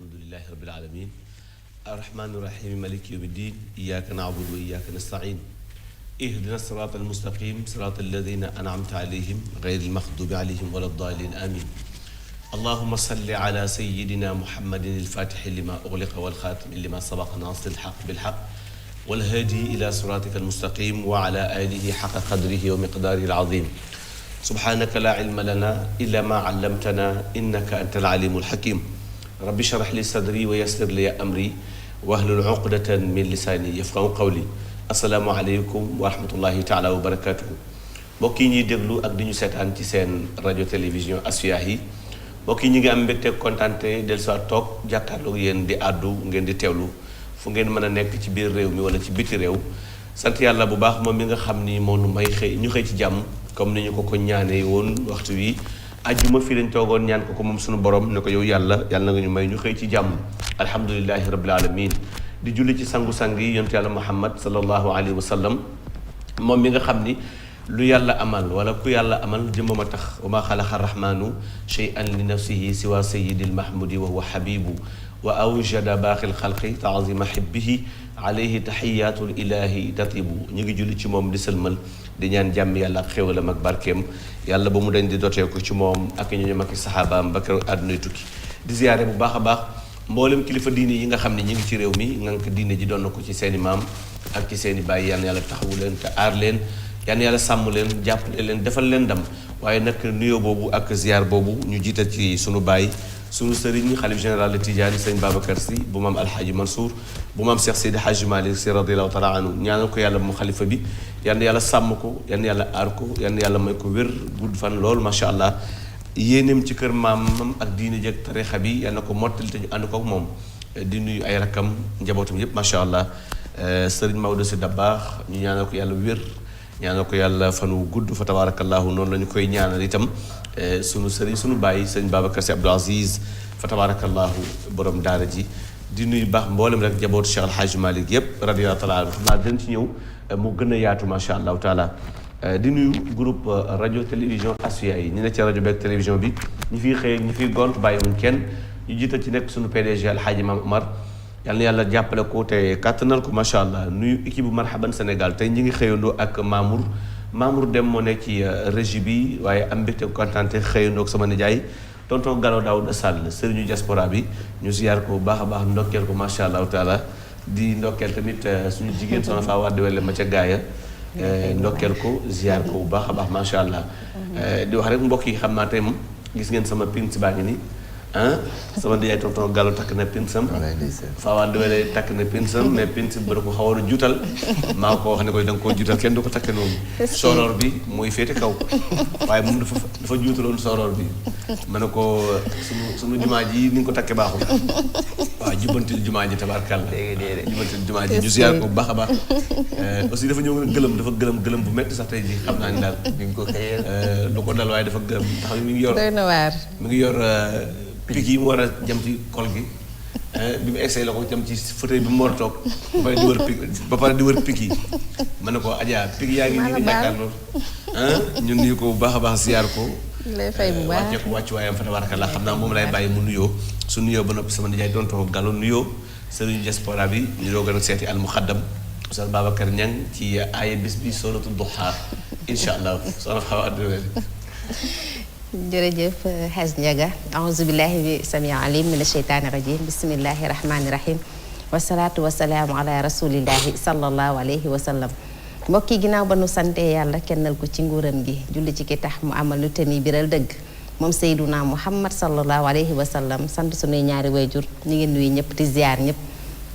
alhamdulillahi rabbil alamin arrahmani irrahim maliki yawmi ddin iyyaka na'budu wa iyyaka nasta'in ihdina sirata almustaqim sirata alladhina an'amta alayhim ghayri almaghdubi alayhim wala ddallin amin allahumma salli ala sayyidina muhammadin alfatixi lima ughliqa walxaatimi lima sabaqa nasir alxaq bilxaq walhaadi ila siratika almustaqim wa ala alihi xaqa qadrihi wa miqdaarihi alazim subhanaka la ilma lana illa ma allamtana innaka anta alalimu alxakim rabbi shrah li sadri wa yassir li amri wahlul uqdatan min lisaani yafqahu qawli assalaamu aleykum wa rahmatullahi taala wa barakatuhu mbokk yi ñuy déglu ak di ñu seetaan ci seen rajo télévision Asfiyahi mbokk yi ñu ngi am mbégte kontaante del soit toog jàkkaarloo yéen di àddu ngeen di teewlu fu ngeen mën a nekk ci biir réew mi wala ci biti réew sant yàlla bu baax moom mi nga xam ni moo nu may xëy ñu xëy ci jàmm comme ni ñu ko ñaanee woon waxtu wi ajjuma fii lañ toogoon ñaan ko moom suñu borom ne ko yow yàlla na nga ñu may ñu xëy ci jàmm alhamdulilahi rabbil alamin di julli ci sangu-sang yi yonent yàlla muhammad sallallahu alayhi wa sallam moom mi nga xam ni lu yàlla amal wala ku yàlla amal jëmmam a tax wa ma xalaqa rahmanu shay'an li nafsihi siwa sayyidil mahmudi wa huwa habibu wa awjada baaxil xalqi taazima xibbihi alayhi taxiyatul ilahi tatibu ñu ngi julli ci moom di sëlmal di ñaan jàmm yàlla ak xéwalam ak barkeem yàlla ba mu dañ di dotee ko ci moom ak ñooñu ak saxaabaam ba keroog àddunay tukki di ziyaare bu baax a baax mboolem kilifa diine yi nga xam ne ñu ngi ci réew mi ngank diine ji doon na ko ci seeni maam ak ci seeni baay yal na yàlla taxawu leen te aar leen yal na yàlla sàmm leen jàppale leen defal leen ndam waaye nag nuyoo boobu ak ziyaar boobu ñu jiital ci sunu baay sunu sëriñ xalif général de Tidiane sëñ Babacar Sy bu maam alxaaji Mansour bu maam Cheikh Seydi Hadji Malick Sy radiyallahu taala anhu ñaanal ko yàlla mu xalifa bi yal na yàlla sàmm ko yal na yàlla aar ko yal na yàlla may ko wér gudd fan loolu macha allah yéeneem ci kër maamam ak diine jëkk tarixa bi yal na ko mottali te ñu ànd ko ak moom di nuyu ay rakkam njabootam yépp macha allah sëriñ Maodo Sy Dabakh ñu ñaanal ko yàlla wér ñaanal ko yàlla fan wu gudd fa tabarakallahu noonu la ñu koy ñaanal itam sunu sëriñ sunu bàyyi sëriñ Babacar Sy Abdou Aziz fa tabarakallahu borom daara ji di nuyu baax mboolem rek jabootu Cheikh Al Hadj Malick yépp radiyallahu taala anhu xam naa dinañ ci ñëw mu gën a yaatu macha allahu taala di nuyu groupe rajo télévision Asfiyahi yi ñu ne ci rajo beeg télévision bi ñi fiy xëy ñi fiy gont bàyyiwuñ kenn ñu jiital ci nekk sunu PDG Al Hadj Mam Omar yal na yàlla jàppale ko te kàttanal ko macha allah nuyu équipe bu Marhaban Sénégal tey ñi ngi xëyandoo ak Mamour Dem moo nekk ci régie bi waaye am mbégte kontaante xëyandoo ak sama nijaay tonton Gallo Daouda Sall sëriñu diaspora bi ñu ziyaar ko bu baax a baax ndokkeel ko macha allahu taala di ndokkeel tamit suñu jigéen soxna faa wax di wele ma ca gaaya ndokkeel ko ziyaar ko bu baax a baax macha allah di wax rek mbokk yi xam naa tey moom gis ngeen sama pin si baa ngi nii sama nijaay tonton Gallo takk na pinsam faawa diwele takk na pinsam mais pins bi da ko xawoon a juutal maa ko wax ne koy da nga koo juutal kenn du ko takke noonu soroor bi mooy féete kaw waaye moom dafa juutaloon soroor bi ma ne ko suñu jumaa ji ni nga ko takke baaxul waaw jubbantil jumaa ji tabarkàlla jubbantil jumaa ji ñu ziar ko bu baax a baax aussi dafa ñëw nga gëlëm bu metti sax tey ji xam naa ni daal lu ko dal waaye dafa gëlëm tax mi ngi yor picc yi mu war a jëm ci kol gi bi mu essayé la ko jëm ci fauteuil bi mu war a toog ba pare di wër picc yi ma ne ko Adja picc yaa ngi nii di jàkkaar loolu ñun nuyu ko bu baax a baax ziar ko lay fay bu baax wàcce ko wàccu waayam fa tabarakallah xam naa moom lay bàyyi mu nuyoo su nuyoo ba noppi sama nijaay doon toog Gallo nuyoo sëriñu diaspora bi ñu doog a seeti al muxaddam Oustaz Babacar Niang ci aaya bis bi suratul Duha insha allah soxna xaw adduwel jërëjëf Hadj Ndiaga aouzu billahi bi sami alim min asheytaani rajim bismillahi rahmani rahim wasalaatu wasalaamu ala rasulillahi sallallahu alayhi wa sallam mbokk yi ginnaaw ba nu sante yàlla kennal ko ci nguuram gi julli ci ki tax mu amal lu te ni biral dëgg moom Seyduna Muhammad sallallahu alayhi wa sallam sant sunuy ñaari wayjur ñu ngi nuyu ñëpp di ziar ñëpp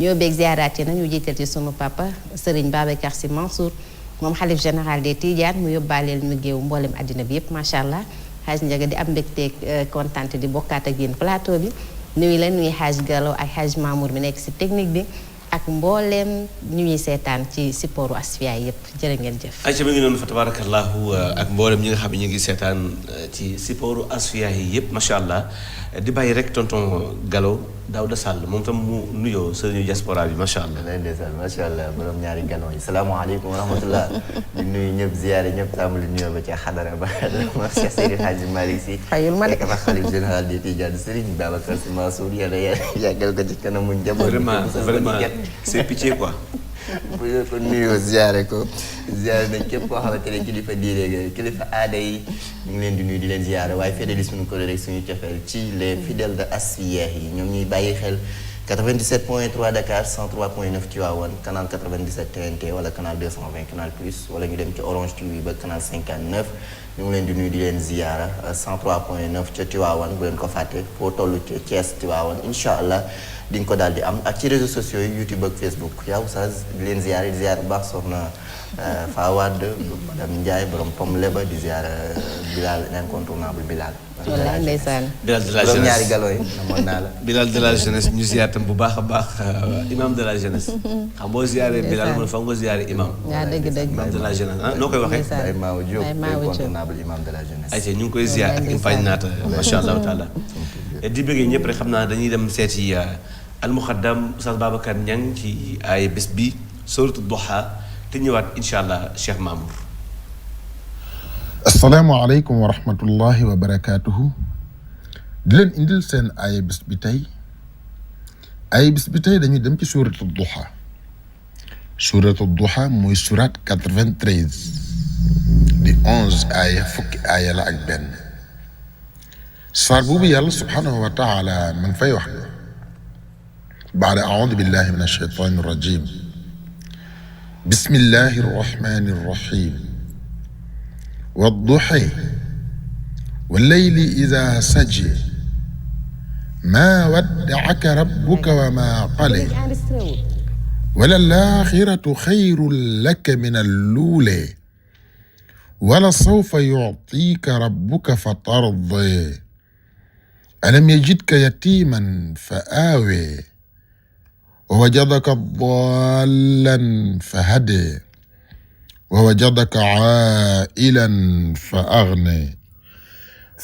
ñoo beeg ziaraat yi nañu jiital ci sunu papa Serigne Babacar Sy Mansour moom xalif général des Tidiane mu yóbbaaleel ñu géew mboolem àddina bi yëpp macha allah Hadj Ndiaga di am mbégteeg kontaan di bokkaat ak yéen plateau bi nuyu leen nuyu Hadj Gallo ak Hadj Mamour mi nekk si technique bi ak mbooleem ñu ñuy seetaan ci supportu Asfiyahi yëpp jërë ngeen jëf. ayca mi ngi noonu fa tabarakallahu ak mboolem ñi nga xam ne ñu ngi seetaan ci supportu Asfiyahi yëpp macha allah di bàyyi rek tonton Gallo Daouda Sall moom tam mu nuyoo sëriñu diaspora bi macha allah. macha allah borom ñaari ganoo yi salaamaaleykum wa rahmatullah di nuyu ñëpp ziyaare ñëpp tàmbali nuyoo ba ca xadara ba ma Cheikh Seydi Hadji Malick Sy xayul ma de nekk fa xalif général des Tidianes Serigne Babacar Sy Mansour yàlla yàggal ko ci kanamu njaboot. vraiment c'est pitié quoi. bu ñu ko nuyoo ziyaare nañ képp koo xamante ne kilifa diine kilifa aada yi ñu ngi leen di nuyu di leen ziyaare waaye fedeli suñu kóllëre rek suñu cofeel ci les fidèles de Asfiyahi yi ñoom ñuy bàyyi xel 97.3 Dakar 103.9 Tivaouane canal 97 TNT wala canal 220 canal plus wala ñu dem ci Orange TV ba canal 59 ñu ngi leen di nuyu di leen ziyaara 103.9 ca Tivaouane bu leen ko fàtte foo toll ci Thiès Tivaouane incha allah di nga ko daal di am ak ci réseaux sociaux yi YouTube ak Facebook yaa Oustaz di leen ziyaare di ziyaare bu baax soxna Fawad madame Ndiaye borom pomme leba di ziyaare Bilal l'incontournable Bilal. wallaay ndeysaan. Bilal de la jeunesse borom ñaari galo yi namoon naa la. Bilal de la jeunesse ñu ziyaar tam bu baax a baax imam de la jeunesse. xam boo ziyaaree Bilal man fa nga ziyaaree imam. waaw dëgg imam de la jeunesse ah noo koy waxee. Baye Maodo Diop l'incontournable imam de la jeunesse. ayca ñu ngi koy ziyaar ak impañ naata macha allah taala. di bëggee ñëpp rek xam naa dañuy dem seeti almuxaddam Oustaz Babacar Niang ci ay bés bi suratu Duha te ñëwaat incha allah Cheikh Mamour. asalaamaaleykum wa rahmatullahi wa barakaatuhu. di leen indil seen ay bés bi tey dañuy dem ci suratu Duha. suratu Duha mooy surat 93 di 11 aaya fukki aaya la ak benn. saar boobu yàlla subhanahu wa taala man fay wax baada aoudu billahi min alshaytani irrajim bismillahi irrahmani irrahim wadduhi wallayli ida saji ma waddacaka rabbuka wa ma qali walalaaxiratu xayrun laka min alluule wala sawfa yuctiika rabbuka fa tardi alam yajidka yatiman fa aawe wa wajadaka dallan fa hade wa wajadaka ailan fa agne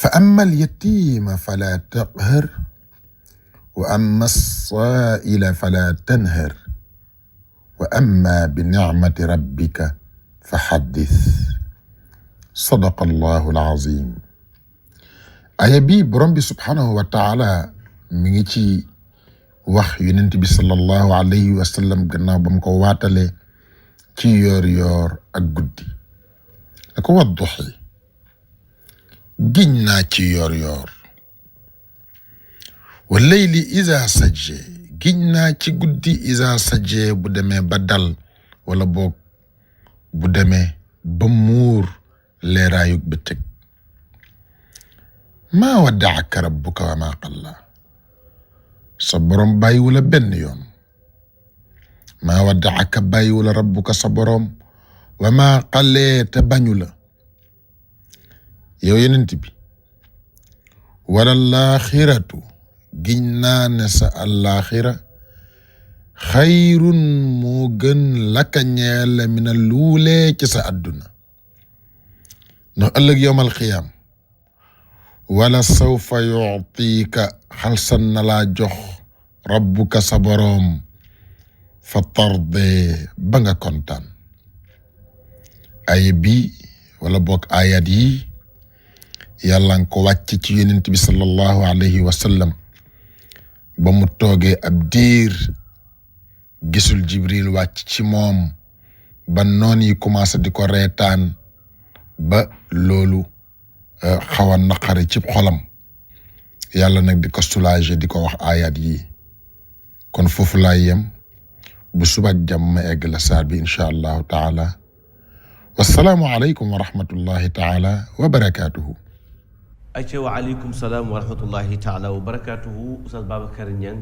fa amma alyatima fala taqhar wa amma alsaila fala tanhar wa amma binicmati rabbika fa haddith sadaqa allahu alazim. aya bi borom bi subhanahu wa taala mi ngi ci wax yonent bi sallallahu alayhi wa sallam gannaaw ba mu ko waatale ci yoor ak guddi da ko wadduhi giñ naa ci yoor wa layli iza sajje giñ naa ci guddi iza sajje bu demee ba dal wala boog bu demee ba muur leeraayug bëccëg maa waddaaka rabbuka wa maa qalla sa borom bàyyiwula benn yoon maa waddaaka bàyyiwula rabbuka sa borom wa maa qallee te bañu la yow yonent bi wala laaxiratu giñ naa ne sa àllaaxira xayrun moo gën laka ñeel mina luulee ci sa àdduna ndax ëllëg yowmal xiyaam wala sawfa yuctiika xalsan na laa jox rabbuka sa boroom fa tarde ba nga kontaan. aaya bi wala boog ayat yi yàlla nga ko wàcc ci yonent bi sallallahu alayhi wa sallam ba mu toogee ab diir gisul jibril wàcc ci moom ba noon yi commencé di ko reetaan ba loolu xaw a naqari ci xolam yàlla nag di ko soulager di ko wax ayat yi kon foofu laa yem bu subak jàmm ma egg la saar bi incha allahu taala wassalaamu aleykum wa rahmatullahi taala wa barakatuhu. ayca wa aleykum salaam wa rahmatullahi taala wa barakatuhu. Oustaz Babacar Niang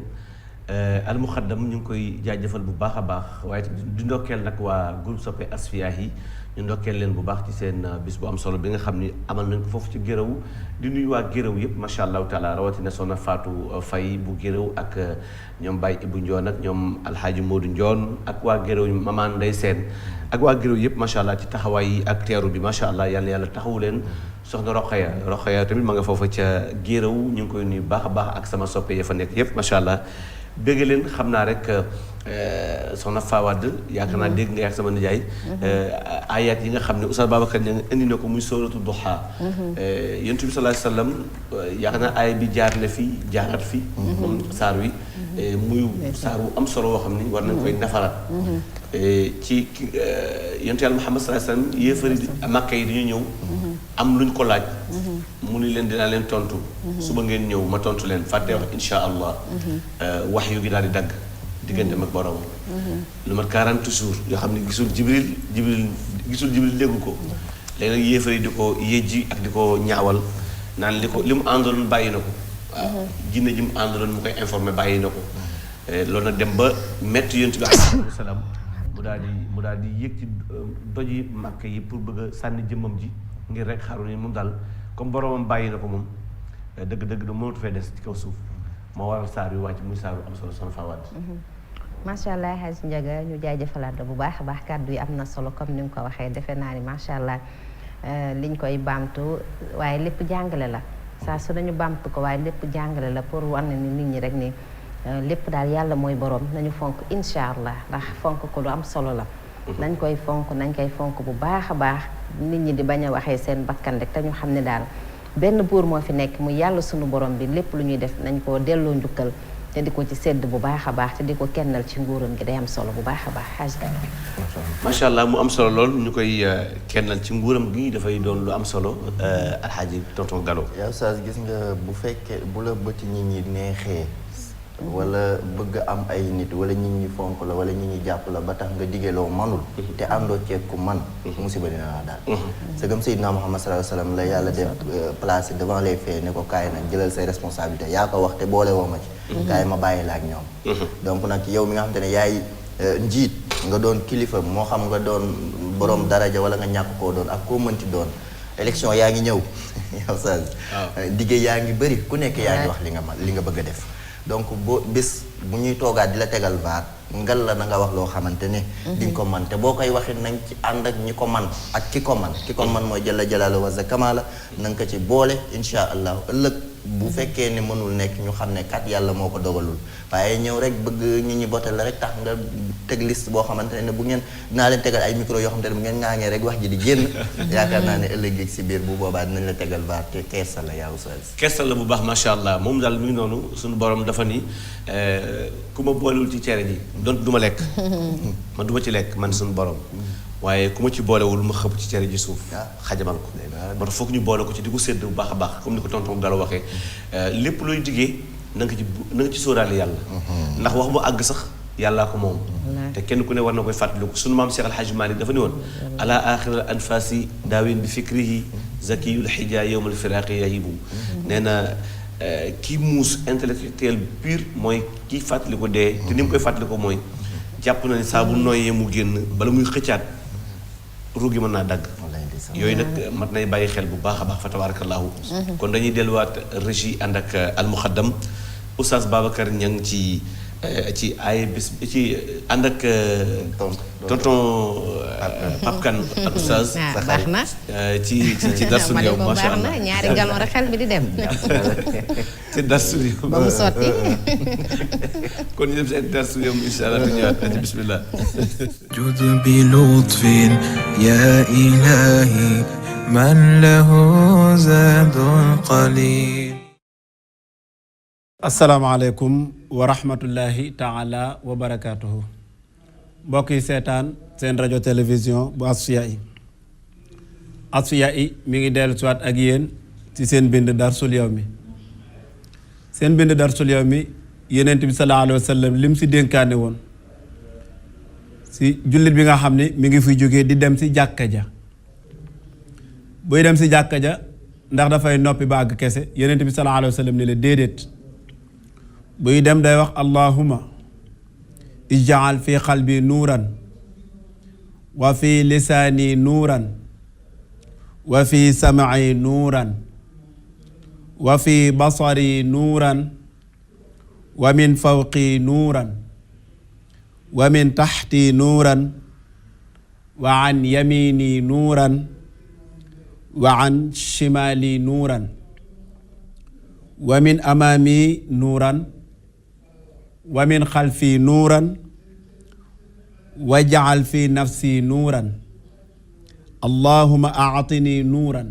almuxaddam ñu ngi koy jaajëfal bu baax a baax waaye di ndokkeel nag waa groupe soppe Asfiyahi ñu ndokkeel leen bu baax ci seen bis bu am solo bi nga xam ni amal nañ ko foofu ci Géraw di nuyu waa Géraw yëpp macha allahu taala rawatina soxna Fatou Faye bu Géraw ak ñoom Baye Ibou Ndion ak ñoom Alhaji Modou Ndion ak waa Géraw Maman Ndeye Sène ak waa Géraw yëpp macha allah ci taxawaay yi ak teeru bi macha allah yàlla taxawu leen soxna Rokhaya tamit ma nga foofa ca Géeraw ñu ngi koy nuyu baax a baax ak sama soppe ya fa nekk yépp macha allah bégg leen xam naa rek soxna Fawad yaakaar naa dégg nga ak sama nijaay ayat yi nga xam ne Oustaz Babacar Niang indi na ko muy sooratu Duha Yonent bi sallallahu alayhi wa sallam yaakaar naa aaya bi jaar na fi jaarat fi moom saar wi muy saar wu am solo woo xam ni war nañ koy nafaraat ci Yonent Yàlla Muhammad sallallahu alayhi wa sallam yéefari Makka yi dañu ñëw am luñ ko laaj mu ni leen dinaa leen tontu suba ngeen ñëw ma tontu leen fàtte wax insha allah wax yu gi daal di dagg diggante ak borom lu mat 40 jours yoo xam ne gisul jibril déggu ko léegi nag yéefar yi di ko yejji ak di ko ñaawal naan li mu àndaloon bàyyi na ko waaw jinne ji mu àndaloon mu koy informé bàyyi na ko loolu nag dem ba metti yonent bi alayhi salaam mu daal di yëg ci doji màkk yi pour bëgg a sànni jëmmam ji ngir rek xaru ni moom daal comme boromam bàyyi na ko moom dëgg-dëgg da mënatu fee des ci kaw suuf moo waral saar yu wàcc muy saar yu am solo Soxna Fawad. macha allah Hadj Ndiaga ñu jaajëfalaat la bu baax a baax kàddu yi am na solo comme ni nga ko waxee defe naa ni macha allah liñ koy baamtu waaye lépp jàngale la saa su nañu baamtu ko waaye lépp jàngale la pour wane ni nit ñi rek ni lépp daal yàlla mooy borom nañu fonk incha allah ndax fonk ko lu am solo la. nañ koy fonk bu baax a baax nit ñi di bañ a waxee seen bakkan rek te ñu xam ne daal benn buur moo fi nekk mu yàlla sunu borom bi lépp lu ñuy def nañ koo delloo njukkal te di ko ci sedd bu baax a baax te di ko kennal ci nguuram gi day am solo bu baax a baax xaaj macha allah mu am solo lool ñu koy kennal ci nguuram gi dafay doon lu am solo alxaaji tonton Gallo. yow Oustaz gis nga bu fekkee bu la bëti nit ñi neexee wala bëgg am ay nit wala nit ñi fonk la wala nit ñi jàpp la ba tax nga digeloo manul te àndoo ceeg ku man musiba dina la daal c'est comme Seydina Muhammad sallallahu alayhi wa sallam la yàlla def placé devant les faits ne ko kaay nag jëlal say responsabilités yaa ko wax te boole woo ma ci kaay ma bàyyi la ak ñoom donc nag yow mi nga xam te ne yaay njiit nga doon kilifa moo xam nga doon borom daraja wala nga ñàkk koo doon ak koo mënti doon élection yaa ngi ñëw yow sa digge yaa ngi bëri ku nekk yaa ngi wax li nga bëgg a def donc boo bés bu ñuy toogaat di la tegal baat ngal la na nga wax loo xamante ne di nga ko man te boo koy waxit nañ ci ànd ak ñi ko man ak ki ko man mooy jalla jalaaluhu wa kamala na nga ko ci boole insha allah ëllëg bu fekkee ne mënul nekk ñu xam ne kat yàlla moo ko dogalul waaye ñëw rek bëgg nit ñi botal la rek tax nga teg liste boo xamante ne bu ngeen dinaa leen tegal ay micro yoo xamante ne bu ngeen ŋaaŋee rek wax ji di génn yaakaar naa ne ëllëg si biir bu boobaa dinañ la tegal baat te keesa la yaa Oustaz keesa la bu baax macha allah moom daal mi ngi noonu suñu borom dafa ni ku ma boolewul ci cere ji donc du ma lekk man du ma ci lekk man suñu borom waaye ku ma ci boolewul ma xëpp ci cere ji suuf xajamal ko moo tax foog ñu boole ko ci di ko sédd bu baax a baax comme ni ko tonton Gallo waxee lépp looy diggee na nga ci sóoraale yàlla ndax wax mu àgg sax yàllaa ko moom te kenn ku ne war na koy fàttaliku sunu maam Cheikh Al Hadj Malick dafa ni woon ala axiral anfasi daawin bi fikrihi zakiyul xija yowmal firaqi yahibu nee na kii muus intellectuel pur mooy kii fàttaliku dee te ni mu koy fàttaliku mooy jàpp na ni saa bu nooyee mu génn bala muy xëccaat ruugi mën naa dagg yooyu nag mat nay bàyyi xel bu baax a baax fa tabarakallahu kon dañuy delluwaat régie ànd ak almuxaddam Oustaz Babacar Niang ci ay bis ci ànd ak tonton Pape Kane ak Oustaz baax na ci darsu yow macha allah ñaari galon rek xel bi di dem ci darsu yow ba mu sotti kon ñu dem si darsu yow insha allah te ñëwaat ci bismillah جد بلطف يا إلهي من له زاد قليل asalaamaaleykum wa rahmatullahi taala wa barakaatuhu mbokk yi seetaan seen rajo télévision bu Asfiyahi mi ngi dellu siwaat ak yéen ci seen bind darsul yawmi seen bind darsul yawmi Yonent bi sallallahu alayhi wa sallam lim si dénkaane woon si jullit bi nga xam ne mi ngi fi jógee di dem si jàkka ja buy dem si jàkka ja ndax dafay noppi ba àgg kese Yonent bi sallallahu alayhi wa sallam ne la déedéet buy dem day wax allahuma ij'al fi qalbi nuuran wa fi lisaani nuuran wa fi sam'i nuuran wa fi basari nuuran wa min fawqi nuuran wa min taxti nuuran wa an yamini nuuran wa an shimali nuuran wa min amaami nuuran wa min xalfi nuuran wa jacal fi nafsi nuuran allahuma aatini nuuran.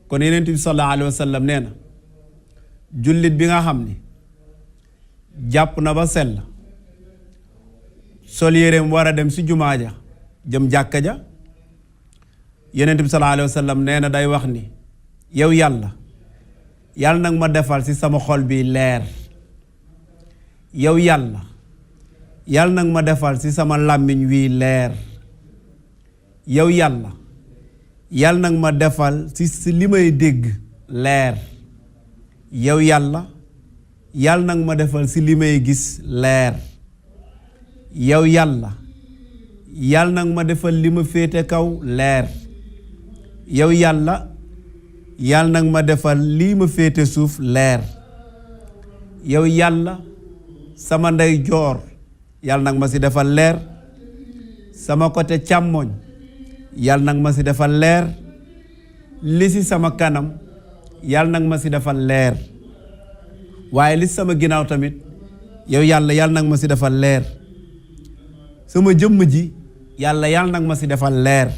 kon Yonent bi sallallahu alayhi wa sallam nee na jullit bi nga xam ni jàpp na ba sell sol yéreem war a dem si jumaa ja jëm jàkka ja, Yonent bi sallallahu alayhi wa sallam nee na day wax ni yow yàlla nag ma defal si sama xol bi leer, yow yàlla nag ma defal si sama làmmiñ wi leer, yow yàlla nag ma defal si li may dégg leer, yow yàlla nag ma defal si li may gis leer, yow yàlla nag ma defal li ma féete kaw leer, yow yàlla nag ma defal lii ma féete suuf leer, yow yàlla sama ndey joor nag ma si defal leer, sama côté càmmoñ nag ma si defal leer, li si sama kanam nag ma si defal leer, waaye li sama ginnaaw tamit yow yàlla nag ma si defal leer, sama jëmm ji yàlla nag ma si defal leer,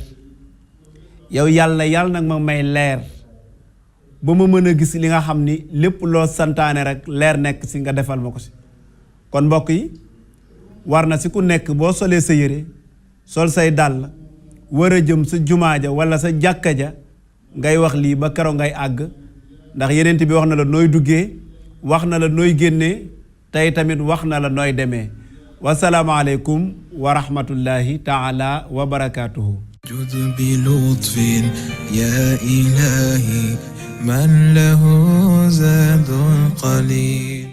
yow yàlla nag ma may leer ba ma mën a gis li nga xam ni lépp loo santaane rek leer nekk si nga defal ma ko si. kon mbokk yi war na si ku nekk boo solee sa yére sol say dàll war a jëm sa jumaa ja wala sa jàkka ja ngay wax lii ba keroog ngay àgg, ndax Yonent bi wax na la nooy duggee, wax na la nooy génnee, tey tamit wax na la nooy demee. wasalaamu aleykum wa rahmatullahi taala wa barakaatuhu. جد بلطف يا إلهي من له زاد قليل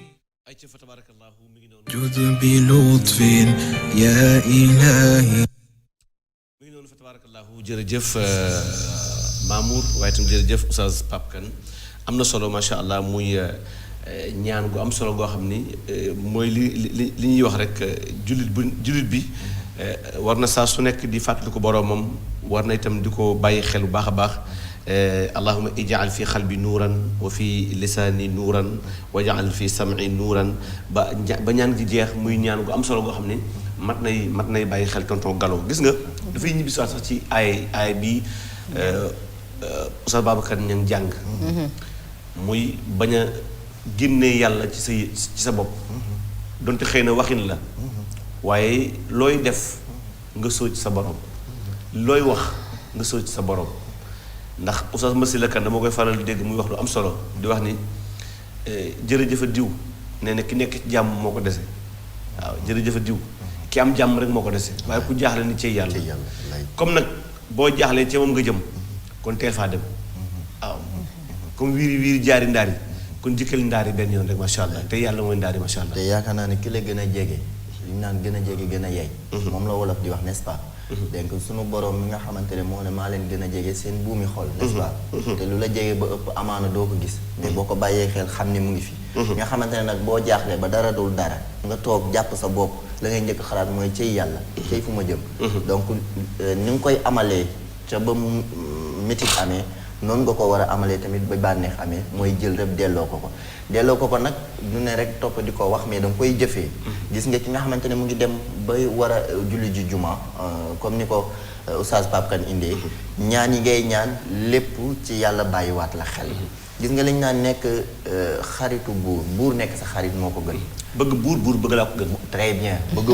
جد بلطف يا إلهي. mi ngi noonu fa tabarakallahu jërëjëf Mamour waaye itam jërëjëf Oustaz Pape Kane am na solo macha allah muy ñaan gu am solo goo xam ni mooy li ñuy wax rek jullit bi war na saa su nekk di fàttali ko boroomam, war na itam di ko bàyyi xel bu baax a baax. allahuma ij'al fi xalbi nuuran wa fi lisaani nuuran wa ij'al fi sam'i nuuran ba ñaan gi jeex muy ñaan gu am solo goo xam ni mat nay bàyyi xel tonton Gallo. gis nga dafay ñibbi sax ci ay bi Oustaz Babacar Niang jàng muy bañ a génnee yàlla ci sa bopp, donte xëy na waxin la, waaye looy def nga sóoc sa borom, looy wax nga sóoc sa borom. ndax Oustaz Masila Kane dama koy faral di dégg muy wax lu am solo di wax ni jërëjëfa diw nee na ki nekk ci jàmm moo ko dese, waaw jërëjëfa diw ki am jàmm rek moo ko dese, waaye ku jaaxle ni ci yàlla. comme nag boo jaaxlee ci moom nga jëm kon teel faa dem, waaw comme wiiri jaari ndaari kon jëkkali ndaari benn yoon rek macha allah te yàlla mooy ndaari macha allah. te yaakaar naa ne ki la gën a jege li ñu naan gën a jege gën a yey. moom la wolof di wax n'est-ce pas. donc sunu borom mi nga xamante ne moo ne maa leen gën a jege seen buumi xol, n'est-ce pas. te lu la jege ba ëpp amaana doo ko gis, mais boo ko bàyyee xel xam ni mu ngi fi. nga xamante ne nag boo jaaxlee ba dara dul dara nga toog jàpp sa bopp la ngay njëkk xalaat mooy cëy yàlla cëy fu ma jëm. donc ni nga koy amalee ca ba mu métit amee noonu nga ko war a amalee tamit ba bànneex amee, mooy jël rek delloo ko nag du ne rek topp di ko wax mais danga koy jëfee. gis nga ki nga xamante ne mu ngi dem bay war a julli ji juma comme ni ko Oustaz Pape Kane indee, ñaan yi ngay ñaan lépp ci yàlla bàyyiwaat la xel. gis nga lañ naan nekk xaritu buur nekk sa xarit moo ko gën. bëgg buur bëgg laa ko gën. très bien bëgg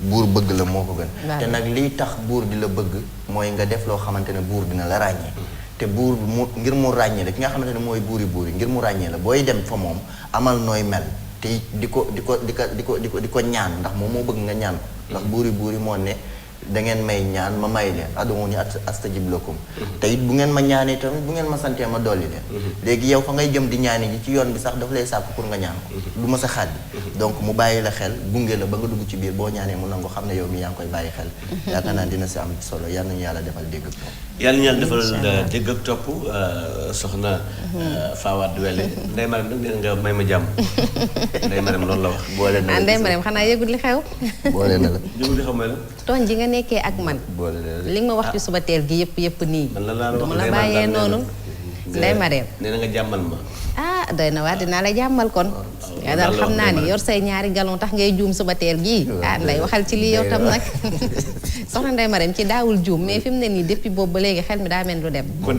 buur bëgg la moo ko gën. te nag liy tax buur di la bëgg mooy nga def loo xamante ne buur dina la ràññee. te buur ngir mu ràññee la ki nga xamante ne mooy buur yi ngir mu ràññee la booy dem fa moom amal nooy mel te di ko ñaan, ndax moom moo bëgg nga ñaan ko. ndax buur yi moo ne da ngeen may ñaan ma may leen ad'uuni astajib lakum. te it bu ngeen ma ñaanee tamit bu ngeen ma santee ma dolli leen. léegi yow fa ngay jëm di ñaani ji ci yoon bi sax dafa lay sàkk pour nga ñaan ko. du ma sa xaat bi donc mu bàyyi la xel gunge la ba nga dugg ci biir boo ñaanee mu nangu xam ne yow mi yaa ngi koy bàyyi xel. yaakaar naa dina si am solo yal nañu yàlla defal dégg ak topp. yàlla ñu yàlla defal dégg ak topp soxna Fawade Wele. Ndeye Marème nag nee nga may ma jàmm. Ndeye Marème loolu la wax. boole na la Ndeye Marème xanaa yëgul li xew. boole na la. yëgul li xew mooy la. tooñ ji ngeen nekkee ak man li nga ma wax ci suba teel gi yëpp nii duma la bàyyee noonu Ndeye Marème nee na nga jàmmal ma doy na waa dinaa la jàmmal kon yaa daal xam naa ni yor say ñaari galon tax ngay juum suba teel gii nday waxal ci lii yow tam nag soxna Ndeye Marème ci daawul juum mais fi mu ne nii depuis boobu ba léegi xel mi daa mel du dem kon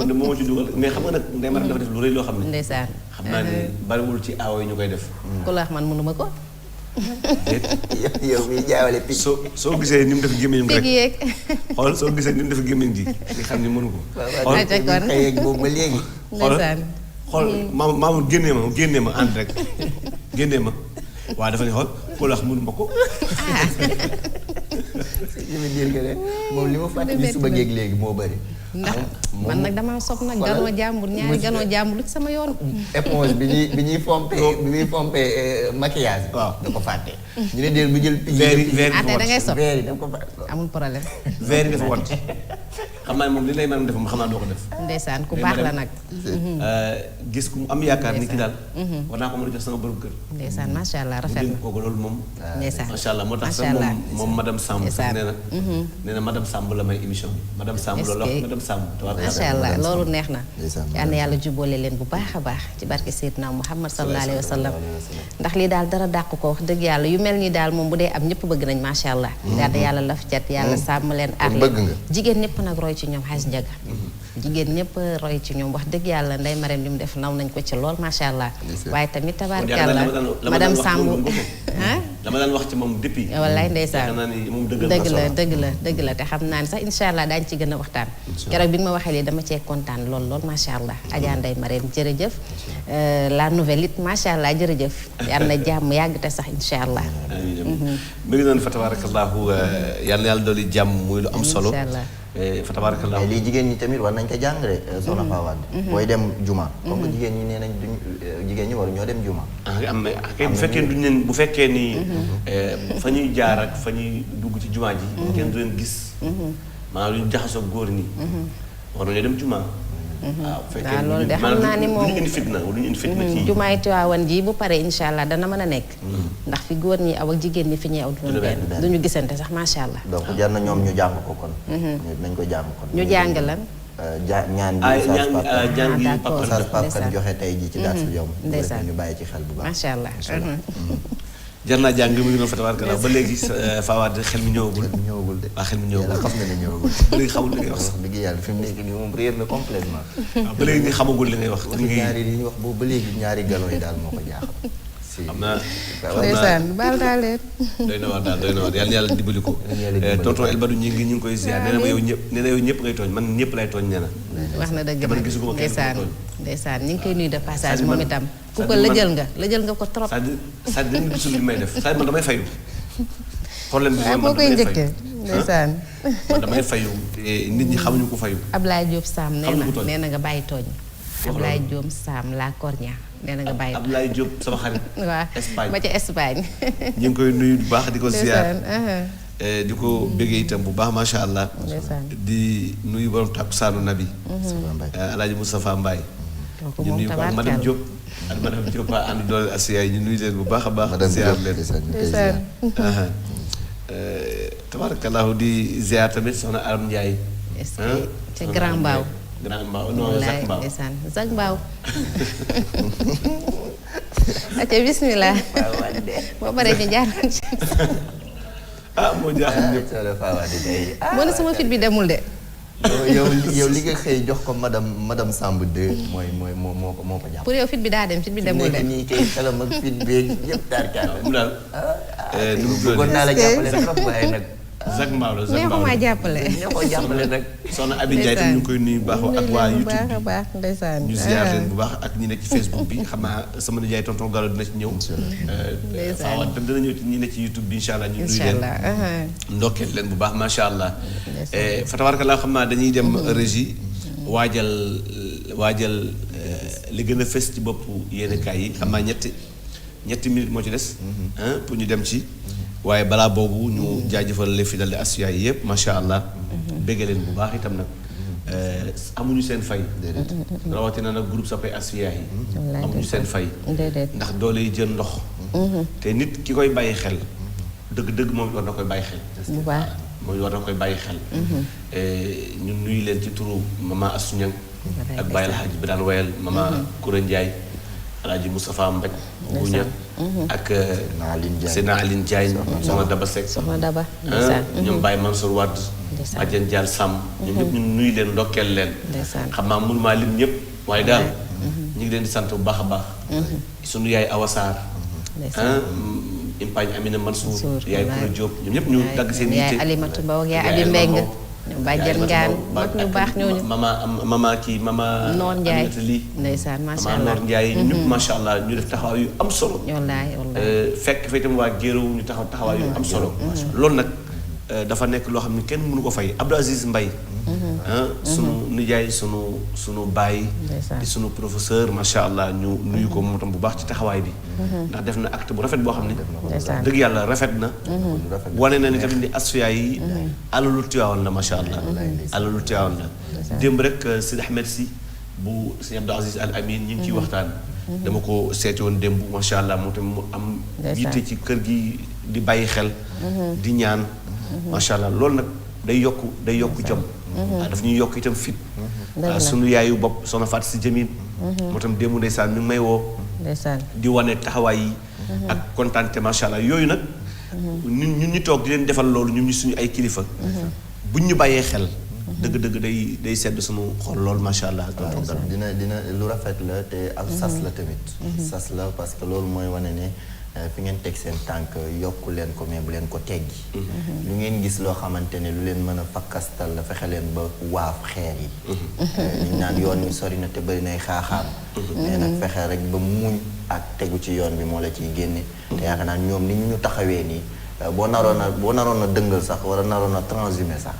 de moo ci dugal mais xam nga nag Ndeye Marème dafa def lu rëy loo xam ne ndeysaan xam naa ne bariwul ci aawo yi ñu koy def ku la wax man mënuma ko yow mi jaawale picc soo gisee ni mu def gémmiñ rek yeeg xool soo gisee ni mu def gémmiñ ji nga xam ne mënu ko kon xëy boobu ba léegi ndeysaan xool maamu génnee ma ànd rek génnee ma waaw dafa ne xool ku la wax mënu ma ko je veux dire que ne moom li ma fàttali suba géeg léegi moo bëri ndax man nag damaa sob nag ganoo jàmbur ñaari ganoo jàmbur lu ci sama yoon éponge bi ñuy pompé maquillage waaw da ko fàtte ñu ne déel bu jël verre tey da ngay sob verre yi da ko fàtte amul problème verre yi dafa wat xam naa moom li lay mën a def moom xam naa doo ko def ndeysaan ku baax la nag gis ku am yaakaar ni ki daal war naa ko mën a jox sama borom kër ndeysaan macha allah rafet na kooku loolu moom ndeysaan macha allah moo tax sax moom madame Samb sax nee na madame Samb la may émission bi madame Samb loolu wax madame Samb macha allah loolu neex na yal na yàlla jubboole leen bu baax a baax ci barke Seydina Muhammad sallallahu alayhi wa sallam ndax lii daal dara dàq ko wax dëgg yàlla yu mel nii daal moom bu dee am ñëpp bëgg nañ macha allah yàlla laf cat yàlla sàmm leen aar leen jigéen ñëpp nag roy ci ñoom xaaj njaga jigéen ñëpp roy ci ñoom wax dëgg yàlla Ndeye Marème li mu def naw nañ ko ci lool macha allah waaye tamit tabaarkalla madame Samb dama daan wax ci moom depuis wallaay ndeysaan dëgg la te xam naa ne sax incha allah daañu ci gën a waxtaan keroog bi nga ma waxee lii dama cee kontaan lool macha allah Adja Ndeye Marème jërëjëf la nouvelle it macha allah jërëjëf yal na jàmm yàgg te sax incha allah mi ngi noonu fa tabarakallahu yal na yàlla dooli jàmm muy lu am solo fa tabarakallahu lii jigéen ñi tamit war nañ ko jàngale soxna Fawade booy dem juma comme que jigéen ñi nee nañ duñ jigéen ñi waru ñoo dem juma kay bu fekkee duñ leen bu fekkee ni fa ñuy jaar ak fa ñuy dugg ci jumaa ji kenn du leen gis maanaam lu ñu jaxasoo góor ñi war nañoo dem juma waaw fekkee loolu de xam naa ni moom duñu indi fitna ci jumaay Tiwaawan ji bu pare insha allah dana mën a nekk ndax fi góor ñi aw ak jigéen ñi fi ñuy aw duñu gisante sax macha allah donc jar na ñoom ñu jàng ko kon nañ ko jàng kon ñu jàng lan ñaan gi Oustaz Pape Kane joxe tey ji ci daal su yow ñu bàyyi ci xel bu baax macha allah jar naa jàng mu ngi noonu fa tabaarkalla ba léegi Fawade xel mi ñëwagul de waaw xel mi ñëwagul xam na ne ñëwagul ba léegi xamul li ngay wax sax dëgg yàlla fi mu nekk nii moom réer na complètement waaw ba léegi ni xamagul li ngay wax ñaari li ñu wax boobu ba léegi ñaari galon yi daal moo ko jaaxal xam naa ndeysaan baal naa leen doy na waar yàlla na yàlla dimbali ko tonton El Badou ñu ngi koy ziar nee na ma yow ñëpp ngay tooñ man ñëpp lay tooñ nee na wax na dëgg man gisuguma kenn ndeysaan ñu ngi koy nuyu de passage moom itam ku ko lëjël nga ko trop c'est-à-dire dañu gisul li may def c'est-à-dire man damay fayu problème bi moo koy njëkkee ndeysaan man damay fayu nit ñi xamuñu ko fayu Ablaye Diop Sam nee na nga bàyyi tooñ Ablaye Diop Sam la Corña nee na nga bàyyi Ablaye Diop sama xarit waaw Espagne ba ca Espagne ñu ngi koy nuyu bu baax di ko ziar di ko bëggee itam bu baax macha allah di nuyu borom takkusaanu nabi Alaaji Moustapha Mbaye ñu nuyu ko madame Diop ak madame Diop waa ànd doole asiya yi ñu nuyu leen bu baax a baax ziar leen tabarakallahu di ziar tamit soxna Aram Ndiaye ca Grand Mbao non Zac Mbao acca bismillah boo paree ñu jaar ci moo jaaxal ñëpp moo ne sama fit bi demul de yow li nga xëy jox ko madame Samb 2 moo ko jàpp. pour yow fit bi daa dem fit bi demul de. nii kay xelam ak fit beeg yëpp daal mu daal. bëggoon naa la jàppale trop waaye nag. Zac Mbao la Zac Mbao neexuma jàppale. neexoo jàppale nag. soxna Abi Ndiaye tam ñu ngi koy nuyu bu baax ak waa YouTube bu baax ndeysaan ñu ziar leen bu baax ak ñi nekk ci Facebook bi xam naa sama nijaay tonton Gallo dina ci ñëw. Fawade tam dina ñëw ci ñi nekk ci YouTube bi incha allah ñu nuyu leen ndokkeel leen bu baax macha allah. fa tabaarkalla xam naa dañuy dem régie waajal li gën a fës ci bopp yéenekaay yi xam naa ñetti minutes moo ci des. pour ñu dem ci. waaye balaa boobu ñu jaajëfal les fidèles de Asfiya yi yëpp macha allah. bégge leen bu baax itam nag. amuñu seen fay. rawatina nag groupe Soppe Asfiya yi. amuñu seen fay. ndax doole yi jël ndox. te nit ki koy bàyyi xel. dëgg-dëgg moom war na koy bàyyi xel. bu baax mooy war na koy bàyyi xel. ñu nuyu leen ci turu mama Assou Niang ak Baye El Hadj bi daan wayal mama Koura Ndiaye Alaaji Moustapha Mbaj Buña ak Séna Aline Diagne soxna Daba Seck soxna Daba ñoom Baye Mansour Wade Badiane Dial Samb ñoom ñëpp ñu nuyu leen ndokkeel leen xam naa mënu maa lim ñëpp waaye daal ñu ngi leen di sant bu baax a baax sunu yaay Awa Sarr Impagne Amina Mansour yaay Koura Diop ñoom ñëpp ñu dagg seen yitte yaay Alimatu Mbow ak yaay Abi Mbeng bàjjan ngaan mag ñu baax ñooñu mama Noor Ndiaye Nathalie ndeysaan macha mama allah Noor Ndiaye ñun ñëpp macha allah ñu def taxawaay yu am solo wallaay fekk fa itam waa Géerow ñu taxawaay yu am solo loolu nag dafa nekk loo xam ne kenn mënu ko fay Abdou Aziz Mbaye sunu nijaay sunu baay di sunu professeur macha allah ñu nuyu ko moom tam bu baax ci taxawaay bi ndax def na acte bu rafet boo xam ne dëgg yàlla rafet na wane na ni tamit ni asfiya yi alalu Tiwaawan la macha allah alalu Tiwaawan la démb rek Sidi Ahmed si bu Sëñ Abdou Aziz Al Amin ñu ngi ciy waxtaan dama ko seeti woon démb macha allah moom tamit mu am yitte ci kër gi di bàyyi xel di ñaan macha allah loolu nag day yokku jom daf ñuy yokk itam fit sunu yaayu bopp soxna Fatou si Jamil moo tam démb ndeysaan mi ngi may woo di wane taxawaay yi ak kontaante macha allah yooyu nag ñun ñu toog di leen defal loolu ñun ñu suñu ay kilifa buñ ñu bàyyee xel dëgg-dëgg day sedd suñu xol loolu macha allah dina lu rafet la te am sas la tamit sas la parce que loolu mooy wane ne fi ngeen teg seen tànk yokku leen ko mais bu leen ko teggi lu ngeen gis loo xamante ne lu leen mën a fakkastal la fexe leen ba waaf xeer yi ñu naan yoon wi sori na te bëri nay xaaxaam mais nag fexe rek ba muñ ak tegu ci yoon bi moo la ciy génne te yaakaar naa ñoom ni ñu taxawee nii boo naroon a dëngal sax wala naroon a transhumé sax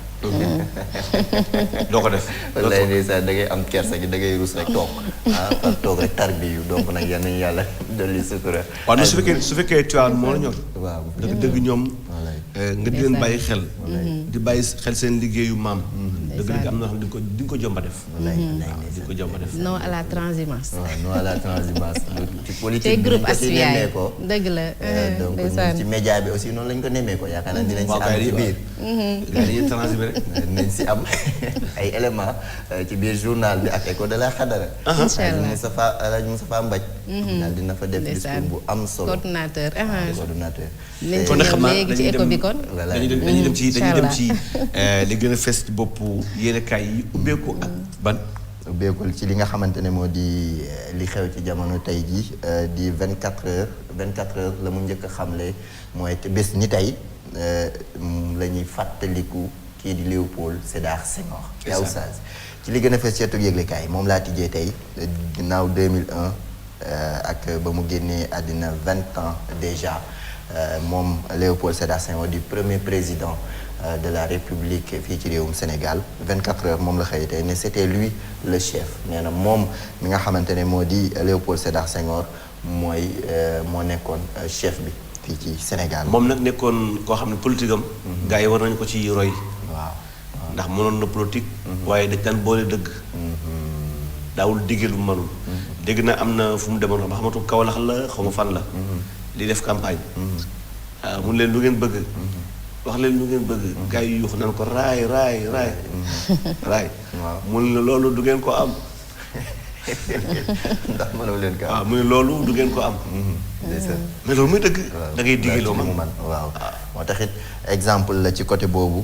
doo ko def wallaay ndeysaan da ngay am kersa gi da ngay rus rek toog far toog rek tarbiyu donc nag yal nañu yàlla dolli sutura waaw na su fekkee Tiwaawan moo la ñor waaw dëgg ñoom nga di leen bàyyi xel di bàyyi xel seen liggéeyu maam dëgg am na xam di nga ko jomba def di nga ko jomba def non à la transhumance non à la transhumance ci politique tey groupe bi ñu nemmee ko dëgg la donc ci média bi aussi noonu lañ ko nemmee ko yaakaar naa dinañ si am ci biir dañuy transhumé rek nañ si am ay éléments ci biir journal bi ak écho de la xadara Alaaji Moustapha Mbaj daal dina fa def discours bu am solo coordonnateur kon nag xam naa léegi ci écho bi kon dañuy dem ci li gën a fes ci bopp yéenekaay yi ubbeeku ak ban ubbeekul ci li nga xamante ne moo di li xew ci jamono tey ji di 24 heures la mu njëkk a xamle mooy bés ni tey la ñuy fàttaliku kii di Léopold Sédar Senghor yaw Oustaz ci li gën a fes ci ëttub yëglekaay moom laa tijjee tey ginnaaw 2001 ak ba mu génnee àddina 20 ans déjà moom Léopold Sédar Senghor di premier président de la République fii ci réewum Sénégal 24 heures moom la xëy tey ne c'était lui le chef nee na moom mi nga xamante ne moo di Léopold Sédar Senghor moo nekkoon chef bi fii ci Sénégal. moom nag nekkoon koo xam ne politique am. gars yi war nañu ko ci roy. waaw ndax mënoon na politique. waaye dañ daan boole dëgg. daawul diggee lu mu mënul. dégg na am na fu mu demoon ba xamatu Kaolack la xaw ma fan la. li def campagne. waaw mun leen lu ngeen bëgg. wax leen lu ngeen bëgg. gars yi yuux naan ko raay. waaw mun la loolu du ngeen ko am. ndax mënoo leen ko am. waaw muy loolu du ngeen ko am. mais loolu muy dëgg. da ngay digg loo man waaw moo taxit exemple la ci côté boobu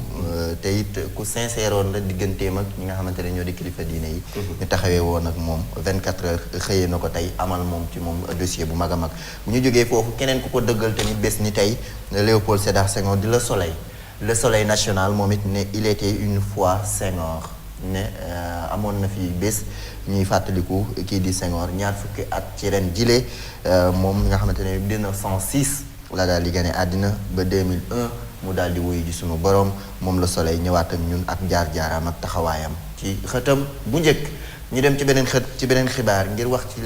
te it ku sincère woon la digganteem ak ñi nga xamante ne ñoo di kilifa diine yi. ñu taxawee woon ak moom 24 heures xëyee na ko tey amal moom ci moom dossier bu mag a mag bu ñu jógee foofu keneen ku ko dëggal tamit bés ni tey Léopold Sédar Senghor di le soleil national moom it ne il était une fois Senghor ne amoon na fi bés ñuy fàttaliku kii di Senghor ñaar fukki at ci ren jile moom nga xamante ne 1906 la daal di gane àddina ba 2001 mu daal di wuyu ji sunu borom moom la soleil ñëwaat ak ñun ak jaar-jaaram ak taxawaayam ci xëtam bu njëkk ñu dem ci beneen xibaar ngir wax ci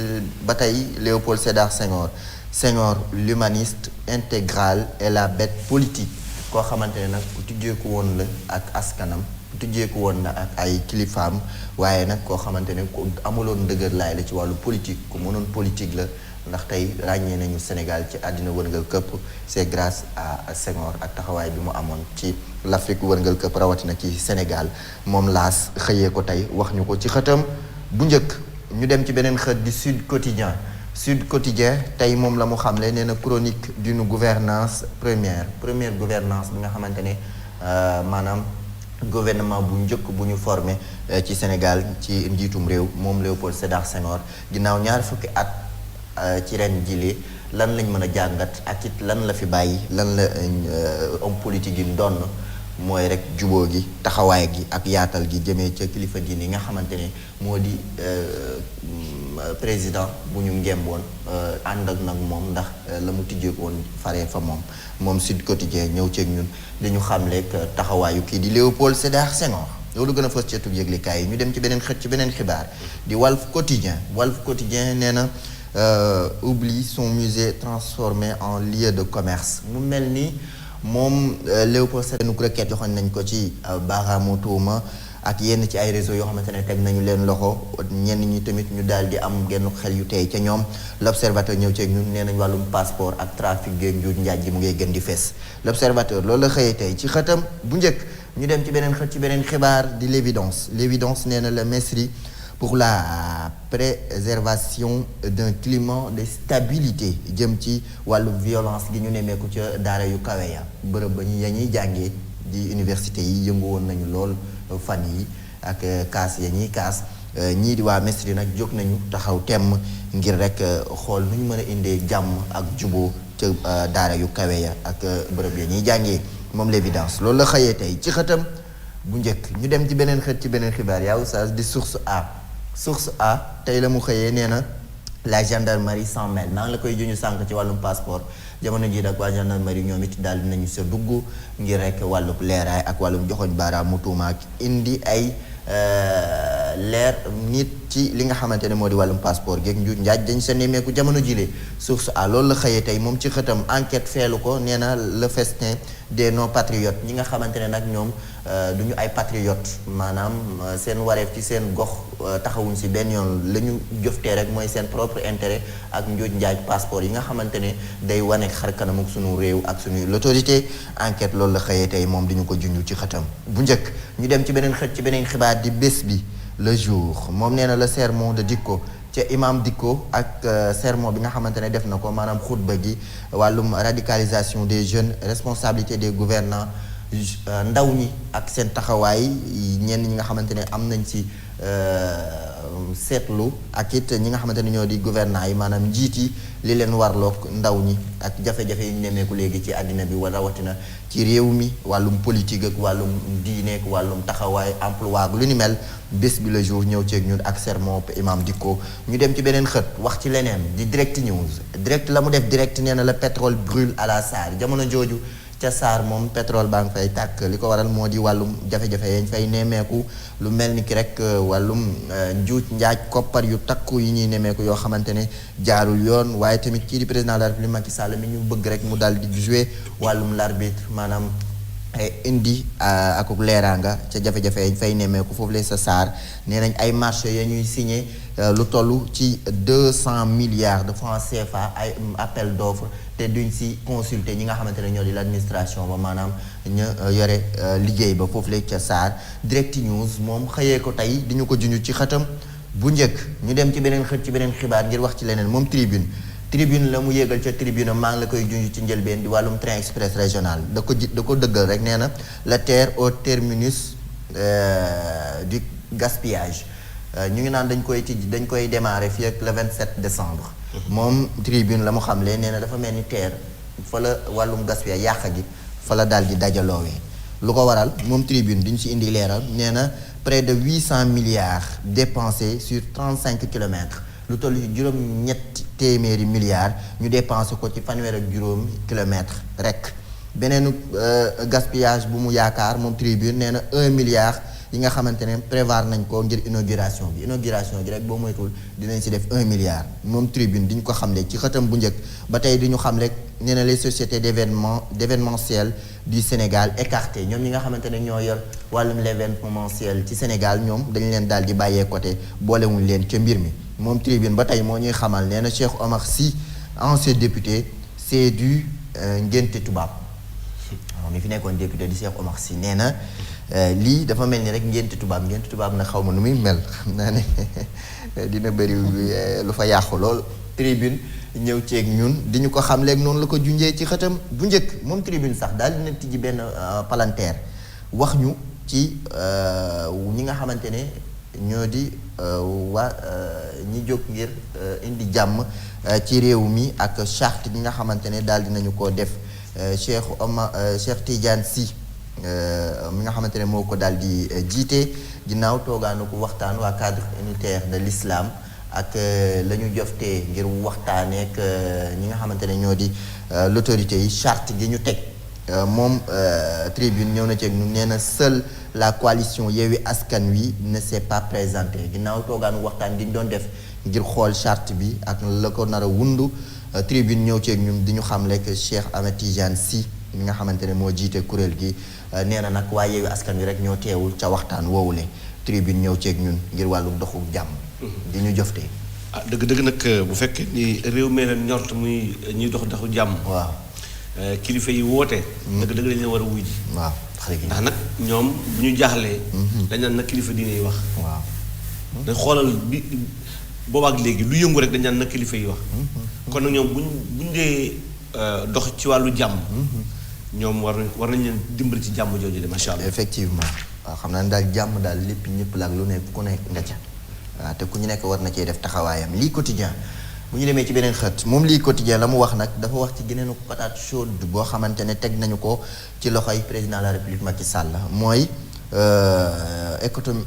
ba tey Léopold Sédar Senghor l'humaniste intégral et la bête politique koo xamante ne nag ku tujjeeku woon la ak askanam tujjeeku woon na ak ay kilifaam waaye nag koo xamante ne ku amuloon dëgër laay la ci wàllu politique ku mënoon politique la ndax tey ràññee nañu Sénégal ci àddina wërngal këpp c'est grâce à Senghor ak taxawaay bi mu amoon ci l'Afrique wërngal këpp rawatina ci Sénégal moom laas xëyee ko tey wax ñu ko ci xëtam bu njëkk. ñu dem ci beneen xët di Sud Quotidien tey moom la mu xamle nee na chronique d'une gouvernance première gouvernance bi nga xamante ne maanaam gouvernement bu njëkk bu ñu formé ci Sénégal ci njiitum réew moom Léopold Sédar Senghor ginnaaw ñaar fukki at ci ren jile lan lañ mën a jàngat ak it lan la fi bàyyi lan la homme politique yi doon mooy rek juboo gi taxawaay gi ak yaatal gi jëmee ca kilifa diine yi nga xamante ne moo di président bu ñu ngemboon ànd ak nag moom ndax la mu tijjee woon faree fa moom Sud Quotidien ñëw ceeg ñun dañu xamle taxawaayu kii di Léopold Sédar Senghor loolu gën a fës ci ëttub yëglekaay yi ñu dem ci beneen xët ci beneen xibaar di Walf Quotidien nee na oublie son musée transformé en lieu de commerce mu mel ni moom Léopold Sédar requête joxoon nañ ko ci baaraamu tuuma ak yenn ci ay réseau yoo xamante ne teg nañu leen loxo ñenn ñi tamit ñu daal di am genn xel yu tey ca ñoom l'observateur ñëw ceeg ñun nee nañ wàllum passeport ak trafic géeg njuuj njaaj ji mu ngay gën di fees l'observateur loolu la xëyee tey ci xëtam bu njëkk ñu dem ci beneen xët ci beneen xibaar di l'évidence nee na la Mesri pour la préservation d'un climat de stabilité jëm ci wàllu violence gi ñu nemmeeku ca daara yu kawe ya bërëb ba ya ñuy jàngee di université yi yëngu woon nañu lool fan yi ak kaas ya ñuy kaas ñii di waa Mesri nag jóg nañu taxaw temm ngir rek xool nu ñu mën a indee jàmm ak juboo ca daara yu kawe ya ak bërëb ya ñuy jàngee moom l'évidence loolu la xëyee tey ci xëtam bu njëkk ñu dem ci beneen xët ci beneen xibaar yaa oustaz di source A tey la mu xëyee nee na la gendarmerie s'en mêle maa ngi la koy juñu sànq ci wàllum passeport jamono jii nag waa gendarmerie ñoom it daal dinañu sa dugg ngir rek wàllum leeraay ak wàllum joxoñ baaraamu tuuma ak indi ay leer nit ci li nga xamante ne moo di wàllum passeport geeg njuuj njaaj dañ sa nemmeeku jamono jile source a loolu la xëyee tey moom ci xëtam enquête feelu ko nee na le festin des non patriotes ñi nga xamante ne nag ñoom du ñu ay patriotes maanaam seen wareef ci seen gox taxawuñ si benn yoon la ñu jëftee rek mooy seen propre intérêt ak njuuj njaaj passeport yi nga xamante ne day wane xar kanam ak sunu réew ak suñu l'autorité enquête loolu la xëyee tey moom di ñu ko junj ci xëtam bu njëkk ñu dem ci beneen xët ci beneen xibaar di bés bi le jour moom nee na le sermon de Dicko ca imam Dicko ak sermon bi nga xamante ne def na ko maanaam xutba gi wàllum radicalisation des jeunes responsabilité des gouvernants ndaw ñi ak seen taxawaay ñenn ñi nga xamante ne am nañ ci seetlu ak it ñi nga xamante ne ñoo di gouvernants yi maanaam njiit yi li leen warloog ndaw ñi ak jafe-jafe yi ñu nemmeeku léegi ci àddina bi wala rawatina ci réew mi wàllum politique ak wàllum diine ak wàllum taxawaay emploi ak lu ni mel bés bi le jour ñëw ceeg ñun ak sermon imam Dicko ñu dem ci beneen xët wax ci leneen di direct news direct la mu def direct nee na le pétrole brûle à la Sarre jamono jooju ca Sarre moom pétrole baa ngi fay tàkk li ko waral moo di wàllum jafe-jafe yañ fay nemmeeku lu mel ni ki rek wàllum njuuj njaaj koppar yu takku yi ñuy nemmeeku yoo xamante ne jaarul yoon waaye tamit kii di président de la République Macky Sall mi ñu bëgg rek mu daal di jouer wàllum l'arbitre maanaam indi akuk leeraanga ca jafe-jafe yañ fay nemmeeku foofu la sa Sarre nee nañ ay marché ya ñuy signé lu toll ci 200 milliards de francs CFA ay appel d'offres te duñ si consulter ñi nga xamante ne ñoo di l'administration ba maanaam ñu yore liggéey ba foofu la ca Sarre direct news moom xëyee ko tey di ñu ko junj ci xëtam bu njëkk ñu dem ci beneen xët ci beneen xibaar ngir wax ci leneen moom tribune la mu yéegal ca tribune maa ngi la koy junj ci njëlbeen di wàllum train express régional da ko dëggal rek nee na la terre au terminus du gaspillage ñu ngi naan dañ koy démarrer fii ak le 27 décembre. moom tribune la mu xamle nee na dafa mel ni terre fa la wàllum gaspillage yàq gi fa la daal di dajaloowee lu ko waral moom tribune diñ ci indi leeral nee na près de 800 milliards dépensés sur 35 kilomètres lu toll ci juróom-ñetti téeméeri milliards ñu dépensé ko ci fanweer ak juróom kilomètres rek beneenu gaspillage bu mu yaakaar moom tribune nee na 1 milliard yi nga xamante ne prévoir nañ ko ngir inauguration bi rek boo moytul dinañ si def 1 milliard moom tribune diñ ko xamle ci xëtam bu njëkk ba tey di ñu xamle nee na les sociétés d'événementiel du Sénégal écarté ñoom ñi nga xamante ne ñoo yor wàllum l'événementiel ci Sénégal ñoom dañu leen daal di bàyyee côté boolewuñ leen ca mbir mi moom tribune ba tey moo ñuy xamal nee na Cheikh Omar Sy ancien député c'est du ngénte tubaab waaw mi fi nekkoon député di Cheikh Omar Sy nee na lii dafa mel ni rek ngénte tubaab nag xaw ma nu muy mel xam naa ne dina bëri lu fa yàqu lool. tribune ñëw ceeg ñun di ñu ko xam léegi noonu la ko junjee ci xëtam bu njëkk moom tribune sax daal dina tijji benn palanteer wax ñu ci ñi nga xamante ne ñoo di ñi jóg ngir indi jàmm ci réew mi ak charte ñi nga xamante ne daal dinañu ko def Cheikh Tidiane Sy mi nga xamante ne moo ko daal di jiite ginnaaw toogaanu ko waxtaan waa cadre unitaire de l'islam ak la ñu joftee ngir waxtaaneek ñi nga xamante ne ñoo di l'autorité yi charte gi ñu teg moom tribune ñëw na ci ñu nee na seule la coalition Yewwi Askan Wi ne s'est pas présentée ginnaaw toogaanu waxtaan gi ñu doon def ngir xool charte bi ak la ko nar a wundu tribune ñëw ci ñun di ñu xam lekk Cheikh Ahmed Tidiane Sy mi nga xamante ne moo jiite kuréel gi nee na nag waa Yewwi Askan Wi rek ñoo teewul ca waxtaan woowule tribune ñëw ceeg ñun ngir wàllu doxu jàmm. di ñu joftee. dëgg nag bu fekkee ni réew mi leen ñort muy ñuy doxu jàmm. waaw. kilifa yi woote. dëgg dañ leen war a wuy ji. waaw ndax nag ñoom bu ñu jaaxlee. dañ naan nag kilifa diine yi wax. waaw. dañ xoolal bi boobaak léegi lu yëngu rek dañ naan nag kilifa yi wax. kon nag ñoom buñ dee dox ci wàllu jàmm. ñoom war nañ leen dimbali ci jàmm jooju de macha allah. effectivement waaw xam naa ne daal jàmm daal lépp ñëpp la ak lu nekk ku nekk nga ca waaw te ku ñu nekk war na cee def taxawaayam lii quotidien bu ñu demee ci beneen xët moom lii quotidien la mu wax nag dafa wax ci geneenu patate chaude boo xamante ne teg nañu ko ci loxoy président de la république Macky Sall mooy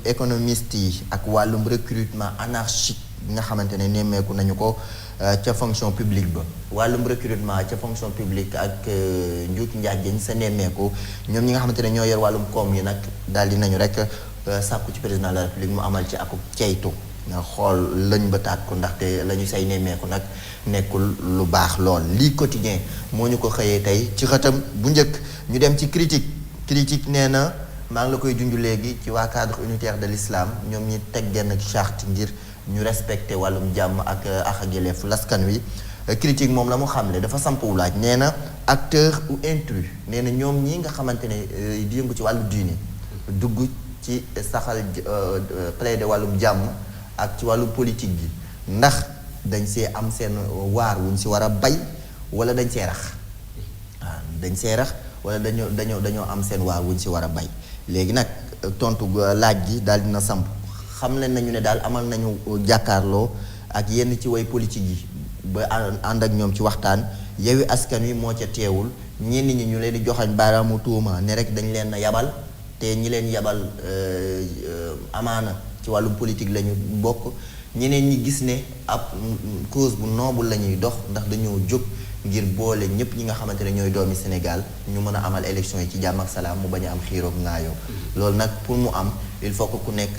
économiste yi ak wàllum recrutement anarchique bi nga xamante ne nemmeeku nañu ko ca fonction publique ba wàllum recrutement ca fonction publique ak njuuj njaaj jañ sa nemmeeku ñoom ñi nga xamante ne ñoo yor wàllum koom yi nag daal di nañu rek sàkku ci président de la république mu amal ci akub ceytu nga xool lañ ba taat ko ndaxte la ñu say nemmeeku nag nekkul lu baax lool lii quotidien moo ñu ko xëyee tey ci xëtam bu njëkk ñu dem ci critique nee na maa ngi la koy junj léegi ci waa cadre unitaire de l'islam ñoom ñi teg genn charte ngir ñu respecté wàllum jàmm ak yelleefu laskan wi critique moom la mu xamle dafa sampu laaj nee na acteur ou intrus nee na ñoom ñi nga xamante ne di yëngu ci wàllu diine dugg ci saxal plaider wàllum jàmm ak ci wàllum politique gi ndax dañ see am seen waar wuñ si war a bay wala dañ see rax waaw dañ see rax wala dañoo am seen waar wuñ si war a bay léegi nag tontu laaj gi daal dina samp xam leen nañu ne daal amal nañu jàkkaarloo ak yenn ci way politique yi ba ànd ak ñoom ci waxtaan Yewwi Askan Wi moo ca teewul ñenn ñi ñu leen di joxañ baaraamu tuuma ne rek dañ leen a yabal te ñi leen yabal amaana ci wàllum politique la ñu bokk ñeneen ñi gis ne ab cause bu noble la ñuy dox ndax dañoo jóg ngir boole ñëpp ñi nga xamante ne ñooy doomi Sénégal ñu mën a amal élection yi ci jàmm ak salaam mu bañ a am xiiroog ngaayoo loolu nag pour mu am il faut que ku nekk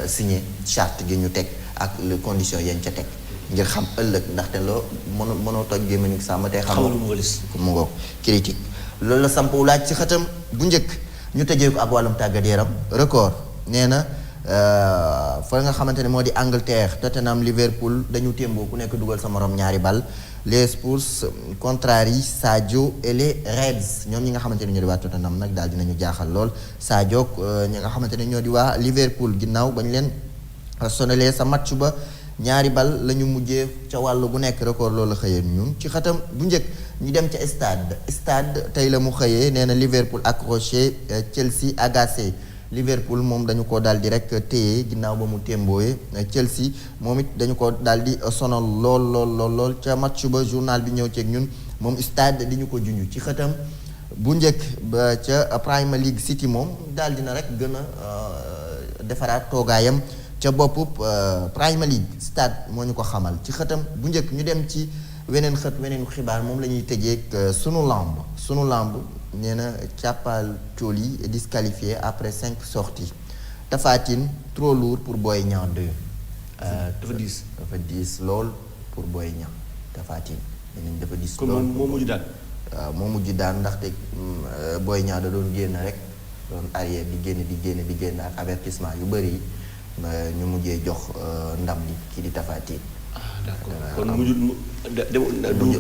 signé charte gi ñu teg ak les conditions yañ ca teg ngir xam ëllëg ndaxte loo mënoo toj gémmiñu sàmm te xam mu ngoog critique loolu la sampu laaj ci xëtam bu njëkk ñu tëjee ko ak wàllum tàggat yaram record nee na fa nga xamante ne moo di Angleterre Tottenham Liverpool dañu témboo ku nekk dugal sa morom ñaari bal les Spurs contrarient Sadio et les Reds ñoom ñi nga xamante ne ñoo di waa Tottenham nag daal dinañu jaaxal lool Sadio ñi nga xamante ne ñoo di waa Liverpool ginnaaw bañ leen sonalee sa match ba ñaari bal la ñu mujjee ca wàllu bu nekk record loolu la xëyee ñun ci xatam bu njëkk ñu dem ca stade tey la mu xëyee nee na Liverpool accroché Chelsea agacé Liverpool moom dañu ko daal di rek téye ginnaaw ba mu témbooyee Chelsea moom it dañu ko daal di sonal lool ca match ba journal bi ñëw ceeg ñun moom stade di ñu ko junj ci xëtam bu njëkk ba ca Premier League City moom daal dina rek gën a defaraat toogaayam ca boppu Premier League stade moo ñu ko xamal ci xëtam bu njëkk ñu dem ci weneen xibaar moom la ñuy tëjeek sunu lamb nee na càppal cool yi disqualifié après 5 sorties Tapha Tine trop lourd pour Boy Niang 2 dafa diis lool pour Boy Niang Tapha Tine nee nañ dafa diis lool moo mujj daan waaw moo mujj daan ndaxte Boy Niang da doon génn rek doon arrière di génn ak avertissement yu bëri ñu mujjee jox ndam li kii di Tapha Tine. d'accord kon mujjul mu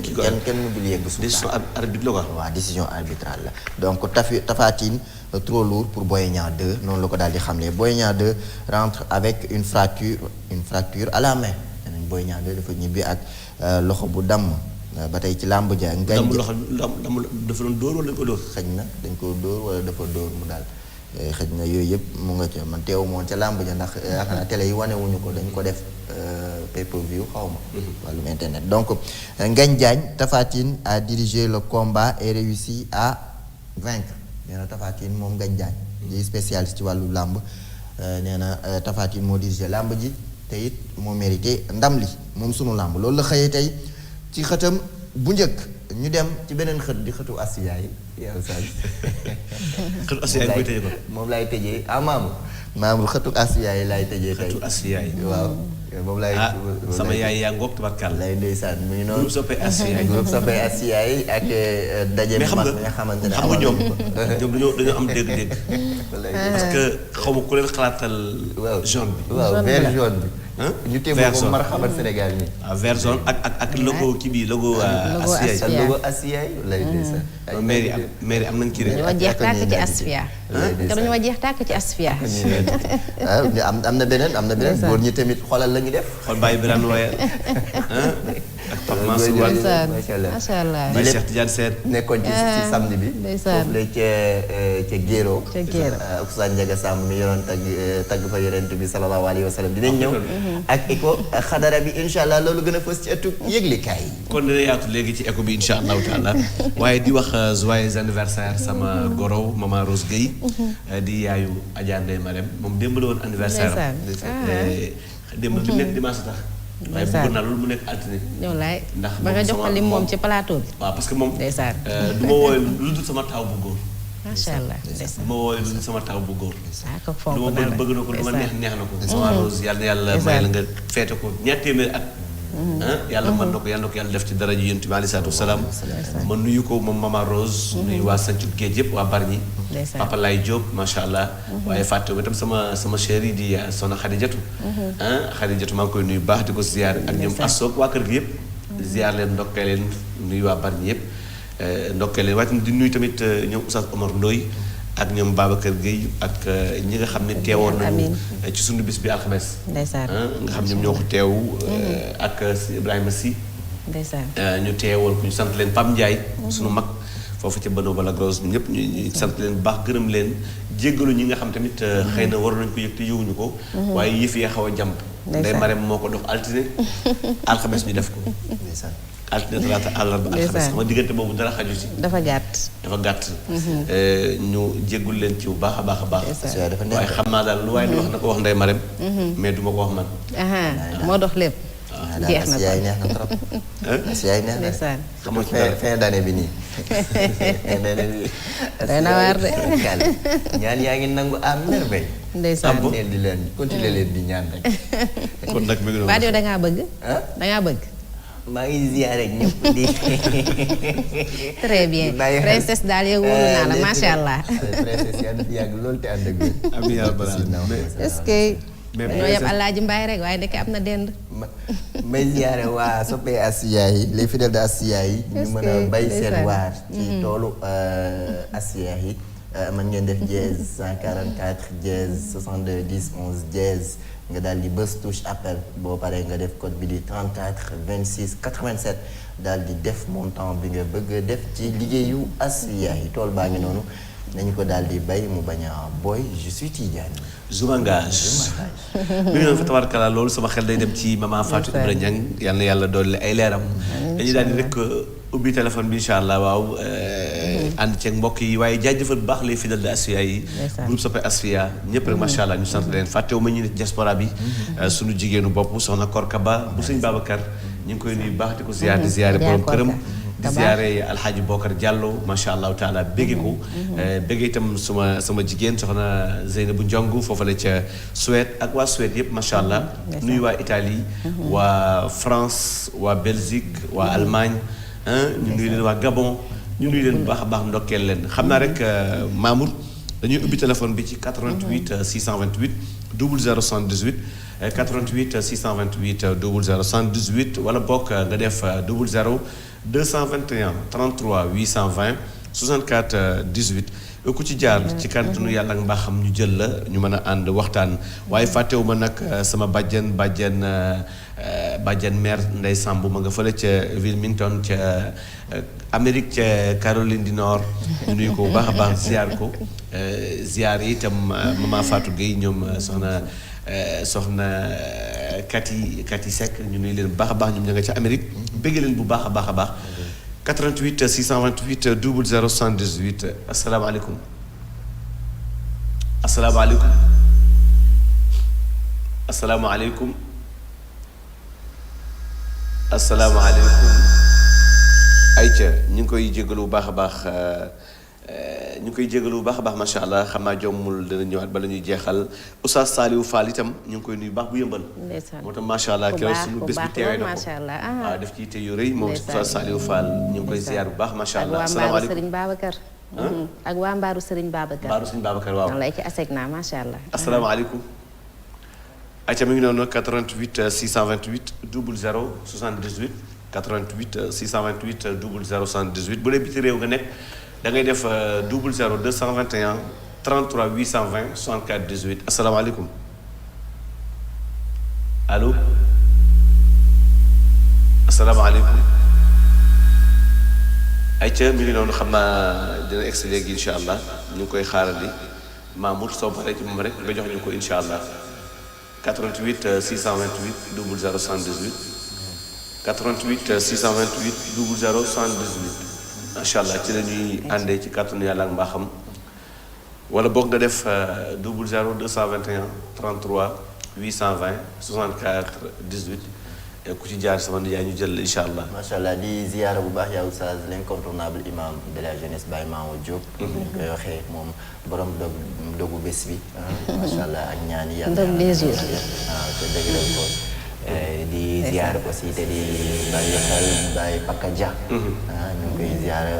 kii quoi kenn mujjul yegg suuf. décision arbitre la quoi. waaw décision arbitrale la donc Tapha Tine trop lourd pour Boy Niang 2 noonu la ko daal di xamle Boy Niang 2 rentre avec une fracture à la main nee nañ Boy Niang 2 dafa ñibbi ak loxo bu damm ba tey ci làmb ja. damm loxo damm dafa doon dóor wala dañ ko dóor. xëj na dañ ko dóor wala dafa dóor mu daal. xëj na yooyu yëpp mu nga ca man teewu moon ca làmb ja ndax yaakaar naa télé yi wanewuñu ko dañ ko def pay-per-view xaw ma wàllum internet donc Ngagne Diagne Tapha Tine a dirigé le combat et réussi à vaincre nee na Tapha Tine moom Ngagne Diagne di spécialiste ci wàllu làmb nee na Tapha Tine moo dirigé làmb ji te it moo mérité ndam li moom sunu làmb loolu la xëyee tey ci xëtam bu njëkk ñu dem ci beneen xët di xëtu Asiya yi yow Sadio. xëtu Asiya yi koy tëjee ko. moom laay tëjee Mamour xëtu Asiya yi laay tëjee tey. xëtu Asiya yi waaw. moom laay sama yaay yaa ngoog tabarkàlla. lay ndeysaan mu ngi noonu. groupe soppee Asiya yi. groupe soppee Asiya yi ak daje bu mag nga xamante ne. xam nga ñoom dañoo am dégg-dégg. parce que xaw ma ku leen xalaatal. jaune bi. waaw vert jaune bi. ñu téye ko marxabat Sénégal nii. vert jaune ak logo kii bi logo. Asiya yi logo Asiya yi lay ndeysaan. mairie am nañ kii rek. dañoo jeex tàkk ci Asfia. te dañoo jeex tàkk ci Asfia. am na beneen góor ñi tamit xoolal la ñu def. xool Baye Birane Loya ak Pape Mansour Wade macha allah Baye Cheikh Tidiane Sène nekkoon ci samedi bi. foofu la ca Géro. ca Géro Ousmane Ndiaga Samb mi yoroon tagg fa yonent bi sallallahu alayhi wa sallam dinañ ñëw. ak ECHO xadara bi incha allah loolu gën a fës ci ëttu yëglikaay yi. kon dina yaatu léegi ci ECHO bi incha allahu taala waaye di wax joyeux anniversaire sama gorow maman Rose Gueye. di yaayu Adja Ndeye Marème moom démb la woon anniversaire am. démb li nekk dimanche tax. waaye bëggoon naa loolu mu nekk altine. ñëw laay ndax ba nga jox ko lim moom ci plateau bi. waaw parce que moom. ndeysaan du ma wooye lu dul sama taw bu góor. macha allah du ma wooye lu dul sama taw bu góor. ko fonk lu ma bëgg na ko lu ma neex na ko. sama Rose yàlla na yàlla may la nga feete ko ñaar téeméer at. yàlla mën na ko yàlla def ci dara ji yonent bi alayhi salaatu wasalaam. ma nuyu ko moom Mama Rose. nuyu waa Sancu Géej yëpp waa Bargny. Papa Lay Diop macha allah. waaye fàtte itam sama chéri di Soxna Xadijatu. Xadijatu maa ngi koy nuyu baax di ko ziar ak ñoom Assoog waa kër gi yëpp. ziar leen ndokkee leen nuyu waa Bargny yëpp. ndokkee leen waaye di nuyu tamit ñoom Oustaz Omar Ndoye ak ñoom Babacar Gueye ak ñi nga xam ne teewoon nañu ci sunu bis bi alxames. nga xam ñoom ñoo ko teew ak Ibrahima Sy. ñu teewoon ko ñu sant leen Pam Ndiaye. sunu mag foofu ca Bano Bala Grosse ñëpp ñu sant leen bu baax gërëm leen jéggalu ñi nga xam tamit xëy na waroon nañu ko yëg te yëguñu ko. waaye yëf yi xaw a jàmp. Ndeye Marème moo ko dox altine alxames ñu def ko. altine talaata àllarba alxames sama diggante boobu dara xaju ci. dafa gàtt. ñu jéggul leen ci bu baax a baax a baax. waaye xam naa daal lu waaye di wax na ko wax Ndeye Marème. mais du ma ko wax man. moo dox lépp. jeex na yaay neex na trop. yaay neex na. xam nga ci dara fin d'année bi nii. day na waar de. ñaan yaa ngi nangu à merveille. ndeysaan neel di leen continuer leen di ñaan rek. kon nag mi ngi Badio da ngaa bëgg. da ngaa bëgg. maa ngi ziare ñëpp di. très bien princesse daal yow wóolu naa la macha allah. princesse yaa ngi yàgg loolu te ànd ak wér. amiin yaa rabbal aalamiin. est-ce que. ñoo yem Alaaji Mbaay rek waaye ndeke am na dend. may ziare waa soppee Asiya yi les fidèles de Asiya yi. ñu mën a bay seen waar. ci toolu Asiya yi. mën ngeen def dièse 144 dièse 62 10 11 dièse. nga daal di bës touche appel boo paree nga def code bi di 34 26 87 daal di def montant bi nga bëgg def ci liggéeyu Asiya yi tool baa ngi noonu nañu ko daal di bay mu bañ a booy je suis Tidiane. Zoumangage. mi ngi doon fa tabarkala loolu sama xel day dem ci maman Fatou Ibra Niang yal na yàlla dolli ay leeram. dañuy daal di rek ubbi téléphone bi incha allah waaw. ànd ceeg mbokk yi waaye jaajëfal bu baax les fidèles de Asfiya yi. groupe soppe Asfiya ñëpp rek macha allah ñu sant leen fàttewu ma ñu ne diaspora bi. sunu jigéenu bopp soxna Korka Ba bu sëñ Babacar ñu ngi koy nuyu baax di ko ziar di ziare borom këram. di ziare Alhaji Bokar Diallo macha allah taala bégge ko. bégge itam sama jigéen soxna Zeynabou Ndiongu foofu la ca Suède ak waa Suède yëpp macha allah. nuyu waa Italie. waa France waa Belgique waa Allemagne. ñu nuyu leen waa Gabon. ñu nuyu leen bu baax a baax ndokkeel leen xam naa rek Mamour dañuy ubbi téléphone bi ci 88 628 00 78 88 628 00 78 wala bokk nga def 00 221 33 820 64 18 ku ci jaar ci kàntanu yàlla ak mbaaxam ñu jël la ñu mën a ànd waxtaan waaye fàttewuma nag sama bàjjen mère Ndeye Samb ma nga fële ca Wilmington ca Amérique ca Caroline du Nord ñu nuyu ko bu baax a baax ziar ko ziar yi itam maman Fatou Gueye ñoom soxna Kati Seck ñu nuyu leen bu baax a baax ñoom ña nga ca Amérique bëgg leen bu baax a baax a baax 88 628 00 78 asalaamaaleykum asalaamaaleykum asalaamaaleykum asalaamaaleykum ayca ñu ngi koy jégalu bu baax a baax ñu ngi koy jégalu bu baax a baax macha allah xam naa jommul dana ñëwaat bala ñuy jeexal Oustaz Saliou Fall itam ñu ngi koy nuyu baax bu yëmbal. moo tax macha allah keroog suñu bés bi teewee na ko waaw def ci yitte yu rëy moom Oustaz Saliou Fall ñu ngi koy ziar bu baax macha allah. asalaamaaleykum ak waa Mbaaru Serigne Babacar. Mbaaru Serigne Babacar waaw. lay ci asegna macha allah. asalaamaaleykum. ayca mi ngi noonu 88 628 00 78 88 628 00 78 bu dee biti réew nga nekk. da ngay def 00 221 33 820 64 18 asalaamaaleykum allo asalaamaaleykum ayca mi ngi noonu xam naa dina egsi léegi incha allah ñu ngi koy xaarandi Mamour soo paree ci moom rek nga jox ñu ko incha allah 88 628 00 78 88 628 00 78 macha allah ci la ñuy àndee ci kàttanu yàlla ak mbaaxam wala boog nga def 00 221 33 820 64 18 ku ci jaar sama nijaay ñu jël incha allah. macha allah di ziyaara bu baax yaa oustaz l'incontournable imam de la jeunesse Baye Mamadou Diop. ñu koy waxee moom borom dogu bés bi. macha allah ak ñaani yàlla. ndog les jours. waaw te dëgg la ko. di ziyaara aussi te di bàyyi xel Baye Paka Dia. ñu ngi koy ziyaara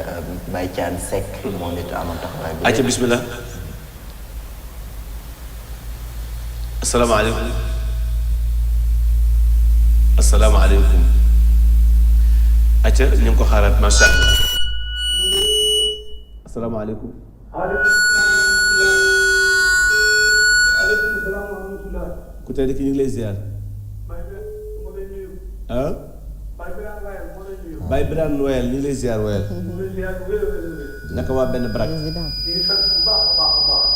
Baye Thian Seck. moom it amoon taxawaay bu. ayca bismillah. asalaamaaleykum. asalaamaaleykum. ayca ñu ngi ko xaaraat macha allah. asalaamaaleykum. waaleykum salaam wa rahmatulah. ku tey ki ñu ngi lay ziar. ah. Baye Birane Noël ñu ngi lay ziar Noël. naka waa benn brak.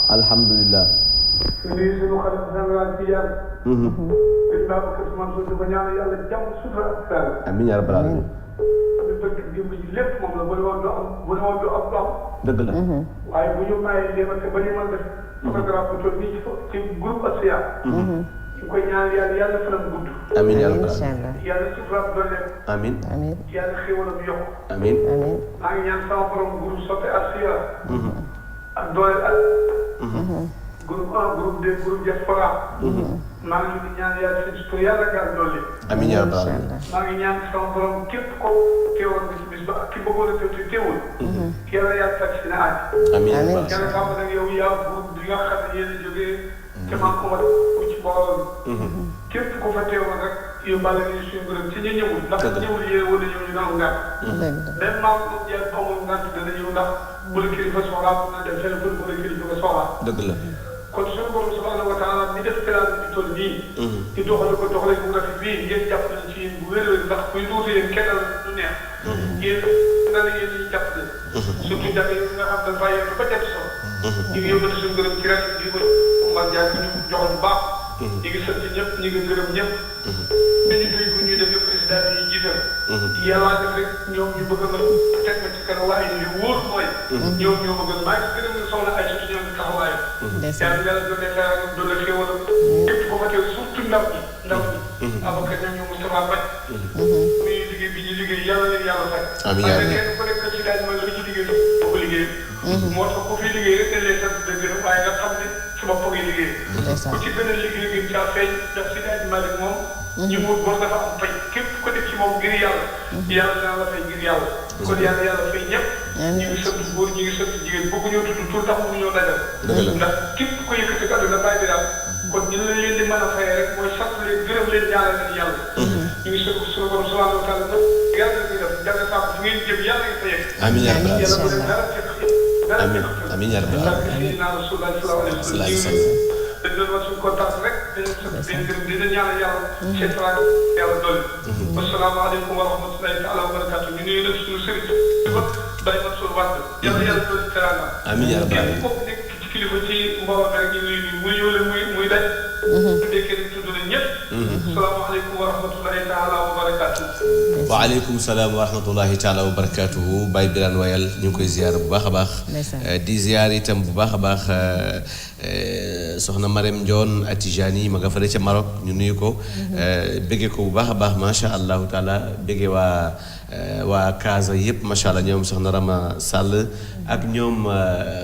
alhamdulilah. suñu xarit général bi yàlla. sëñ Babacar Mansour di ko ñaanal yàlla jàmm sutura ak saa. amiin yaa rabbal aalamiin. am na bëgg démb ji lépp moom la bu ne woon du am bu ne woon du am du am. dëgg la. waaye bu ñu mayee léemate ba ñu mën def. photographe bu toll nii ci groupe Asfiya. ñu koy ñaanal yàlla fanam gudd. amiin yaa rabbal aalamiin. yàlla sutura doole. amiin. yàlla xéwalam yokk. amiin. maa ngi ñaan sama borom groupe soppe Asfiya. ak doole ak. groupe 1 groupe 2 groupe diaspora. maa ngi leen di ñaan yàlla seen sutura yàlla gaal dolli. amiin yaa rabbal aalamiin. maa ngi ñaan sama borom képp ko teewoon nga ci bis ba ak ki bëggoon a teew te teewul. yàlla yàlla tàcc si na aaj. amiin yaa rabbal aalamiin. yàlla xam nag yow yaa groupe bi nga xam ne yéen a jógee. te man ko ma ku ci booloon. képp ku fa teewoon rek yóbbaale nañu suñu gërëm ci ñi ñëwul. ndax ñëwul yéen wala ñëw ñu naan ngànt. même maam moom yàlla amul ngànt dana ñëw ndax bu la kilifa soxlaa bu na dem fenn bu la kilifa nga soxlaa. dëgg la. kon suñu borom subhanahu wa taala ni def teraanga bi toll nii. di doxale ko doxale bu rafet bii ngeen jàpp nañ ci yéen bu wér-wér ndax kuy duute yéen kenn du neex. yéen nga ne yéen ñuy jàppale. surtout jàpp yi nga xam dafa yéen ba jàpp solo. ñu ngi yóbbante suñu gërëm ci rajo bi ko Omar Diagne ñu joxoon bu baax. ñu ngi sant ñëpp ñu ngi gërëm ñëpp. dañu doy bu ñuy def yëpp président yi jiital. yàlla def rek ñoom ñu bëgg a teg ma ci kanam waaye li wóor mooy. ñoom ñoo bëgg maa ngi gërëm soxna ay suñu ñoom taxawaay. yàlla doon na saa doon na xéwal képp ko fa teew surtout ndaw ñi. avocat ñoom ñoom Moustapha Baye. liggéey bi ñu liggéey yàlla leen yàlla fay. amiin yaa rabbal kenn ku nekk ci daal ma li ñu liggéey boo ko liggéey. moo tax ku fi liggéey rek dañ lay sant dëgg la waaye nga xam ne suba foog yi liggéey. ku ci beneen liggéey ngir caa feeñ ndax si daal Malick moom. ñu mu war dafa am fay képp ko def ci moom ngir yàlla. yàlla dana la fay ngir yàlla. kon yàlla fay ñëpp. ñu ngi sant góor ñu ngi sant jigéen bëgguñoo tudd tur tax mu ñoo dajal. ndax képp ko yëkkati kàddu na bàyyi bi daal kon ñu leen di mën a fayee rek mooy sant leen gërëm leen ñaanal leen yàlla. ñu ngi sant suñu borom subhanahu wa taala yàlla na def jàll saa fu ngeen jëm yàlla nga fa yegg. amiin yaa rabbal yàlla bu def dara amiin amiin yaa rabbal dañ doon wax suñu kontaan rek dañu sant dina ñaanal yàlla seen traag yàlla dolli. wasalaamaaleykum wa rahmatulahi taala wa barakatu ñu nuyu nag suñu sëriñ ba Baye Mansour Wade yàlla yàlla dolli teraanga. amiin yaa rabbal kenn kooku nekk ci kilifa ci mbooloo rek ñu nuyu muy ñëw leen muy daj. tuddee kenn tudd na ñëpp. salaamaaleykum wa rahmatulahi taala wa barakatu. waaleykum salaam wa rahmatullahi taala wa barakatuhu Baye Birane Wayal ñu ngi koy ziar bu baax a baax. di ziar itam bu baax a baax soxna Marème Ndione Atijani ma nga fële ca Maroc ñu nuyu ko. bëggee ko bu baax a baax macha allahu taala bëggee waa Casa yëpp macha allah ñoom soxna Rama Sall ak ñoom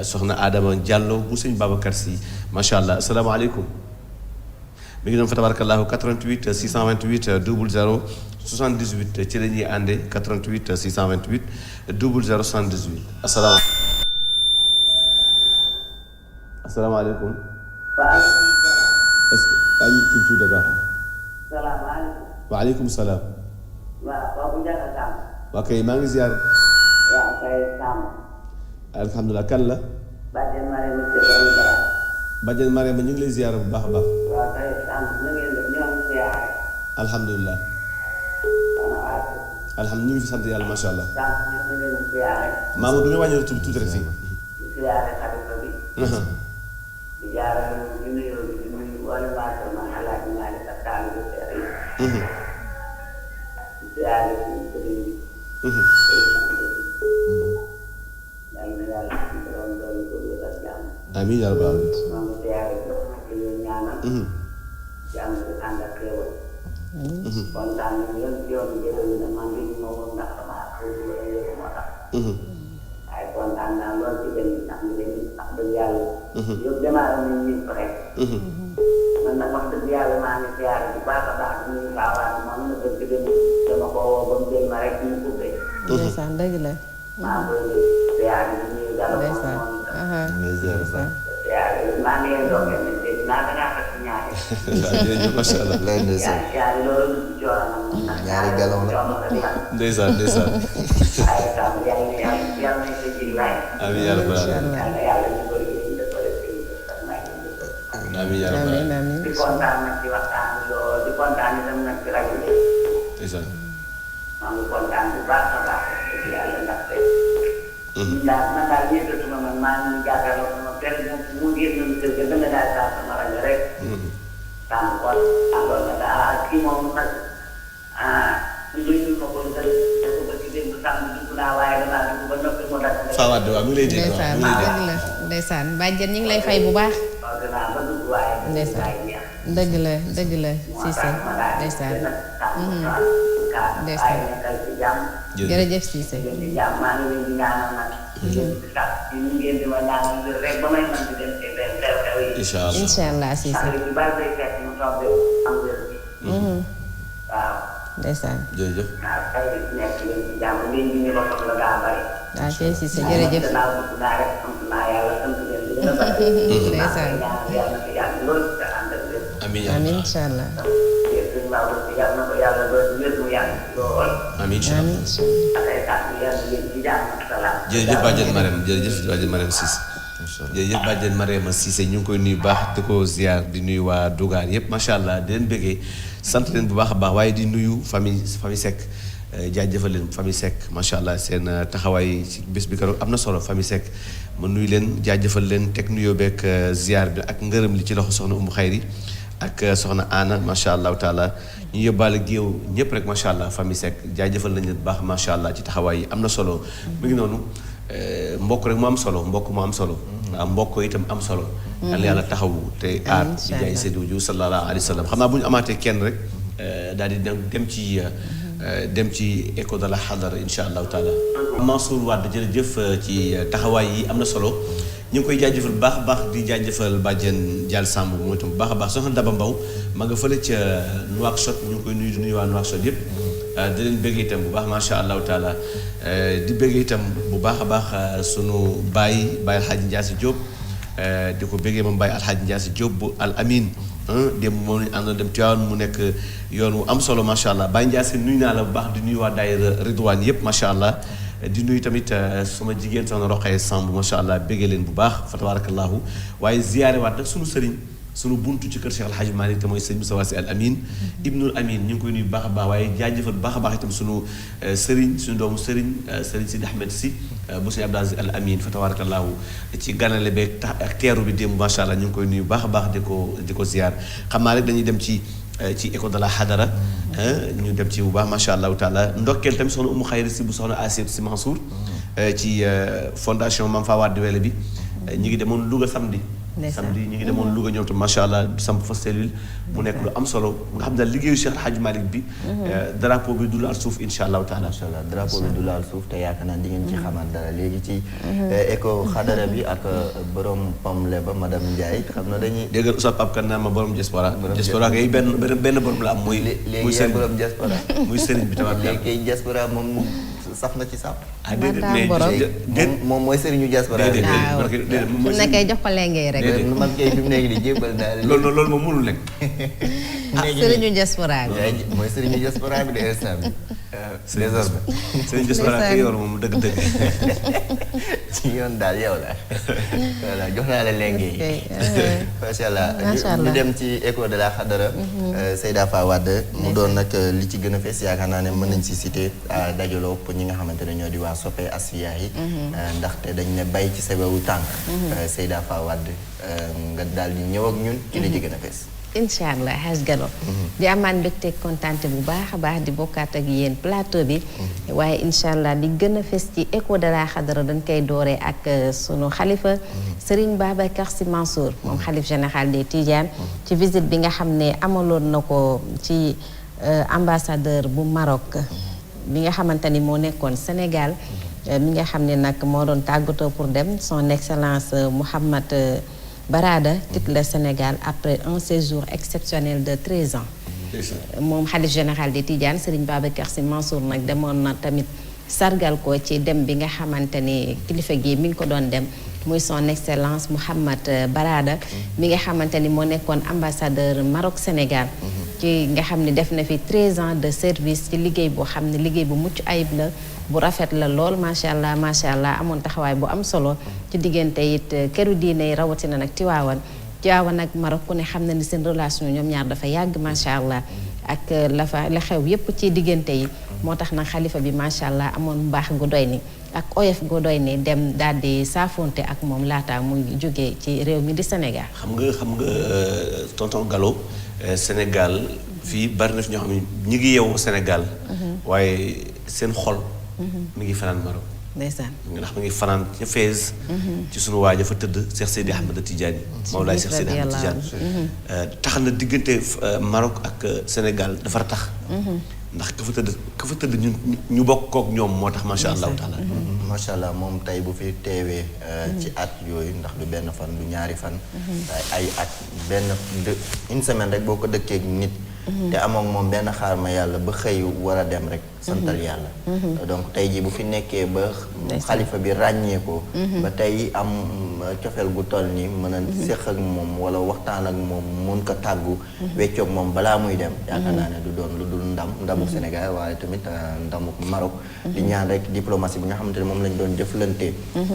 soxna Adama Diallo bu sëñ Babacar Sy macha allah asalaamaaleykum. mi ngi doon fa tabarakallahu 88 628 00 78 ci la ñuy àndee 88 628 00 78 asalaamaaleykum. est-ce que waa ñu kii tuuti Dakar. salaamaaleykum. waaleykum salaam. waaw Babou Ndiaga Samb. waa kay maa ngi ziar. waaw kay Samb. alhamdulilah kan la. Badiane Marème Ndiaye. Badiane Marème ñu ngi lay ziar bu baax a baax. waaw kay Samb na ngeen def ñoo ngi ziare. alhamdulilah. alhamdulilah ñu ngi fi sant yàlla macha allah. Samb ñu ngi leen di ziare. Mamadou ñu wàññi tuuti rek fii. di ziare xalifa bi. di ziare ñu nuyoo bi di nuyu wala Mbacke man Alaaji Malick ak Tall bi seere yi. di ziare suñu sëriñ bi. yàlla na yàlla suñu borom doon ko wér ak jàmm. amiin yaa rabbal aalamiin. maa ngi ziare di leen ñaanal. jàmm di ànd ak xéewal. kontaan nañu yoon jëlee na man li ma woon ndax damaa xëy wala yëpp moo tax. waaye kontaan naa lool ci benn ndax ñu leen wax dëgg yàlla. yëpp démarré nañu ñëpp rek. man nag wax dëgg yàlla maa ngi ziare bu baax a baax ñu ngi baawaat moom na bëgg dem dama ko woo ba mu jël ma rek ñu coupé. ndeysaan dëgg la. maa ngi koy ziare di nuyu dara moom maa ngi leen doon kenn dégg naa da ngaa fekk ñaari. jërëjëf macha allah. ñaari loolu du coono nag. ñaari galon la. ndeysaan ndeysaan. ay tam yàlla nañ ko ji waay. amiin yaa rabbal aalamiin. yàlla ñu bëri ñu defal amiin yaa rabbal aalamiin. di kontaan nag ci waxtaan bi lool di kontaan itam nag ci rajo bi. ndeysaan. maa ngi kontaan bu baax a baax ci yàlla ndaxte. ndax man daal yëngatuma man maa ngi jàkkaarloo sama benn mu génn kër ga dama daal saa sama rajo rek. tànn kon àndoon na daal kii moom nag ñu ma ko def ba ci démb sàmm dugg naa waaye damaa dugg ba noppi mu dagg. Fawade waaw mi ngi lay dégg waaw mi ngi lay dégg. dëgg la ndeysaan bàjjen ñu ngi lay fay bu baax. waaw dinaa ba dugg waaye. ndeysaan dëgg la Cissé ndeysaan. ndeysaan jërëjëf Cissé. maa ngi leen di ñaanal nag. sax ñu ngeen di ma ñaanal rek ba may mën di dem ci benn xew-xew yi. incha allah incha allah Cissé. ndax yu bari day fekk mu toog am wér bi. waaw. ndeysaan. jërëjëf. waaw kay nekk leen ci jàmm ngeen di ñu ko soxla gaa bari. waaw kay Cissé jërëjëf. naa dugg naa rek sant naa yàlla sant leen di gën a bari. ndeysaan. yàlla na yàlla lool te ànd ak wér. amiin amiin incha allah. yéen maa ngi ci yàlla na ko yàlla doon wér mu yàgg lool. amiin incha allah. ak ay kàddu yàlla ngeen ci jàmm ak salaam. jërëjëf Badiane Marème jërëjëf Badiane Marème Cissé. jërëjëf Badiane Marème Cissé ñu ngi koy nuyu baax di ko ziar di nuyu waa Dougar yëpp macha allah di leen bëggee sant leen bu baax a baax waaye di nuyu famille Seck jaajëfal leen famille Seck macha allah seen taxawaay ci bés bi keroog am na solo famille Seck ma nuyu leen jaajëfal leen teg nuyoo beeg ziar bi ak ngërëm li ci loxo soxna Umu Xayri ak soxna Anna macha allah taala ñu yóbbaale géew ñëpp rek macha allah famille Seck jaajëfal nañ leen bu baax macha allah ci taxawaay yi am na solo mu ngi noonu mbokk rek mu am solo mbokk mu am solo. waaw mbokk itam am solo. yàlla taxawu te aar di jaay Seydou Diouf sallallahu alayhi wa sallam xam naa bu ñu amaatee kenn rek daal di dem ci écho de la xadara incha allahu taala. Mansour Wade jërëjëf ci taxawaay yi am na solo ñu ngi koy jaajëfal bu baax a baax di jaajëfal Badiane Dial Samb mooy itam bu baax a baax soxna Daba Mbaw ma nga fële ca Nouakchott ñu ngi koy nuyu di nuyu waa Nouakchott yëpp. di leen bëgg itam bu baax macha allahu taala di bëgg itam bu baax a baax sunu Baye Alxaaji Ndiasse Diop di ko bëggee moom Baye Alxaaji Ndiasse Diop bu Al Amin dem moom lañu àndoon dem Tivaouane mu nekk yoon wu am solo macha allah Baye Ndiasse nuyu naa la bu baax di nuyu waa daayira Ridwaan yëpp macha allah di nuyu tamit sama jigéen soxna Roqaye Samb macha allah bëggee leen bu baax fa tabarakallahu waaye ziyaare waat nag sunu sëriñ sunu buntu ci kër Cheikh El Hadj Malick te mooy sëñ Moussa Wassi Al Amin Ibnul Amin ñu ngi koy nuyu bu baax a baax waaye jaajëfal bu baax a baax itam sunu sëriñ suñu doomu sëriñ sëriñ Sidi Ahmed si bu sëñ Abdou Aziz Al Amin fa tabarakallahu ci ganale beeg tax ak teeru bi démb macha allah ñu ngi koy nuyu bu baax a baax di ko ziyaar xam naa rek dañuy dem ci école de la Hadara ñu dem ci bu baax macha allahu taala ndokkeel tamit soxna Umu Xayri si bu soxna Asiatu si Mansour ci fondation Mame Fawade Wele bi ñu ngi demoon Louga samedi ñu ngi demoon Louga ñoom tam macha allah samp fa cellule mu nekk lu am solo nga xam ne liggéeyu Cheikh El Hadj Malick bi drapeau bi du laal suuf insha allahu taala macha allah drapeau bi du laal suuf te yaakaar naa di ngeen ci xamaat dara léegi ci éco xadara bi ak borom Pamle ba madame Ndiaye xam na dañuy dégg nga Oustaz Pape Kane naan ma borom diaspora kay benn borom la am muy sëriñ borom diaspora muy sëriñ bi tabaat léegi kay diaspora moom saf na ci sàpp moom mooy sëriñu diaspora déedéet mu nekkee jox ko lengee rek man kay fi mu nekk di jébbal naa loolu moom mënul nekk sëriñu diaspora bi mooy sëriñu diaspora bi de instant bi sëriñu diaspora ki yor moom dëgg ci yoon daal yow la voilà jox naa la lenge yi macha allah ñu dem ci école de la Hadara Seyda Fa Wade mu doon nag li ci gën a fees yaakaar naa ne mën nañ si cité dajaloo pour ñi nga xamante ne ñoo di waa soppe Asfiya yi ndaxte dañ ne bay ci sababu tànk Seyda Fa Wade nga daal di ñëw ak ñun ci li ci gën a fees incha allah xaaj Galo di amaan mbégte kontaante bu baax a baax di bokkaat ak yéen plateau bi waaye incha allah li gën a fes ci école de la Hadara dañ koy dooree ak sunu xalifa Serigne Babacar Sy Mansour moom xalif général des Tidianes ci visite bi nga xam ne amaloon na ko ci ambassadeur bu Maroc bi nga xamante ni moo nekkoon Sénégal mi nga xam ne nag moo doon tàggatoo pour dem son excellence Mouhamad Barada quitte le Sénégal après un séjour exceptionnel de 13 ans moom xalif général des Tidianes Serigne Babacar Sy Mansour nag demoon na tamit sargal ko ci dem bi nga xamante ni kilifa gi mi ngi ko doon dem muy son excellence Mouhamad Barada mi nga xamante ni moo nekkoon ambassadeur Maroc Sénégal ci nga xam ne def na fi 13 ans de service ci liggéey boo xam ne liggéey bu mucc ayib la bu rafet la lool macha allah amoon taxawaay bu am solo ci diggante it këru diine yi rawatina nag Tiwaawan ak Maroc ku ne xam na ni seen relation ñoom ñaar dafa yàgg macha allah ak la xew yépp ci diggante yi moo tax nag xalifa bi macha allah amoon mbaax gu doy ni ak oyof gu doy ni dem daal di saafonte ak moom laata muy jógee ci réew mi di Sénégal. xam nga tonton Gallo Sénégal fii bari na fi ñoo xam ne ñi ngi yeewu Sénégal waaye seen xol mi ngi fanaan Maroc ndeysaan ndax mi ngi fanaan ca Fès ci sunu waaj fa tëdd Cheikh Seydi Ahmed Tidiane Mawlaay Cheikh Seydi Ahmed Tidiane tax na diggante Maroc ak Sénégal dafa tax ndax ka fa tëdd ñu bokk kook ñoom moo tax macha allahu taala macha allah moom tey bu fi teewee ci at yooyu ndax du benn fan du ñaari fan ay at une semaine rek boo ko dëkkee nit te amoon moom benn xaar ma yàlla ba xëy war a dem rek santal yàlla donc tey ji bu fi nekkee ba xalifa bi ràññee ko ba tey am cofeel gu toll ni mën a séq ak moom wala waxtaan ak moom mun ko tàggu weccoog moom balaa muy dem yaakaar naa ne du doon lu dul ndamu Sénégal waaye tamit ndamu Maroc di ñaan rek diplomatie bi nga xamante ne moom lañ doon jëflante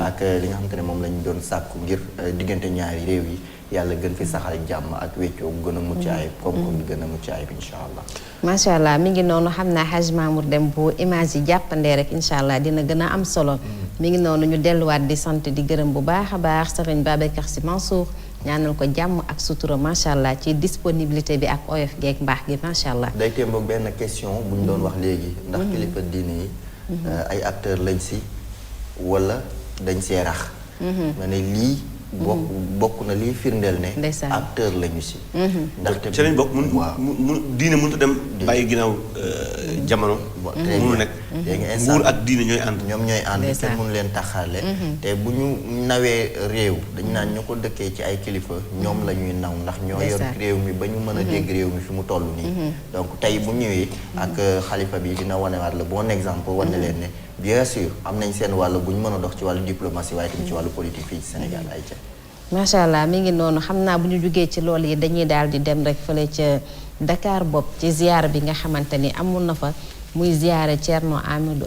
ak li nga xamante ne moom lañ doon sàkku ngir diggante ñaari réew yi yàlla gën fi saxal jàmm ak weccoo gën a mucc ayib koom-koom bi gën a mucc ayib incha allah macha allah mi ngi noonu xam naa Haj Mamour dem bu image yi jàppandee rek incha allah dina gën a am solo mi ngi noonu ñu delluwaat di sant di gërëm bu baax a baax Serigne Babacar Sy Mansour ñaanal ko jàmm ak sutura macha allah ci disponibilité bi ak oyof geeg mbaax gi macha allah. day témboog benn question bu ñu doon wax léegi ndax kilifa diine yi ay acteurs lañ si wala dañ see rax ma ne lii bokk na lii firndeel ne acteur lañu si ndaxte ci lañ bokk mun diine mënut a dem bàyyi ginnaaw jamono mënu nekk léegi nguur ak diine ñooy ànd. ñoom ñooy ànd kenn mënu leen taxaale. te bu ñu nawee réew dañ naan ñu ko dëkkee ci ay kilifa ñoom la ñuy naw ndax ñoo yor réew mi ba ñu mën a dégg réew mi fi mu toll nii. donc tey bu ñëwee ak xalifa bi dina wanewaat le bon exemple wane leen ne bien sûr am nañ seen wàll bu ñu mën a dox ci wàllu diplomatie waaye tamit ci wàllu politique fii ci Sénégal ay ca. macha allah mi ngi noonu xam naa bu ñu jugee ci loolu yi dañuy daal di dem rek fële ca Dakar bopp ci ziar bi nga xamante ni amul na fa muy ziare Thierno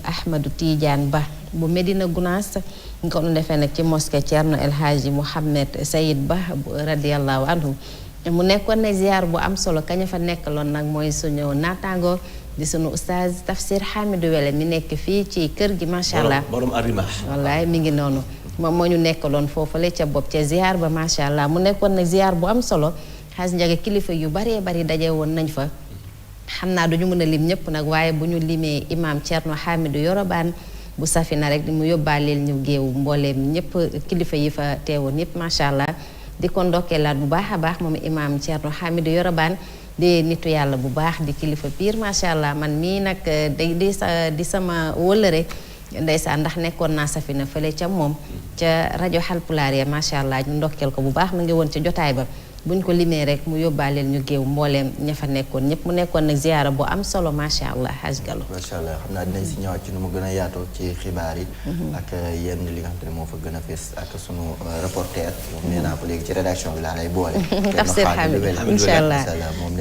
Ahmadou Tidiane Ba bu Medina Gounass nga ko doon defee nag ci mosquée Thierno El Hadji Mouhamed Sayid Ba radiyallahu anhu mu nekkoon ne ziar bu am solo kaña fa nekkaloon nag mooy suñu naataango di sunu oustaz Tafsir Hamidou Wele mi nekk fii ci kër gi macha allah borom arima wallaay mi ngi noonu moom moo ñu nekkaloon foofule ca bopp ca ziar ba macha allah mu nekkoon nag ziar bu am solo xaas njaga kilifa yu baree bari daje woon nañ fa xam naa duñu mën a lim ñëpp nag waaye bu ñu limee imam Thierno Hamidou Yorobaan bu Safina rek mu yóbbaaleel ñu géew mbooleem ñëpp kilifa yi fa teewoon ñëpp macha allah di ko ndokkeelaat bu baax a baax moom imam Thierno Hamidou Yorobaan di nitu yàlla bu baax di kilifa piir macha allah man mii nag di sama wëllëre ndeysaan ndax nekkoon naa Safina fële ca moom ca rajo Halpulaar ya macha allah ñu ndokkeel ko bu baax mu ngi woon ca jotaay ba buñ ko limee rek mu yóbbaaleel ñu géew mbooleem ña fa nekkoon ñëpp mu nekkoon nag ziyaara bu am solo macha allah Haj Gallo. macha allah xam naa dinañ si ñëwaat ci nu mu gën a yaatoo ci xibaar yi. ak yenn li nga xam te ne moo fa gën a fees ak sunu reporter. moom nee naa ko léegi ci rédaction bi laa lay boole. Tafsir Hamidou incha allah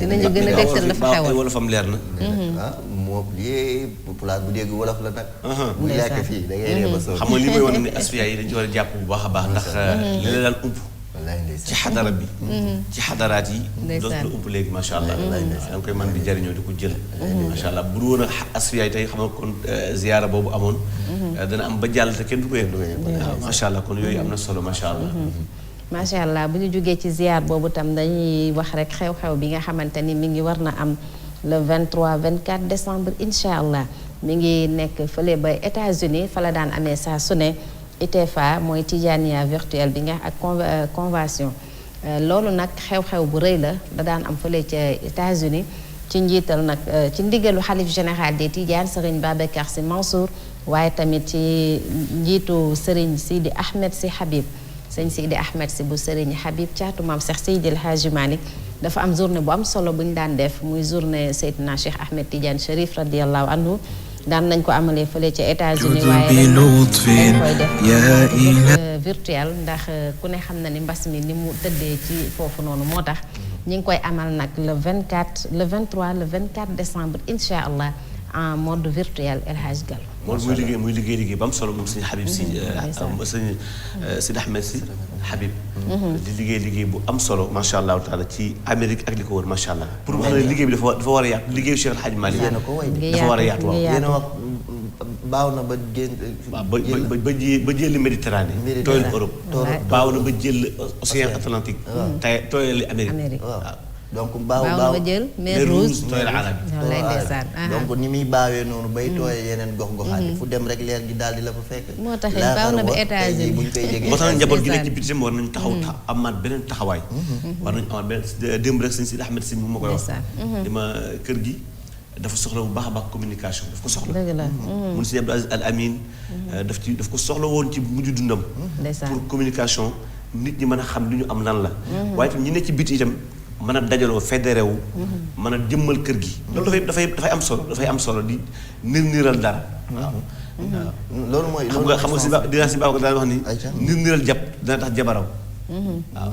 dinañu gën a dégtal dafa xewoon wolofam leer na. moom lii pulaar bu dégg wolof la nag. bu lekk fii da ngay réew ba soo. xam nga li may wane ni asfiya yi dañ ci war a jàpp bu baax a baax ndax li la daan ump. ci xadara bi ci xadaraat yi doot la ump léegi macha allah da nga koy mën di jariñoo di ko jël macha allah bu du woon a asfiya yi tey xam nga kon ziyaara boobu amoon dana am ba jàll te kenn du ko yëg waaw macha allah kon yooyu am na solo macha allah macha allah bu ñu jógee ci ziyaar boobu tam dañuy wax rek xew-xew bi nga xamante ni mi ngi war na am le 23 24 décembre incha allah mi ngi nekk fële ba États-Unis fa la daan amee saa su ne ITFA mooy Tijaniya virtuel bi nga ak convention loolu nag xew-xew bu rëy la da daan am fële ca États-Unis ci njiital nag ci ndigalu xalif général des Tidiane Serigne Babacar Sy Mansour waaye tamit ci njiitu Serigne Sidi Ahmed Sy Habib sëñ Sidi Ahmed Sy bu Serigne Habib caatu maam Cheikh Seydi El Hadji Malick dafa am journée bu am solo bu ñu daan def muy journée Seydina Cheikh Ahmed Tidiane Chérif radiyallahu anhu daan nañ ko amalee fële ca États-Unis waaye dañ koy def virtuel ndax ku ne xam na ni mbas mi ni mu tëddee ci foofu noonu moo tax ñi ngi koy amal nag le 24 le 23 le 24 décembre incha allah en mode virtuel El Hadj Gallo. muy liggéey ba am solo moom sëñ Habib si sëñ Sidi Ahmed si Habib. di liggéey bu am solo macha allah taala ci Amérique ak li ko wër macha allah. pour wax ne liggéey bi dafa war a yaatu liggéeyu Cheikh El Hadj Malick dafa war a yaatu waaw. yéen a wax baaw na ba génn. ba jël Méditerranée. tooyal Europe. baaw na ba jël Océan Atlantique. tooyal Amérique waaw. donc baaw ba jël mer rouge tooyal arab donc ni muy baawee noonu bay tooyee yeneen gox-goxaat yi fu dem rek leer gi daal di la fa fekk. moo tax baaw na ba États-Unis buñ koy yëgee moo tax njaboot gi nekk ci bitim war nañ taxaw amaat beneen taxawaay. war nañu amaat beneen démb rek sëñ Sidi Ahmed si mu ma koy wax. di ma kër gi dafa soxla bu baax a baax communication daf ko soxla. dëgg la mun si Abdou Aziz Al Amin daf ko soxla woon ci mujj dundam. pour communication nit ñi mën a xam li ñu am lan la. waaye itam ñi ne ci biti itam mën a dajaloo fédéré wu mën a jëmmal kër gi loolu dafay am solo di niral dara waaw loolu mooy xam nga si dinaa si baax ko daan wax ni niral jàpp dina tax jabaraw waaw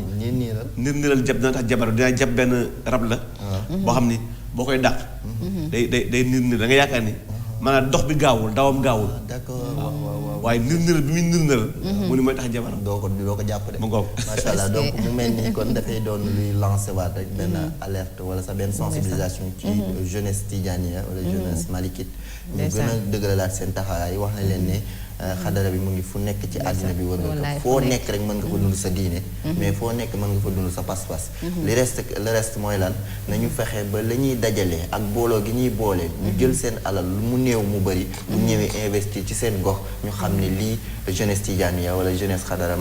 niral jàpp dina tax jabaraw dina jàpp benn rab la boo xam ni boo koy dàq day nir da nga yaakaar ni maanaam dox bi gaawul dawam gaawul waaye nir bi muy nir mu ni mooy tax jabaram doo ko jàpp de mu ngoog macha allah donc mu mel ni kon dafay doon luy lancé waat rek benn alerte wala sa benn sensibilisation ci jeunesse tidiania wala jeunesse malikite ñu gën a dëgëralaat seen taxawaay wax na leen ne xadara bi mu ngi fu nekk ci àddina bi wër nga ko foo nekk rek mën nga fa dund sa diine mais foo nekk mën nga fa dund sa pas-pas le reste mooy lan nañu fexe ba la ñuy dajalee ak booloo gi ñuy boole ñu jël seen alal lu mu néew mu bëri bu ñëwee investir ci seen gox ñu xam ne lii jeunesse tijaaniya wala jeunesse xadara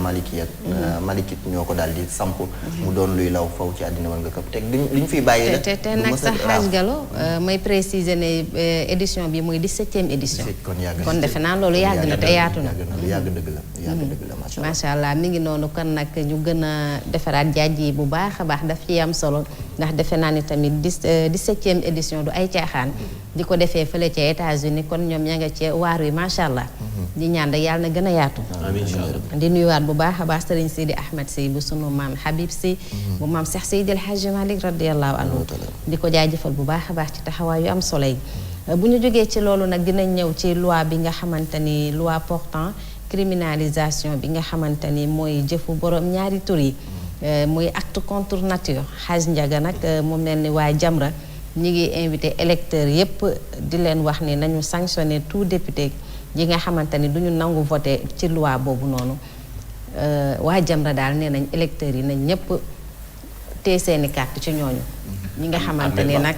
malikit ñoo ko daal di samp mu doon luy law faw ci àddina war nga këpp teg li ñu fiy bàyyi la te nag sax Haj Gallo may préciser ne édition bi muy 17e édition kon defe naa loolu yàgg na te yaatu na yàgg dëgg la macha allah mi ngi noonu kon nag ñu gën a defaraat jaaj yi bu baax a baax daf ci am solo ndax defe naa ni tamit 17e édition du ay caaxaan di ko defee fële ca États-Unis kon ñoom ña nga ci waar wi macha allah di ñaan rek yàlla na gën a yaatu di nuyuwaat bu baax a baax Serigne Sidi Ahmed Sy bu sunu maam Habib Sy bu maam Cheikh Seydi El Hadji Malick radiyallahu anhu di ko jaajëfal bu baax a baax ci taxawaay yu am solo yi bu ñu jógee ci loolu nag dinañ ñëw ci loi bi nga xamante ni loi portant criminalisation bi nga xamante ni mooy jëfu borom ñaari tur yi muy acte contre nature Haj Ndiaga nag mu mel ni waa Jamra ñi ngi invité électeurs yépp di leen wax ni nañu sanctionner tout député yi nga xamante ni duñu nangu voté ci loi boobu noonu waa Jamra daal nee nañ électeurs yi nañ ñépp tee seeni carte ci ñooñu ñi nga xamante ni nag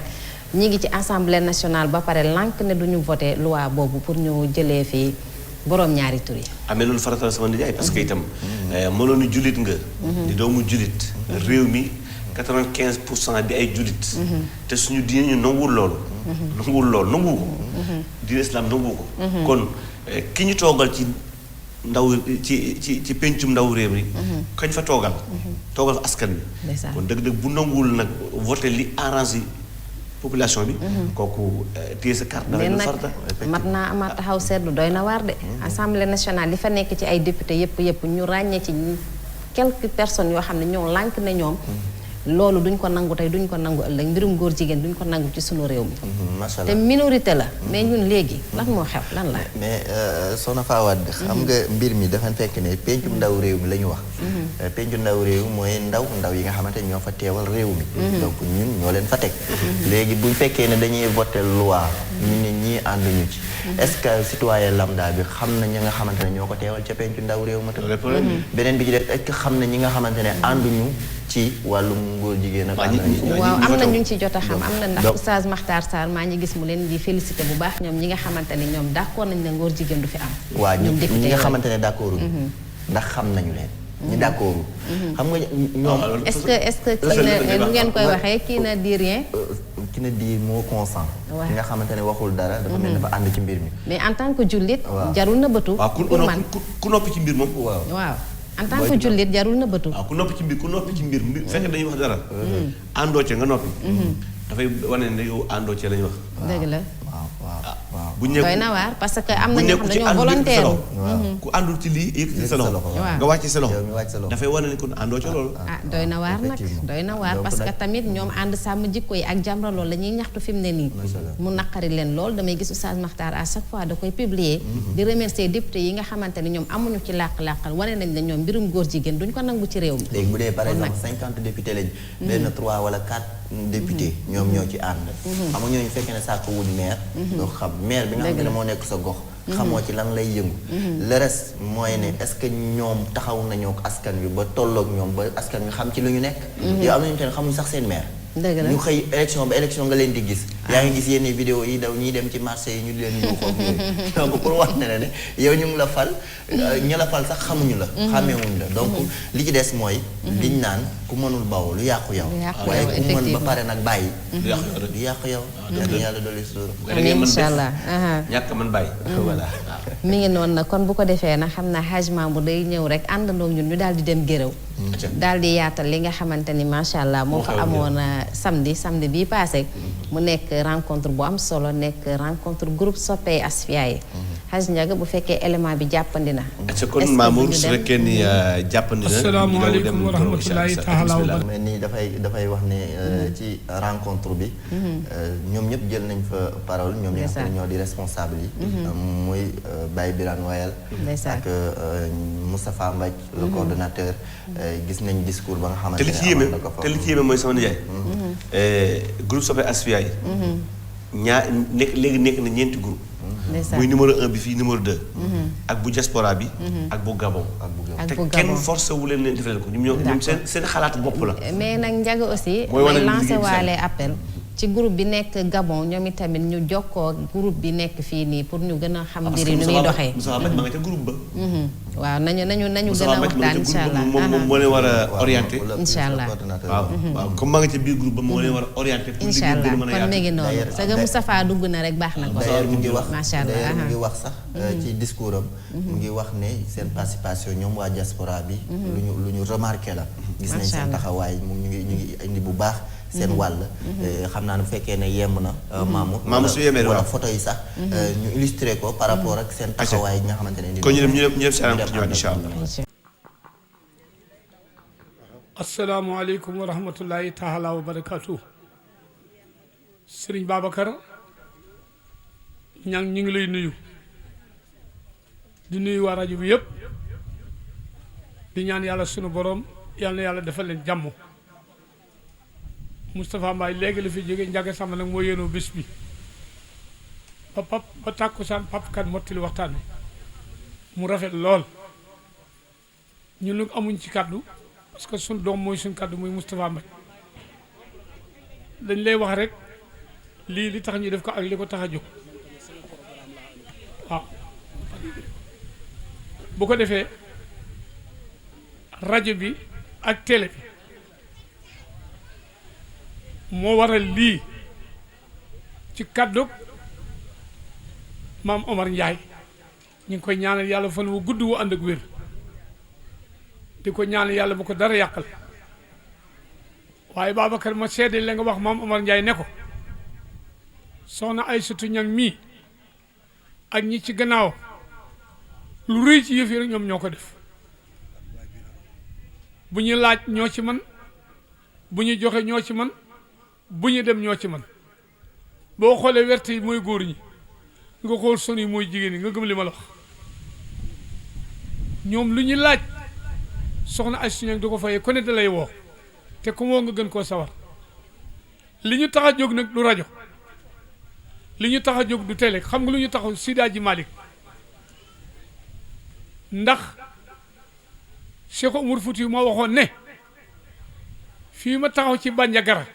ñi ngi ci assemblée nationale ba pare lànk ne duñu voté loi boobu pour ñu jëlee fii boroom ñaari tur yi amee loolu faratal sama nijaay parce que itam mënoon ni jullit nga di doomu jullit réew mi 95% di ay jullit te suñu diine ñu nanguwul loolu nanguwu ko diine islam nanguwu ko kon ki ñu toogal ci ndaw ci pencum ndaw réew mi kañ fa toogal fa askan bi kon dëgg-dëgg bu nanguwul nag voté li arrangé population bi kooku téye sa carte dafay lu farata mat naa amaat taxaw seetlu doy na waar de assemblée nationale li fa nekk ci ay député yëpp ñu ràññee ci quelques personnes yoo xam ne ñoo lànk ne ñoom loolu duñ ko nangu tey duñ ko nangu ëllëg mbirum góor jigéen duñ ko nangu ci sunu réew mi macha allah te minorité la mais ñun léegi lan moo xew lan la mais Soxna Fawad xam nga mbir mi dafa fekk ne pencum ndaw réew mi la ñu wax pencum ndaw réew mooy ndaw yi nga xamante ñoo fa teewal réew mi donc ñun ñoo leen fa teg léegi buñ fekkee ne dañuy voter loi ñu ne ñii ànduñu ci est-ce que citoyen lambda bi xam na ñi nga xamante ne ñoo ko teewal ca pencu ndaw réew ma tam beneen bi ci def est-ce que xam na ñi nga xamante ne ànduñu ci wàllum góor jigéen ak waaw am na ñu ci jot a xam am na ndax Oustaz Makhtar Sarr maa ngi gis mu leen di félicité bu baax ñoom ñi nga xamante ne ñoom d'accord nañ ne góor jigéen du fi am waaw ñi nga xamante ne d'accord ndax xam nañu leen ñi d'accord xam nga ñoom est-ce que kii na nu ngeen koy waxee kii na di rien ki na di moo consent ki nga xamante ne waxul dara dafa mel dafa ànd ci mbir mi mais en tant que jullit jarul na bëtu pour man ku noppi ci mbir moom waaw en tant que jullit jarul na bëtu waaw ku noppi ci mbir fekk dañuy wax dara àndoo ca nga noppi dafay wane ne yow àndoo ca lañu wax dëgg la waaw bu ñëw doy na waar parce que am na ñoo xam ne ñoo volontaire ku àndul ci lii yëkkati sa loxo nga wàcc sa loxo dafay wane ne kon àndoo ca loolu doy na waar nag doy na waar parce que tamit ñoom ànd sàmm jikko yi ak Jamra loolu la ñuy ñaxtu fi mu ne nii mu naqari leen lool damay gis Oustaz Makhtar à chaque fois da koy publier di remercier député yi nga xamante ne ñoom amuñu ci làq-làqal wane nañ ne ñoom mbirum góor jigéen duñ ko nangu ci réew mi léegi bu dee par exemple 50 députés lañ benn 3 wala 4 député ñoom ñoo ci ànd xam nga ñooñu fekkee ne sàkk wut maire doo xam maire bi nga xam ne moo nekk sa gox xamoo ci lan lay yëngu le reste mooy ne est-ce que ñoom taxaw nañoo ak askan wi ba tolloog ñoom ba askan wi xam ci lu ñu nekk yow am nañu te ne xamuñ sax seen maire ñu xëy élection nga leen di gis yaa ngi gis yenn vidéo yi daw ñuy dem ci marché yi ñu di leen yuuxoo yooyu donc pour wax ne ne yow ñu ngi la fal ña la fal sax xamuñu la xàmmeewuñu la donc li ci des mooy liñ naan ku mënul baw lu yàqu yow waaye ku mën ba pare nag bàyyi du yàqu yow yàlla dolli suur incha allah ñàkk man bàyyi voilà mi ngi noonu nag kon bu ko defee nag xam naa Haj Mamour day ñëw rek àndandoo ñun ñu daal di dem géréw daal di yaatal li nga xamante ni macha allah moo fa amoon samedi bii passé mu nekk rencontre bu am solo nekk rencontre groupe soppey Asfiya yi Haj Ndiaga bu fekkee élément bi jàppandi na kon Mamour su fekkee ni jàppandi na asalaamaaleykum wa rahmatulahi taala wa barakatuh mais nii dafay wax ne ci rencontre bi ñoom ñëpp jël nañ fa parole ñoom ñi nga xam ne ñoo di responsable yi muy Baye Birane Wayal ak Moustapha Mbaj le coordonnateur gis nañ discours ba nga xamante ne te li ci yéeme mooy sama nijaay groupe soppey Asfiya yi nekk na ñeenti groupe muy numéro 1 bi fii numéro 2. ak bu diaspora bi. ak bu Gabon. te kenn forcé wu leen def leen ko ñoom seen xalaat bopp la. mais nag Ndiaga aussi. mooy wane lancé waale appel. ci groupe bi nekk Gabon ñoom itamit ñu jokkoo groupe bi nekk fii nii pour ñu gën a xam mbir yi nu muy doxee. Moussa Mbaj ma nga ca groupe ba. waaw nañu gën a waxtaan incha allah moom moo leen war a orienté. incha allah waaw comme maa nga ca biir groupe ba moo leen war a orienté. incha allah kon mi ngi noonu sa ga Moustapha dugg na rek baax na ko. d'ailleurs mu ngi wax macha allah mu ngi wax sax ci discours am. mu ngi wax ne seen participation ñoom waa diaspora bi. lu ñu remarqué la. gis nañ seen taxawaay moom ñu ngi indi bu baax. seen wàll xam naa ne bu fekkee ne yemb na maamu su yemee wala photo yi sax ñu illustré ko par rapport ak seen taxawaay yi nga xamante ne kon ñu dem si anam ñëwaat incha allah. asalaamaaleykum wa rahmatullahi taala wa barakaatu. Sëriñ Babacar ñang ñu ngi lay nuyu di nuyu waa rajo bi yëpp di ñaan yàlla sunu borom yal na yàlla defal leen jàmm. Moustapha Mbaye léegi la fi jóge Ndiaga Samb nag moo yéenoo bés bi ba tàkkusaan kan mottali waxtaan bi mu rafet lool ñun nag amuñ ci kàddu parce que suñ doom mooy suñ kàddu muy Moustapha Mbaye dañ lay wax rek lii li tax ñu def ko ak li ko tax a jóg waaw bu ko defee rajo bi ak télé bi moo waral lii ci kàddu maam Omar Ndiaye ñu ngi koy ñaanal yàlla fan wu gudd wu ànd ak wér di ko ñaanal yàlla bu ko dara yàqal waaye Babacar ma seede la nga wax maam Omar Ndiaye ne ko soxna Aysatu Ñang mii ak ñi ci gannaaw lu rëy ci yëf yi rek ñoom ñoo ko def bu ñu laaj ñoo ci man bu ñu joxe ñoo ci man bu ñu dem ñoo ci man boo xoolee werte yi mooy góor ñi nga xool son yi mooy jigéen ñi nga gëm li ma la wax ñoom lu ñu laaj soxna ay suñu du ko fayee ku ne da lay woo te ku woo nga gën koo sawar li ñu tax a jóg nag du rajo li ñu tax a jóg du télé xam nga lu ñu taxaw Seydi Hadji Malick ndax Cheikh Oumar Fouti moo waxoon ne fii ma taxaw ci Bandiagara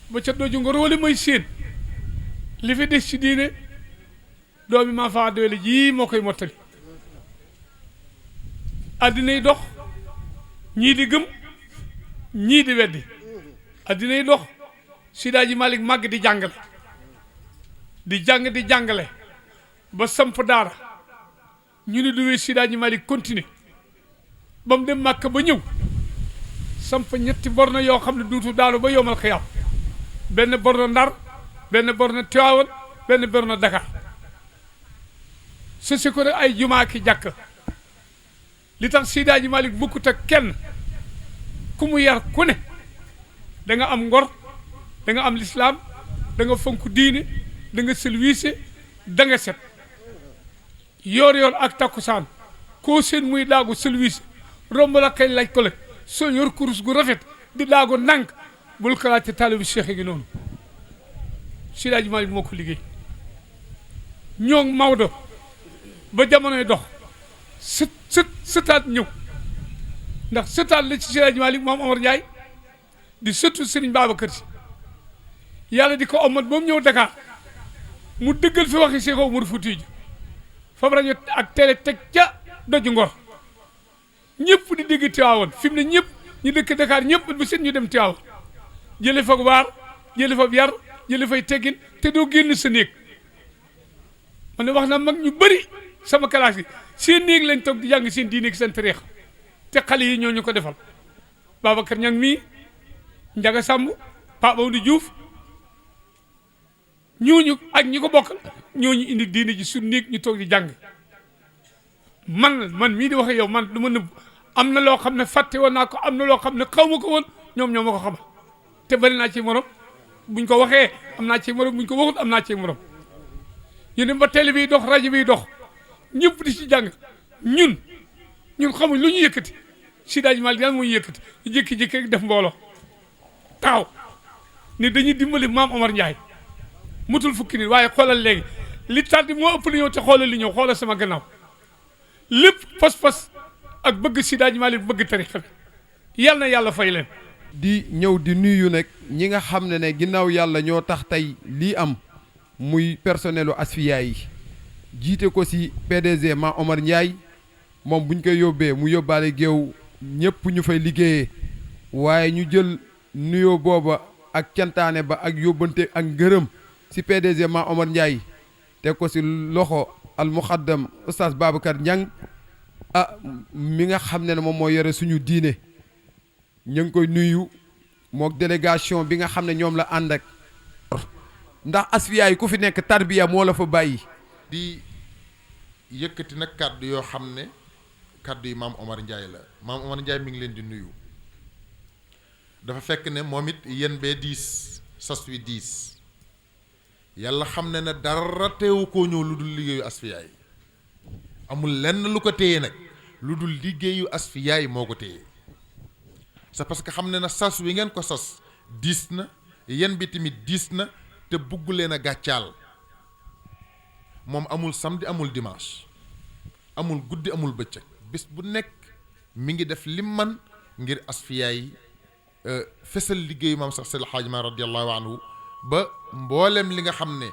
ba ca doju nga roole mooy séen li fi des ci diine doomi maa faa doole ji moo koy mottali addinay dox ñii di gëm ñii di weddi addinay dox Seydi Hadji Malick màgg di jàngale di jàng di jàngale ba samp daara ñu ne duwee Seydi Hadji Malick continuer ba mu dem Màkka ba ñëw samp ñetti borna yoo xam ne duutu daanu ba yomal xiyaam benn borna Ndar benn borna Tiwaawan benn borna Dakar su ko rek ay jumaa ki jàkk li tax Seydi Hadji Malick bokkut ak kenn ku mu yar ku ne da nga am ngor da nga am lislaam da nga fonk diine da nga silwiise da nga set yoor yoor ak takkusaan koo seen muy daagu silwiise romb la kay laaj ko la soo yor kurus gu rafet di daagu ndànk bul ko laaj te taalibu Cheikh gi noonu Seydi Hadji Malick moo ko liggéey ñoo Maodo ba jamonoy dox sëtaat ñëw ndax sëtaat la ci Seydi Hadji Malick moom Omar Ndiaye di sëtu Serigne Babacar Sy yàlla di ko omat ba mu ñëw Dakar mu dëggal fi waxi Cheikh Oumar Foutiyou fab rajo ak télé teg ca doju Ngor ñëpp di dégg Tiwaawan fi mu ne ñëpp ñu dëkk Dakar ñëpp bu set ñu dem Tiwaawan jële fa waar jële fa yar jële fay teggin te doo génn sa néeg man ne wax na mag ñu bëri sama classe yi seen néeg lañ toog di jàng seen diine ak seen tariix te xale yi ñoo ñu ko defal Babacar Ñang mii Ndiaga Samb Pape Abdou Diouf ñooñu ak ñi ko bokkal ñooñu indi diine ji suñu néeg ñu toog di jàng man mii di wax yow man du ma nëbb am na loo xam ne fàtte woon naa ko am na loo xam ne xaw ma ko woon ñoom ñoo ma ko xamal te bari naa ci morom buñ ko waxee am naa ci morom buñ ko waxut am naa ci morom ñu dem ba télé bi dox rajo bi dox ñëpp di ci jàng ñun xamuñ lu ñu yëkkati Seydi Hadji Malick daal moo ñu yëkkati ñu jékki-jékki rek def mbooloo taxaw ne dañuy dimbali maam Omar Ndiaye mutul fukki nit waaye xoolal léegi li tàddi moo ëpp li ñëw te xoolal li ñëw xoolal sama gannaaw lépp pas-pas ak bëgg Seydi Hadji Malick bëgg tarixa bi yal na yàlla fay leen. di ñëw di nuyu nag ñi nga xam ne ginnaaw yàlla ñoo tax tey lii am muy personnelu Asfiyahi yi jiite ko ci PDG Ma Omar Ndiaye moom buñ koy yóbbee mu yóbbaale géew ñëpp ñu fay liggéeyee waaye ñu jël nuyoo booba ak cantaane ba ak yóbbante ak ngërëm ci PDG Ma Omar Ndiaye te ko ci loxo al muxaddam oustaz Babacar Niang mi nga xam ne moom moo yore suñu diine ñu ngi koy nuyu mook délégation bi nga xam ne ñoom la ànd ak ndax Asfiyahi ku fi nekk tarbiya moo la fa bàyyi. di yëkkati nag kàddu yoo xam ne kàddu yi maam Omar Ndiaye la maam Omar Ndiaye mi ngi leen di nuyu dafa fekk ne moom it yéen bee diis sas wi diis yàlla xam ne na dara teewu koo ñëw lu dul liggéeyu Asfiyahi amul lenn lu ko téye nag lu dul liggéeyu Asfiyahi moo ko téye c'est parce que xam ne na sas wi ngeen ko sas diis na yéen bi tamit diis na te bugg leen a gàccaal moom amul samedi amul dimanche amul guddi amul bëccëg bis bu nekk mi ngi def lim man ngir Asfiyahi fesal liggéeyu maam sax Seydi Hadji Malick radiyallahu anhu ba mboolem li nga xam ne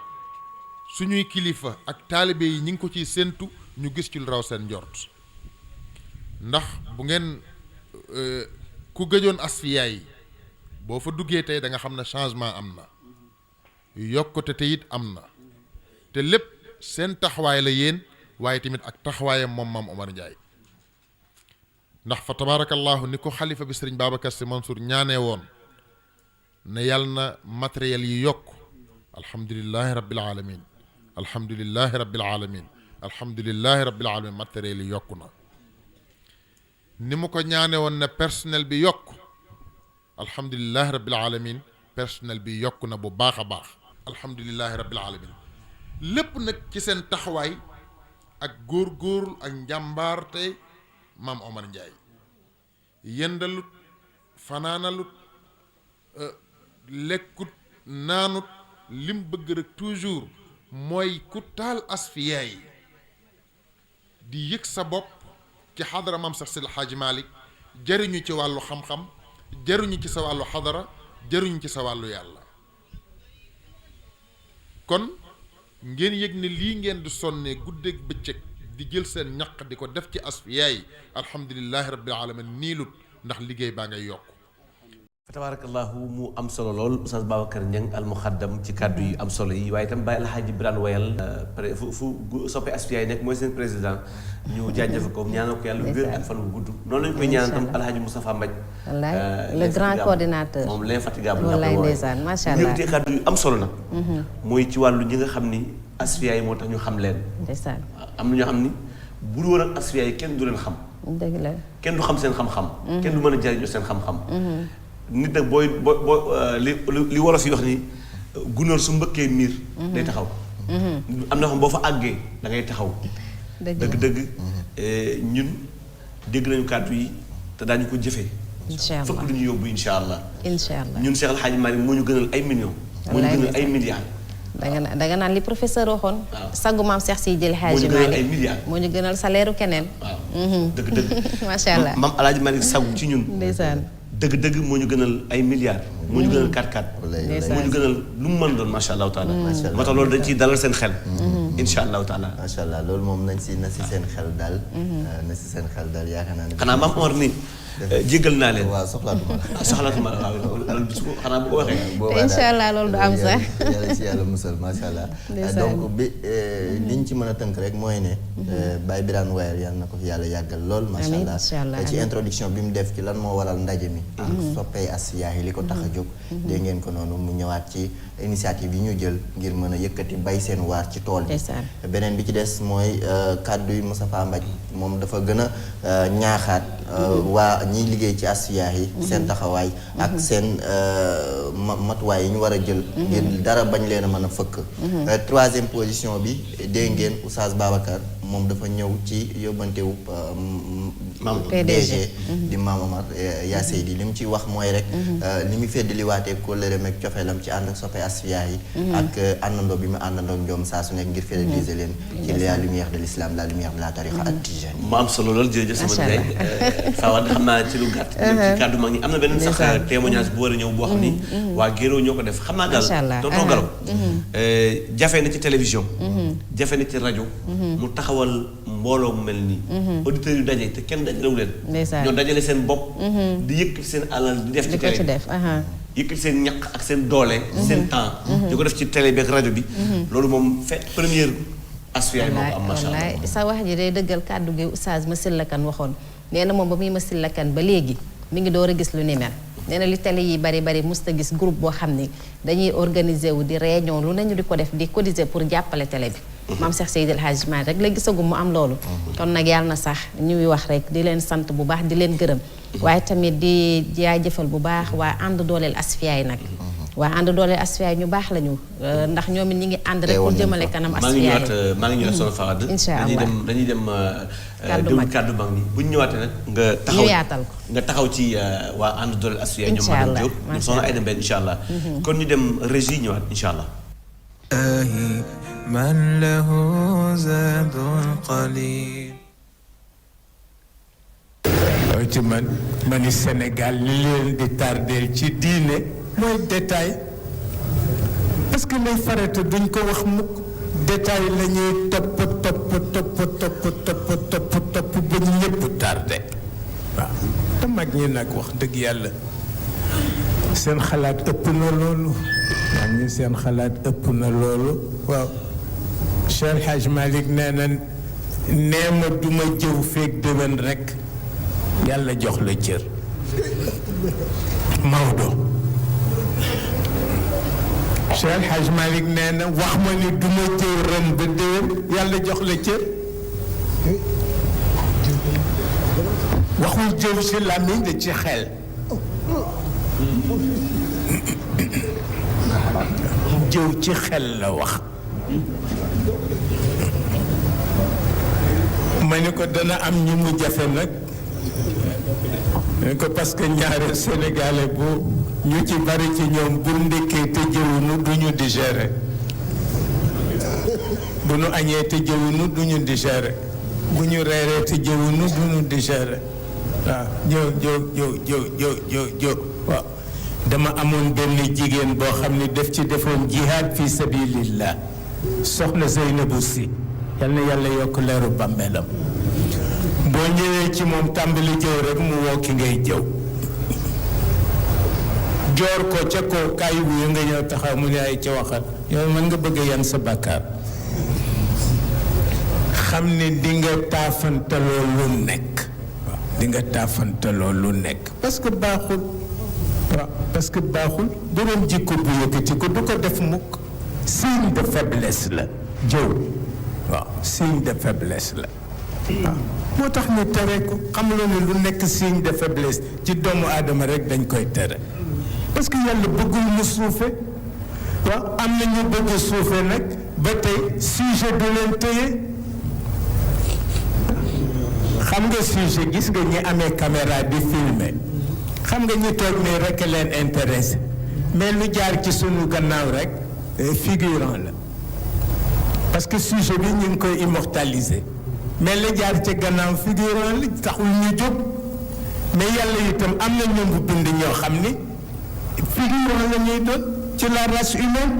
suñuy kilifa ak taalibe yi ñi ngi ko ciy séentu ñu gis ci lu raw seen njort ndax bu ngeen ku gëjoon Asfiyahi boo fa duggee tey da nga xam ne changement am na yokkute te it am na te lépp seen taxawaay la yéen waaye tamit ak taxawaayam moom maam Omar Ndiaye ndax fa tabaarakallahu ni ko xalifa bi sëriñ Babacar Sy Mansour ñaanee woon ne yàlla na matériel yi yokk alhamdulillahi rabbil alamin alhamdulillahi rabbil alamin alhamdulillahi rabbil alamin matériel yi yokku na ni mu ko ñaane woon ne personnel bi yokk alhamdulillahi rabbil alamin personnel bi yokku na bu baax a baax alhamdulillahi rabbil alamin lépp nag ci seen taxawaay ak góor-góorlu ak njàmbaarte maam Omar Ndiaye yendalut fanaanalut lekkut naanut lim bëgg rek toujours mooy ku taal Asfiyahi di yëg sa bopp ci xadara maam sax Seydi Hadji Malick jëriñu ci wàllu xam-xam jëriñu ci sa wàllu xadara jëriñu ci sa wàllu yàlla kon ngeen yëg ne lii ngeen di sonnee guddeeg bëccëg di jël seen ñaq di ko def ci Asfiyahi alhamdulillahi rabbil alamin niilut ndax liggéey baa ngay yokk fa tabarakallahu mu am solo lool Oustaz Babacar Niang al muxaddam ci kàddu yi am solo yi waaye itam bàyyi Alxaaji Birane Wayal fu soppe Asfiyahi nekk mooy seen président ñu jaajëfal ko ñaanal ko yàlla wér ak fan bu gudd noonu lañu koy ñaanal tam Alxaaji Moustapha Mbaj wallaay le grand coordinateur moom l'infatigable wallaay ndeysaan macha allah ñu kàddu yu am solo nag mooy ci wàllu ñi nga xam ni Asfiyahi moo tax ñu xam leen ndeysaan am na ñoo xam ni bu dul woon ak Asfiyahi kenn du leen xam dëgg la kenn du xam seen xam-xam kenn du mën a jariñoo seen xam-xam nit nag boo li wolof yi wax ni gunóor su mbëkkee miir day taxaw am na xam boo fa àggee da ngay taxaw dëgg ñun dégg nañu kàddu yi te daañu ko jëfee incha allah fokk lu ñu yóbbu incha allah incha allah ñun Cheikh El Hadji Malick moo ñu gënal ay millions moo ñu gënal ay milliards danga naan li professeur waxoon sangu maam Cheikh Seydi El Hadji Malick moo ñu gënal salaire keneen waaw dëgg macha allah maam El Hadji Malick sagu ci ñun ndeysaan dëgg moo ñu gënal ay milliards moo ñu gënal 4x4 moo ñu gënal lu mu mën doon macha allahu taala moo tax loolu dañ ciy dalal seen xel insha allahu taala macha allah loolu moom na si seen xel daal na si seen xel daal yaakaar naa ne xanaa maam Omar ni jéggal naa leen waaw soxlaatuma waaw xanaa bu ko waxee te incha allah loolu du am sax yàlla ci yàlla musal macha allah donc bi liñ ci mën a tënk rek mooy ne Baye Birane Wayal yàlla na ko fi yàlla yàggal lool macha allah ci introduction bi mu def ci lan moo waral ndaje mi ak soppey Asfiyahi li ko tax a jóg dégg ngeen ko noonu mu ñëwaat ci initiative yi ñu jël ngir mën a yëkkati bay seen waar ci tool bi beneen bi ci des mooy kàddu yi Moustapha Mbaj moom dafa gën a ñaaxaat waa ñiy liggéey ci Asfiyahi seen taxawaay ak seen matuwaay yi ñu war a jël ngir dara bañ leen a mën a fëkk troisième position bi dégg ngeen Oustaz Babacar moom dafa ñëw ci yóbbantewu PDG di Maam Omar yaa Seydi li mu ci wax mooy rek li mu feddaliwaatee kóllëre meeg cofeelam ci ànd ak soppe Asfiya yi ak àndandoo bi mu àndandoo ak ñoom saa su nekk ngir fidéliser leen ci la lumière de l'islam la lumière de la tariqa at-tijani. mu am solo lool jërëjëf sama Ndiaye Fawad xam naa ci lu gàtt ci kàddu mag ñi am na benn sax témoignage bu war a ñëw boo xam ni waa Géro ñoo ko def xam naa daal tonton Galo jafe na ci télévision jafe na ci rajo mu taxawal mbooloo mu mel nii auditeurs yu daje te kenn dajalewu leen ñoo dajale seen bopp di yëkkati seen alal di def ci télé yëkkati seen ñaq ak seen doole seen temps di ko def ci télé bi ak rajo bi loolu moom fait première Asfiya yi moo ko am macha allah sa wax ji day dëggal kàddu gi Oustaz Massyla Kane waxoon nee na moom ba muy Massyla Kane ba léegi mi ngi door a gis lu ni mel nee na li télé yi bari musta gis groupe boo xam ni dañuy organiser wu di réunion lu nañu di ko def di cotiser pour jàppale télé bi maam Cheikh Seydil Hadji Malick rek la gisagum mu am loolu kon nag yàlla na sax ñuy wax rek di leen sant bu baax di leen gërëm waaye tamit di jaajëfal bu baax waa ànd dooleel Asfiya yi nag waa ànd dooleel Asfiya yi ñu baax lañu ndax ñoom it ñi ngi ànd rek pour jëmale kanam Asfiya yi maa ngi ñëwaat soxna Fawad incha allah dañuy dem kàddu mag ni bu ñu ñëwaatee nag nga taxaw yaatal ko nga taxaw ci waa ànd dooleel Asfiya yi ñoom madame Diop ñoom soxna Aïda Mbène incha allah kon ñu dem régie ñëwaat incha allah من له زاد قليل ci man Sénégal li leen di tardeel ci diine mooy détail parce que lay farata duñ ko wax mukk détail la ñuy topp ba ñu ñëpp tardé waaw te mag ñi nag wax dëgg yàlla seen xalaat ëpp na loolu mag ñi seen xalaat ëpp na loolu waaw Cheikh Hadj Malick nee na nee ma duma jëw feeg déwén rekk yàlla jox la cër Maodo Cheikh Hadj Malick nee na wax ma ni duma jëw ren ba déwén yàlla jox la cër waxul jëw ci làmmiñ de ci xel jëw ci xel la wax ma ni ko dana am ñu mu jafe nag ne ko parce que ñaari sénégalais bu ñu ci bari ci ñoom bu ndekkee te jëwunu duñu digérer bu nu añee te jëwunu duñu digérer bu ñu reeree te jëwunu duñu digérer waaw jëw waaw dama amoon benn jigéen boo xam ne def ci defoon jihaad fi sabilillah soxna Zeynabu Si yal na yàlla yokk leeru bàmmeelam boo ñëwee ci moom tàmbali jëw rek mu woo ki ngay jëw joor ko ca kaw kaay wuyu nga ñëw taxaw mu ne ay ca waxal yow mën nga bëgg yan sa bàkkaar xam ne di nga taafantaloo lu nekk waaw di nga taafantaloo lu nekk parce que baaxul waaw parce que baaxul boroom jikko bu yëkkati ko du ko def mukk signe de faiblesse la jëw waaw signe de faiblesse la waaw moo tax ñu tere ko xamuloo ne lu nekk signe de faiblesse ci doomu aadama rek dañ koy tere parce que yàlla bëggul mu suufe waaw am na ñu bëgg suufe nag ba tey sujet du leen téye xam nga sujet gis nga ñi amee caméra di filmer xam nga ñi toog nii rek leen intéressé mais lu jaar ci sunu gannaaw rek figurant la parce que sujet bi ñu ngi koy immortaliser mais la jaar ci gannaaw figurant la taxul ñu jóg mais yàlla itam am na ñu mu bind ñoo xam ni figurant la ñuy doon ci la race humaine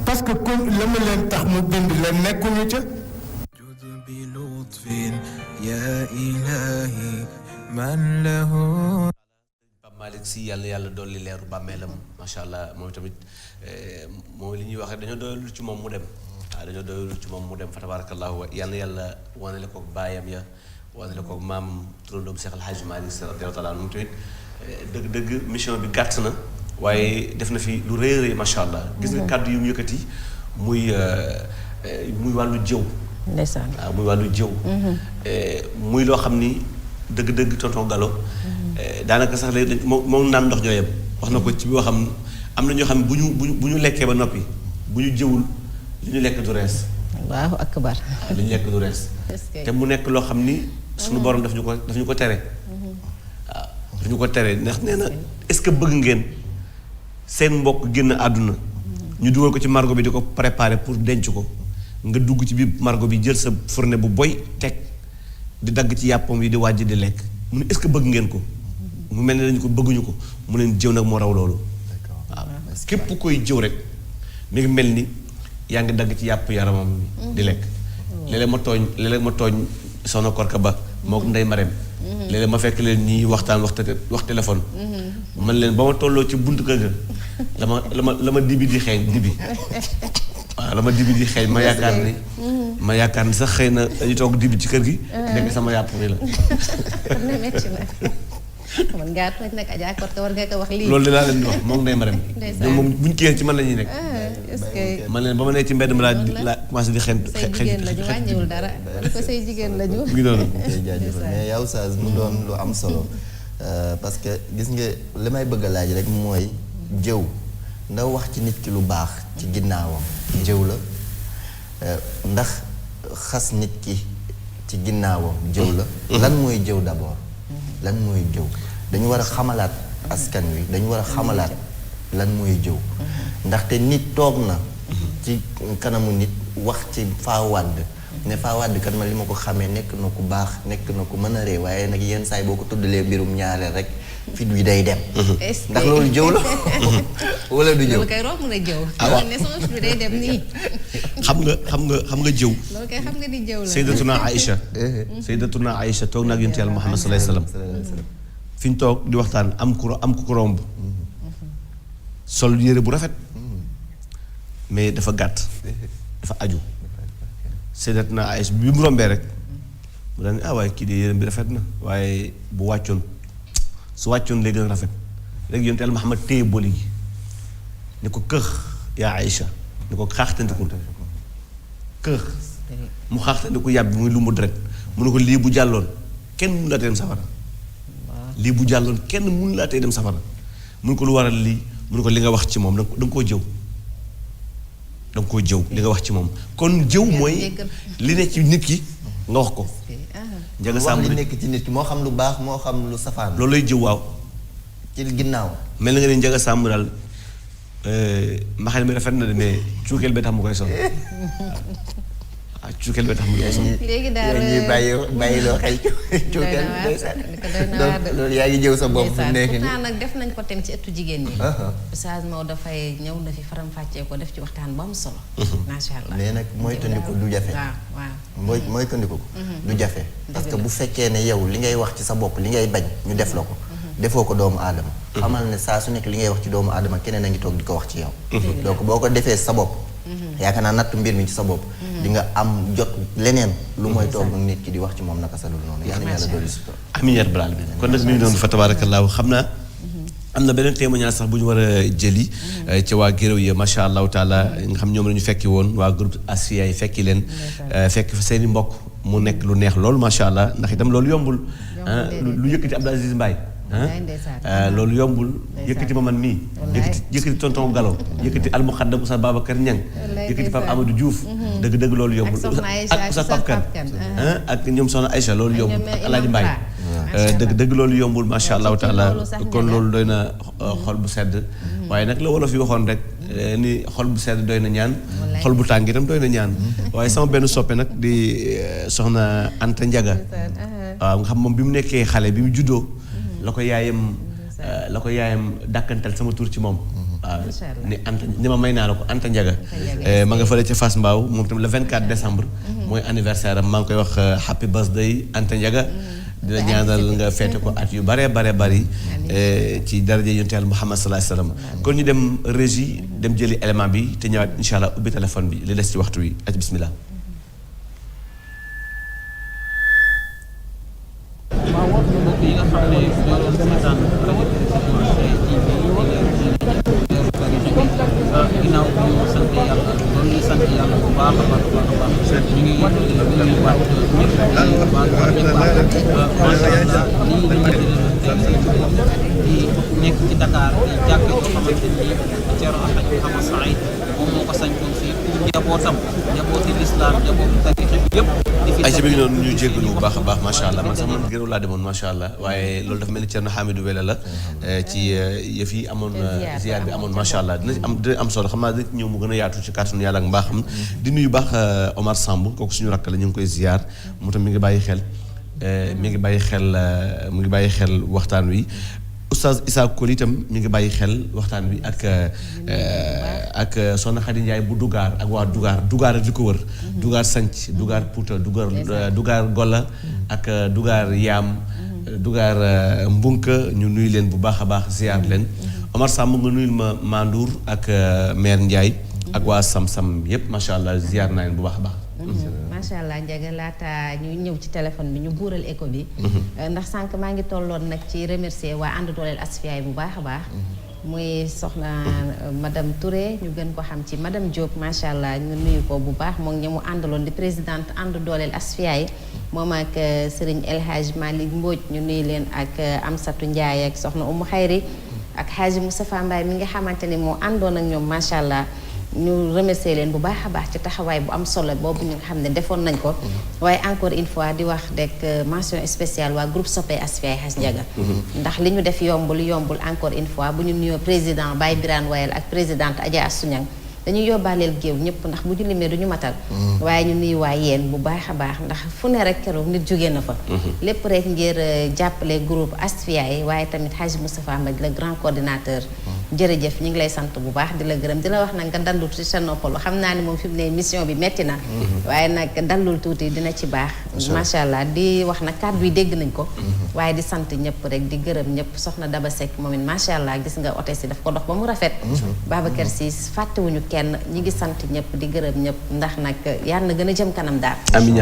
parce que comme la mu leen tax mu bind leen nekkuñu ca يا إلهي من له Pape Malick Sy yàlla dolli leeru bàmmeelam macha allah moom tamit moom li ñuy wax rek dañoo doylu ci moom mu dem waaw dañoo doylu ci moom mu dem fa tabarakallahu yàlla wanale koog baayam ya wanale koog maam turandoom Cheikh El Hadj Malick Sy radiyallahu taala moom tamit dëgg mission bi gàtt na waaye def na fi lu rëy a rëy macha allah. gis nga kàddu yu mu yëkkati muy wàllu jëw. ndeysaan waaw muy wàllu jëw. muy loo xam ni dëgg-dëgg tonton Gallo. daanaka sax léegi moom naan ndox ñooyam wax na ko ci bi xam am na ñoo xam ne bu ñu lekkee ba noppi bu ñu jëwul li ñu lekk du rees. waaw akbar. li ñu lekk du rees. te mu nekk loo xam ni suñu borom daf ñu ko tere waaw daf ñu ko tere ndax nee na est-ce que bëgg ngeen seen mbokk génn àdduna ñu dugal ko ci margo bi di ko préparer pour denc ko nga dugg ci biir margo bi jël sa fourne bu boy teg di dagg ci yàppam yi di wàjj di lekk mu ne est-ce que bëgg ngeen ko mu mel ne dañu ko bëgguñu ko mu leen jëw nag moo raw loolu waaw képp koy jëw rek mi ngi mel ni yaa ngi dagg ci yàpp yaramam di lekk léeg-léeg ma tooñ soxna Korka Ba moo Ndey Marème léeg-léeg ma fekk leen ñii waxtaan wax téléphone man leen ba ma tolloo ci buntu kër ga la ma dibi di xeeñ dibi waaw la ma dibi di xeeñ ma yaakaar ni sax xëy na dañu toog dibi ci kër gi nekk sama yàpp wi la man ngaa tooñ nag Adja Korka war nga ko wax lii loolu de laa leen di wax moom Ndey Marème ñoom moom buñ kiyee ci man la ñuy nekk est-ce que man leen ba ma nee ci mbedd mi laa commencé di xeeñ say jigéen lañu wàññiwul dara man ko say jigéen lañu ngi doon mais yow Oustaz mu doon lu am solo parce que gis nga li may bëgg a laaj rek mooy jëw ndax wax ci nit ki lu baax ci ginnaawam jëw la ndax xas nit ki ci ginnaawam jëw la lan mooy jëw d'abord lan mooy jëw dañu war a xamalaat askan wi dañu war a xamalaat lan mooy jëw ndaxte nit toog na ci kanamu nit wax ci Fawad ne Fawad kat man li ma ko xamee nekk na ku baax nekk na ku mën a ree waaye nag yenn saa yi boo ko tuddalee mbirum ñaareel rek fit wi day dem ndax loolu jëw la wala du jëw loolu kay romb na jëw ne sama fit wi day dem nii xam nga jëw loolu kay xam nga ni jëw la Sayyidatuna Aïcha toog na ak yonent Yàlla Muhammad sallallahu alayhi wasallam fi ñu toog di waxtaan am ku ko romb sol yére bu rafet mais dafa gàtt dafa aju Sayyidatuna Aïcha bi mu rombee rek mu daan waaye kii de yére bi rafet na waaye bu wàccoon su wàccoon lay gën a rafet léegi yonent Yàlla Muhammad téye boli gi ni ko këx yaa Aïcha ni ko xaaxtandikul këx mu xaaxtandiku yàbb bi muy lu mu deret mu ne ko lii bu jàlloon kenn mënu laa tee dem safara lii bu jàlloon kenn mënu laa tee dem safara mu ne ko lu waral lii mu ne ko li nga wax ci moom da nga koo jëw li nga wax ci moom kon jëw mooy li ne ci nit ki nga wax ko Njaga Samb li nekk ci nit ki moo xam lu baax moo xam lu safaan loolu lay jëw waaw ci ginnaaw mel na nga ne Njaga Samb daal mbaxane mi rafet na de mais cuukeel bee tax mu koy sol cuukeel bee tax mu koy sol léegi daal ñuy bàyyi loo xel cuukeel donc loolu yaa ngi jëw sa bopp fu nekk nii pourtant nag def nañ ko tem ci ëttu jigéen ñi Oustaz Maodo dafay ñëw na fi faram-fàccee ko def ci waxtaan bu am solo macha allah mais nag mooy tëndiku du jafe waaw mooy tëndiku ko du jafe parce que bu fekkee ne yow li ngay wax ci sa bopp li ngay bañ ñu def la ko defoo ko doomu aadama xamal ne saa su nekk li ngay wax ci doomu aadama keneen a ngi toog di ko wax ci yow donc boo ko defee sa bopp yaakaar naa natt mbir mi ci sa bopp di nga am jot leneen lu mooy toog nit ki di wax ci moom naka sa dul noonu yàlla yàlla dolli sutura amiin yaa rabbal aalamiin kon nag mi ngi doon fa tabaarakallaahu xam naa am na beneen témoignage sax bu ñu war a jëli ca waa Géréw yi macha allahu taala nga xam ñoom la ñu fekki woon waa groupe Asfiya yi fekki leen fekk fa seen i mbokk mu nekk lu neex loolu macha allah ndax itam loolu yombul lu yëkkati Abdou Aziz Mbaye loolu yombul yëkkati ma man mii yëkkati tonton Gallo yëkkati almuqaddam Oustaz Babacar Niang yëkkati Pape Amadou Diouf dëgg-dëgg loolu yombul ak Oustaz Pape Kane ak ñoom soxna Aïcha loolu yombul ak Alaaji Mbaye dëgg loolu yombul macha allahu taala kon loolu doy na xol bu sedd waaye nag la wolof yi waxoon rek ni xol bu sedd doy na ñaan xol bu tàng itam doy na ñaan waaye sama benn soppe nag di soxna Anta Ndiaga waaw nga xam moom bi mu nekkee xale bi mu juddoo la ko yaayam dàkkantal sama tur ci moom waaw ni Anta ni ma may naa la ko Anta Ndiaga ma nga fële ca Fass Mbao moom tam le 24 décembre mooy anniversaire am maa ngi koy wax happy birthday Anta Ndiaga di la ñaanal nga feete ko at yu bare bari ci daraja yonent Yàlla Muhammad sallallahu alayhi wasallam kon ñu dem régie dem jëli élément bi te ñëwaat insha allah ubbi téléphone bi li des ci waxtu wi ak bismillah yi nga xam ne ñoo doon seetaan ginnaaw ñu sant yàlla loolu ñu sant yàlla bu baax a baax ñu ngi waat ñëpp macha allah nii la ñu di nekk ci Dakar di jàkk yoo xamante ni Thierno Alhaji Mouhamed Saïd moom moo ko sañcoon fii pour njabootam njabooti lislaam njabooti tarixa bi yëpp ay ci bi ngi noonu ñu jéggalu bu baax a baax macha allah man sax man gërëm laa demoon macha allah waaye loolu dafa mel ni Thierno Hamidou Wele la ci yëf yi amoon ziar bi amoon macha allah dina am solo xam naa dina ñëw mu gën a yaatu ci kàttanu yàlla ak mbaaxam di nuyu baax Omar Samb kooku suñu rakk la ñu ngi koy ziar mu tam mi ngi bàyyi xel mi ngi bàyyi xel waxtaan wi Oustaz Issa Koli itam mi ngi bàyyi xel waxtaan bi ak Soxna Khady Ndiaye bu Dugaar ak waa Dugaar ak li ko wër Dugaar Sanc Dugaar Pouta Dugaar Gola ak Dugaar Yaam Dugaar Mbunka ñu nuyu leen bu baax a baax ziar leen Omar Samb nga nuyul ma Mandour ak maire Ndiaye ak waa Sam-Sam yépp macha allah ziar naa leen bu baax a baax macha allah Ndiaga laata ñu ñëw ci téléphone bi ñu buural écho bi ndax sànq maa ngi tolloon nag ci remercier waa ànd dooleel Asfiyahi bu baax a baax muy soxna madame Touré ñu gën ko xam ci madame Diop macha allah ñu nuyu ko bu baax moom ñi mu àndaloon di présidente ànd dooleel Asfiyahi moom ak Serigne El Hadj Malick Mbodj ñu nuyu leen ak Amsatou Ndiaye ak soxna Oumou Khayri ak Hadji Moustapha Mbaye mi nga xamante ni moo àndoon ak ñoom macha allah ñu remercier leen bu baax a baax ci taxawaay bu am solo boobu ñu nga xam ne defoon nañ ko waaye encore une fois di wax rek mention spéciale waa groupe Soppe Asfiyahi Hadj Ndiaga ndax li ñu def yombul encore une fois bu ñu nuyoo président Baye Birane Wayel ak présidente Adja Assouniang dañuy yóbbaaleel géew ñëpp ndax bu ñu limee duñu matal waaye ñu nuyu waa yéen bu baax a baax ndax fu ne rek keroog nit jóge na fa lépp rek ngir jàppale groupe Asfiyahi waaye tamit Hadji Moustapha Mbaj le grand coordinateur jërëjëf ñu ngi lay sant bu baax di la gërëm di la wax nag nga dallul tuuti sa noppalu xam naa ni moom fi mu ne mission bi metti na waaye nag dallul tuuti dina ci baax macha allah di wax nag kàddu yi dégg nañ ko waaye di sant ñëpp rek di gërëm ñëpp soxna Daba Seck moom it macha allah gis nga ote si daf ko dox ba mu rafet Babacar Sy fàttewuñu kenn ñi ngi sant ñëpp di gërëm ñëpp ndax nag yàlla na gën a jëm kanam daal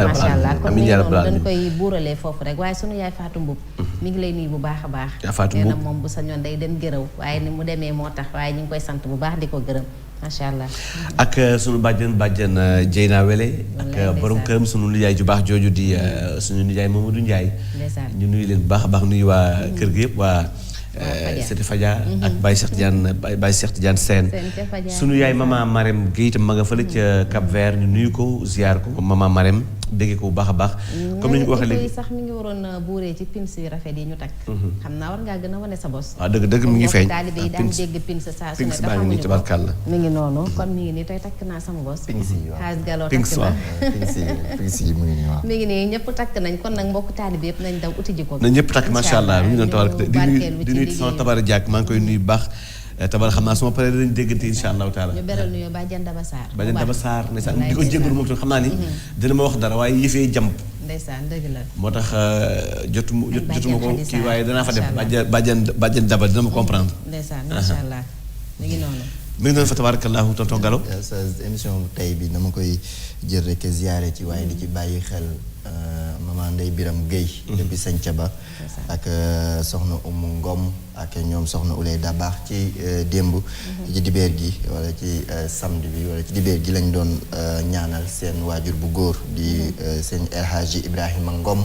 macha allah kon ni noonu dañ koy buuralee foofu rek waaye sunu yaay Fatou Mboub mi ngi lay nuyu bu baax a baax nee na moom bu sañoon day dem gërëw waaye ni mu demee moo tax waaye ñu ngi koy sant bu baax di ko gërëm macha allah ak sunu bàjjen Dieyna Wele ak borom këram sunu nijaay ju baax jooju di suñu nijaay Mamadou Ndiaye ñu nuyu leen bu baax a baax nuyu waa kër gi yëpp waa Sete Fadia ak Baye Cheikh Tidiane Sène sunu yaay Mama Marème Guèye itam ma nga fële ca Cap Vert ñu nuyu ko ziar ko Mama Marème déggee ko bu baax a baax comme ni ñu ko waxee léegi sax mi ngi waroon buuree ci pins yu rafet yi ñu takk xam naa war ngaa gën a wane sa bos waaw dëgg mi ngi feeñ taalibe yi daan dégg pins saa su ne baa ngi nii tabarkàlla mi ngi noonu kon mi ngi nii tey takk naa sama bos xaas galoo pins yi mu ngi nii waaw mi ngi nii ñëpp takk nañ kon nag mbokk taalibe yëpp nañ daw uti ji ko na ñëpp takk macha allah mi ngi doon tabaraka di nuyu sama tabara jàkk maa ngi koy nuyu baax tabar xam naa suma paree dañu déggante insha allahu taala ñu beral nuyoo Badiane Daba Sarr ndeysaan di ko jégalu moom xam naa ni dina ma wax dara waaye yëfee jàmp ndeysaan dëgg la moo tax jotuma ko kii waaye danaa fa dem Badiane Daba dina ma comprendre ndeysaan macha allah mi ngi noonu mi ngi doon fa tabarakallahu tonton Gallo sa émission tey bi dama koy jël rek ziyaare ci waaye di ci bàyyi xel maman Ndeye Biram Guèye depuis Santhiaba ak soxna Umu Ngom ak ñoom soxna Ulay Dabaax ci démb ci dibeer gi wala ci samedi bi wala ci dibeer gi lañ doon ñaanal seen waajur bu góor di sëñ El Hadji Ibrahima Ngom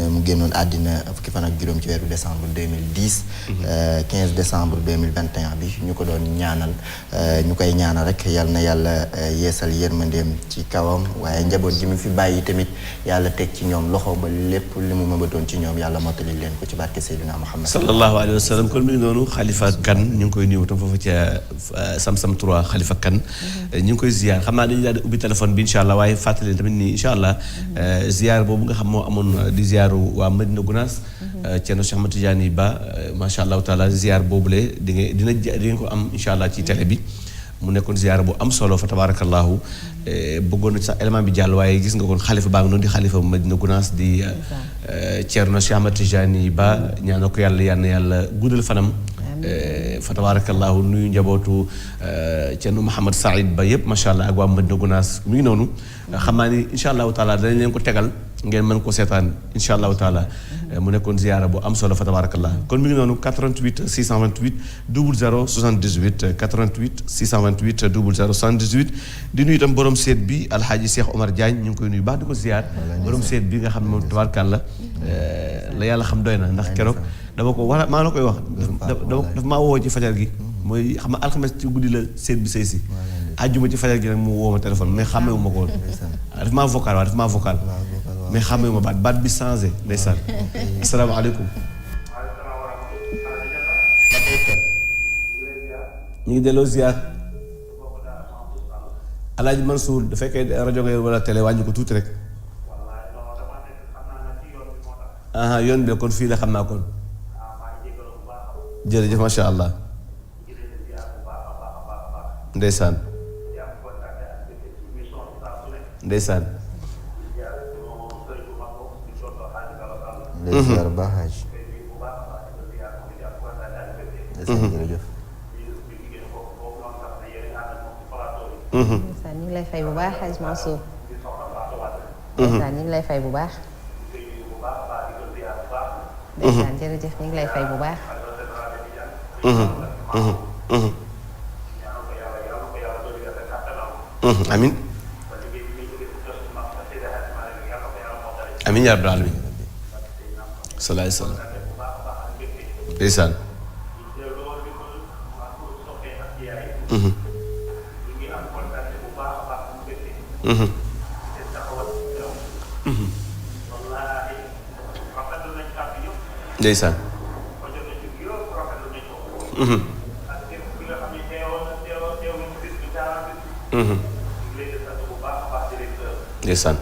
mu génnoon àddina fukki fan ak juróom ci weeru décembre 2010 15 décembre 2021 bi ñu ko doon ñaanal ñu koy ñaanal rek yal na yàlla yeesal yërmandeem ci kawam waaye njaboot gi mu fi bàyyi tamit yàlla teg ci ñoom loxo ba lépp li mu mëbatoon ci ñoom yàlla mottali leen ko ci barke Seydina Muhammad sallallahu alayhi wa sallam kon mi ngi noonu Khalifa Kane ñu ngi koy nuyu tam foofu ca Sam-Sam 3 Khalifa Kane ñu ngi koy ziar xam naa dañuy daal di ubbi téléphone bi incha allah waaye fàttali leen tamit ni incha allah ziar boobu nga xam moo amoon di ziaru waa Medina Gounass Thierno Cheikh Ahmed Tidiane Ba macha allah taala ziar boobule di ngeen ko am incha allah ci télé bi mu nekkoon ziyaara bu am solo fa tabarakallahu bëggoon na sax élément bi jàll waaye gis nga kon xalifa baa ngi noonu di xalifa Madina Gounass di Thierno Cheikh Ahmed Tidiane Ba ñaanal ko yàlla guddal fanam fa tabarakallahu nuyu njabootu Thierno Mouhamed Saïd Ba yëpp macha allah ak waa Madina Gounass mi ngi noonu xam naa ni incha allahu taala danañ leen ko tegal ngeen mën ko seetaan incha allahu taala mu nekkoon ziyaara bu am solo fa tabarakallah kon mi ngi noonu 88 628 00 78 88 628 00 78 di nuyu itam borom seet bi alxaaji Cheikh Omar Diagne ñu ngi koy nuyu baax di ko ziyaar borom seet bi nga xam ne moom tabarakallah la yàlla xam doy na ndax keroog dama ko wax maa la koy wax dafa maa woo ci fajar gi mooy xam nga alxames ci guddi la seet bi sëy si àjjuma ci fajar gi nag mu woo ma téléphone mais xàmmewu ma ko woon dafa maa vocal mais xamee ma baat bi changé ndeysaan asalaamaaleykum ñu ngi delloo ziar Alaaji Mansour da fekkee rajo nga wala télé wàññi ko tuuti rek aha yoon bi kon fii la xam naa kon jërëjëf macha allah ndeysaan ndeysaan ndeysaan baax jërëjëf ndeysaan ñu ngi lay fay bu baax Hadj Mansour ndeysaan ñu ngi lay fay bu baax ndeysaan jërëjëf ñu ngi lay fay bu baax amin amin yaa rabbal alamin salaay salaam ndeysaan ndeysaan ndeysaan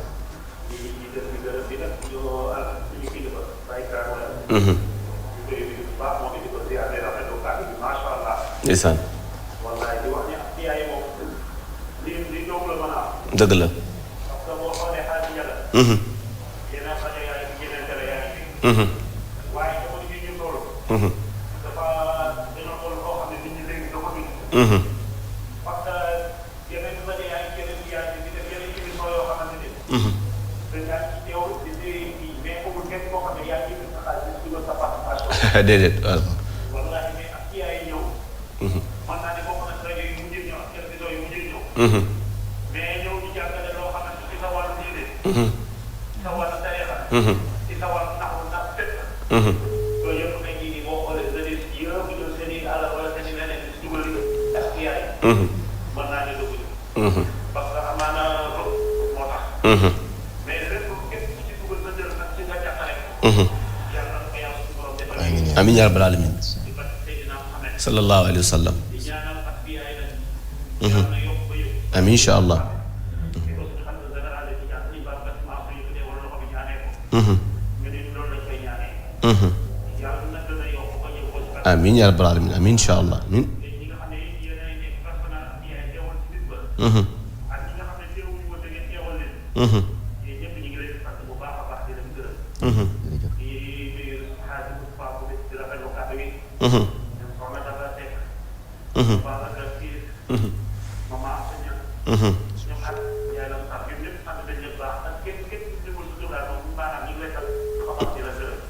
ndeysaan dëgg la déedéet waaw amiin yaa rabbal alamin sallallahu alayhi wa sallam amiin insha allah amiin yaa rabbal alamin amiin insha allah amiin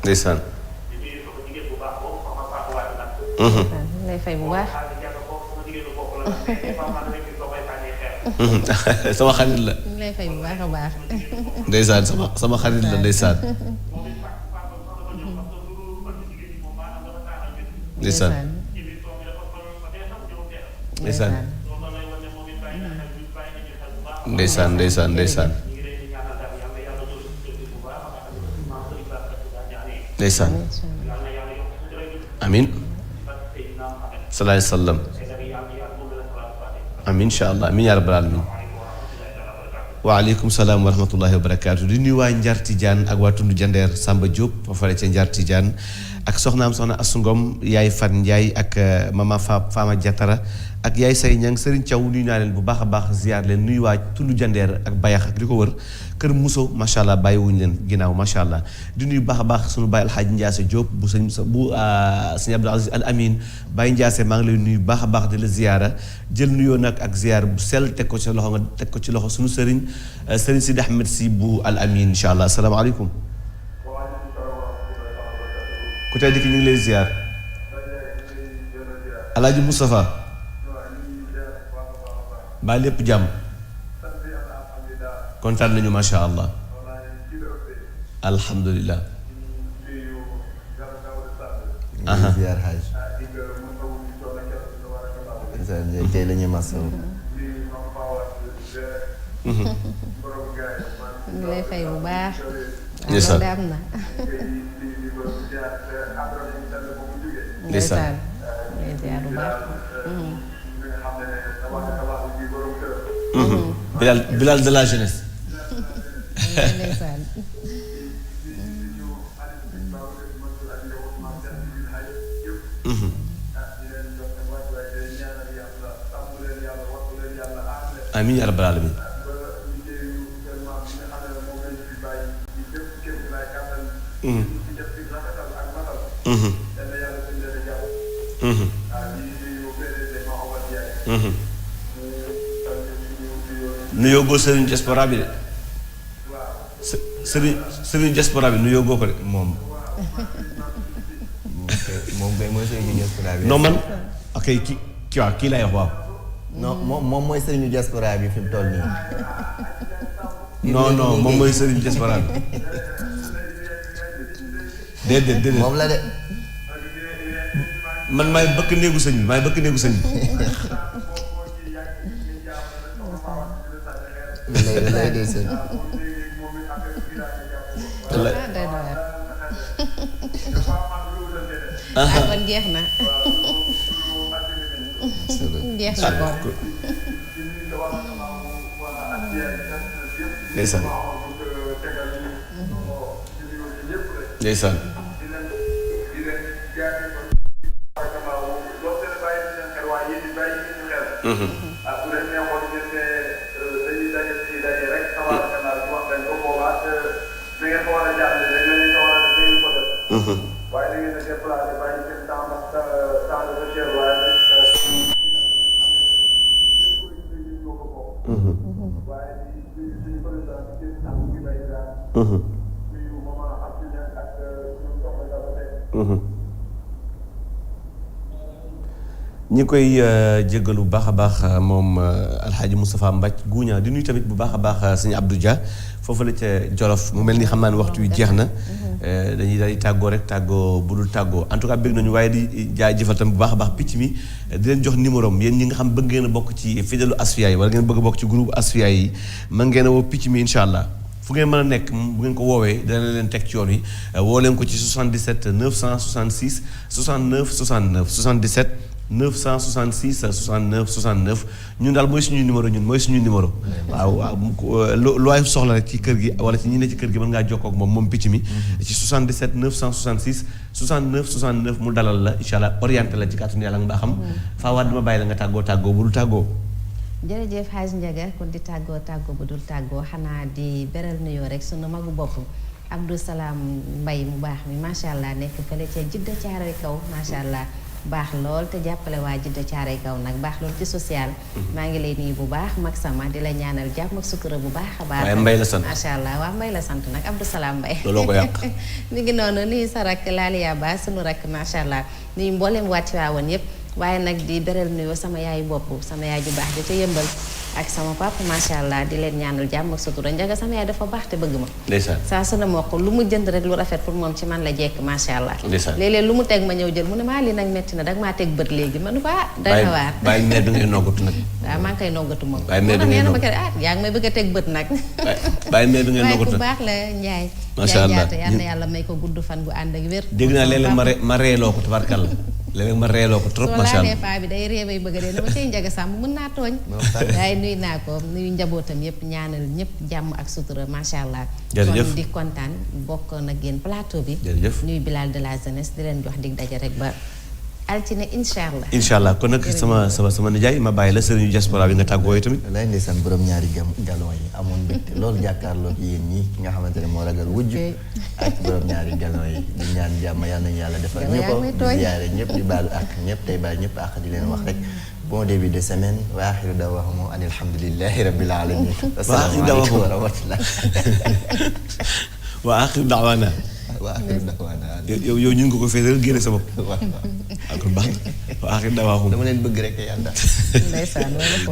ndeysaan lay fay bu baax sama xarit la lay fay bu baax a baax ndeysaan sama xarit la ndeysaan ndeysaan ndeysaan ndeysaan ndeysaan ndeysaan ndeysaan amin salaay sallam amin insha allah amin yaa rabbal alamin waaleykum salaam wa rahmatullahi wa barakaatu di nuyu waa Njar Tijaan ak waa tund Jandeer Samba Diop fa fare ca Njar Tijaan ak soxnaam soxna Asu Ngom yaay Fan Ndiaye ak mama Fama Diatara ak yaay say ñang Serigne Thiaw nuyu naa leen bu baax a baax ziar leen nuyu waa tund Jandeer ak Bayax ak li ko wër kër Muso macha allah bàyyiwuñu leen ginnaaw macha allah di nuyu baax a baax sunu baay Alxaaji Ndiasse Diop bu sëñ Abdou Aziz Al Amin Baye Ndiasse maa ngi lay nuyu baax a baax di la ziara jël nuyoo nag ak ziar bu sell teg ko ci loxo nga teg ko ci loxo sunu Serigne Serigne Sidi Ahmed si bu Al Amin incha allah asalaamaaleykum. ku tey dikk ñu ngi lay ziar Alaaji Moustapha ba lépp jàmm kontaan nañu macha allah alhamdulilah ziar Haj tey la ñuy masawu ñu lay fay bu baax. ndeysaan loolu am na. ndeysaan ndeysaan bu baax. Bilal de la jeunesse. ndeysaan. amiin yaa rabbal aalamiin. nuyoo goo sëriñ diaspora bi de sëriñ diaspora bi nuyoo goo ko de moom. moom kay mooy sëriñu diaspora bi. non man ok kii laay wax waaw. non moom mooy sëriñu diaspora bi fi mu toll nii. non moom mooy sëriñu diaspora bi. déedéet. moom la de. man maay bëkk néegu sëñ bi maay bëkk néegu sëñ bi. lay de sëñ. kon jeex na. jeex na kon. ndeysaan. ndeysaan. ñi koy jéggalu bu baax a baax moom alxaaji Moustapha Mbacke Gouña di nuyu tamit bu baax a baax sëñ Abdou Dia foofu la ca Jolof mu mel ni xam naa ne waxtu wi jeex na dañuy daal di tàggoo rek tàggoo bu dul tàggoo en tout cas bëgg nañu waaye di jaajëfal tamit bu baax a baax picc mi di leen jox numéro am yéen ñi nga xam bëgg ngeen a bokk ci fidèlu Asfiya yi wala ngeen bëgg a bokk ci groupe Asfiya yi mën ngeen a woo picc mi incha allah fu ngeen mën a nekk bu ngeen ko woowee dana leen teg ci yoon wi woo leen ko ci 77 966 69 69 77 966 69 69 ñun daal mooy suñu numéro waaw lu waay soxla rek ci kër gi wala ci ñi ne ci kër gi mën ngaa jokkoo ak moom picc mi ci 77 966 69 69 mu dalal la incha allah orienté la ci kàttanu yàlla nga xam faawaat dama bàyyi la nga tàggoo bu dul tàggoo. jërëjëf Hadj Ndiaga kon di tàggoo bu dul tàggoo xanaa di beral nuyoo rek sunu magu bopp Abdou Salam Mbaye mu baax mi macha allah nekk fële ca Jidda Caaroy Kaw macha allah. baax lool te jàppale waa Jidda Caaroy Kaw nag baax lool ci social. maa ngi lay nuyu bu baax mag sama di la ñaanal jàmm ak sutura bu baax a baax. waaye Mbaye la sant macha allah waa Mbaye la sant nag Abdou Salam Mbaye. looloo ko yàq. mi ngi noonu nuyu sa rakk Laliya Ba sunu rakk macha allah nuyu mboolem wàcc waa woon yëpp waaye nag di beral nuyoo sama yaayu bopp sama yaay ju baax di ca yëmbal ak sama papa macha allah di leen ñaanal jàmm ak sutura Ndiaga sama yaay dafa baax te bëgg ma. ndeysaan saa su ne moo ko lu mu jënd rek lu rafet pour moom ci man la jekk macha allah. ndeysaan léeg-léeg lu mu teg ma ñëw jël mu ne maa lii nag metti na dag maa teg bët léegi ma ne ko doy na waar. bàyyi meer bi ngay noggatu nag. waaw maa ngi koy noggatu moom. bàyyi meer bi ngay noggatu yaa ngi may bëgg a teg bët nag. bàyyi meer bi ngay noggatu waaye ku baax la Ndiaye. macha allah yal na yàlla may ko gudd fan gu ànd ak wér. dégg naa léeg-léeg ma reeloo ko tabarkalla léeg-léeg ma reeloo ko trop macha allah soo laalee paa bi day réeway bëgg a dee dama cay Ndiaga Samb mën naa tooñ. waaye nuyu naa ko nuyu njabootam yëpp ñaanal ñëpp jàmm ak sutura macha allah. jërëjëf kon di kontaan bokkoon ak yéen plateau bi. jërëjëf nuyu Bilal de la jeunesse di leen jox dig daje rek ba altine incha allah. incha allah kon nag sama nijaay ma bàyyi la sëriñu diaspora bi nga tàggoo yi tamit. lay ndeysaan borom ñaari galon yi amoon mbégte loolu jàkkaarloog yéen ñi ki nga xamante ne moo ragal wujj ak borom ñaari galon yi di ñaan jàmm yal nañu yàlla defal ñëpp di ziyaare ñëpp di baalu ak ñëpp tey baal ñëpp ak di leen wax rek bon début de semaine wa axiru dawahum an alhamdulillahi rabbil alamin assalaamu aleykum wa rahmatullah wa axiru daawaana yow ñun nga ko féetal génne sa bopp. waaw kon baax na wa axiru daawaahum dama leen bëgg rek yàlla.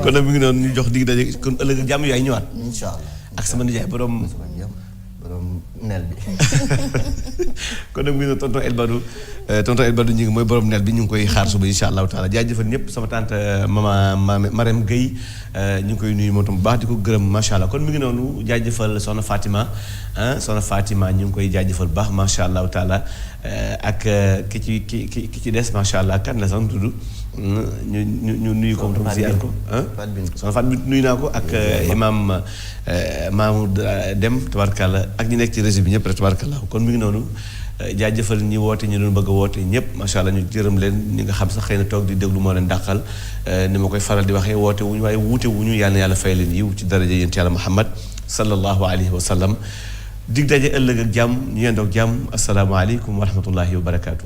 kon nag mi ngi noonu ñu jox dig daje kon ëllëg jàmm yaay ñëwaat. incha allah ak sama nijaay borom nel bi. kon nag mu ngi tonton El Badou ñu ngi mooy borom nel bi ñu ngi koy xaar suba incha allahu taala jaajëfal ñëpp sama tante mama Marème Gueye ñu ngi koy nuyu moom tam bu baax di ko gërëm macha allah kon mi ngi noonu jaajëfal soxna Fatima ñu ngi koy jaajëfal bu baax macha allahu taala ak ki ci des macha allah kan la sax tudd ñu nuyu ko tam ziar ko soxna Fatou Bintou nuyu naa ko ak imam Mahmoud Dem tabarkalla ak ñi nekk ci réseau bi ñëpp rek tabarkalla kon mi ngi noonu jaajëfal ñi woote ñu doon bëgg a woote ñëpp macha allah ñu jërëm leen ñi nga xam sax xëy na toog di déglu moo leen dàqal ni ma koy faral di waxee woote wuñu waaye wuute wuñu yàlla na yàlla fay leen yiw ci daraja yéen yàlla Muhammad sallallahu alayhi wa sallam dig daje ëllëg ak jàmm ñu yendoog jàmm asalaamaaleykum wa rahmatullahi wa barakaatu.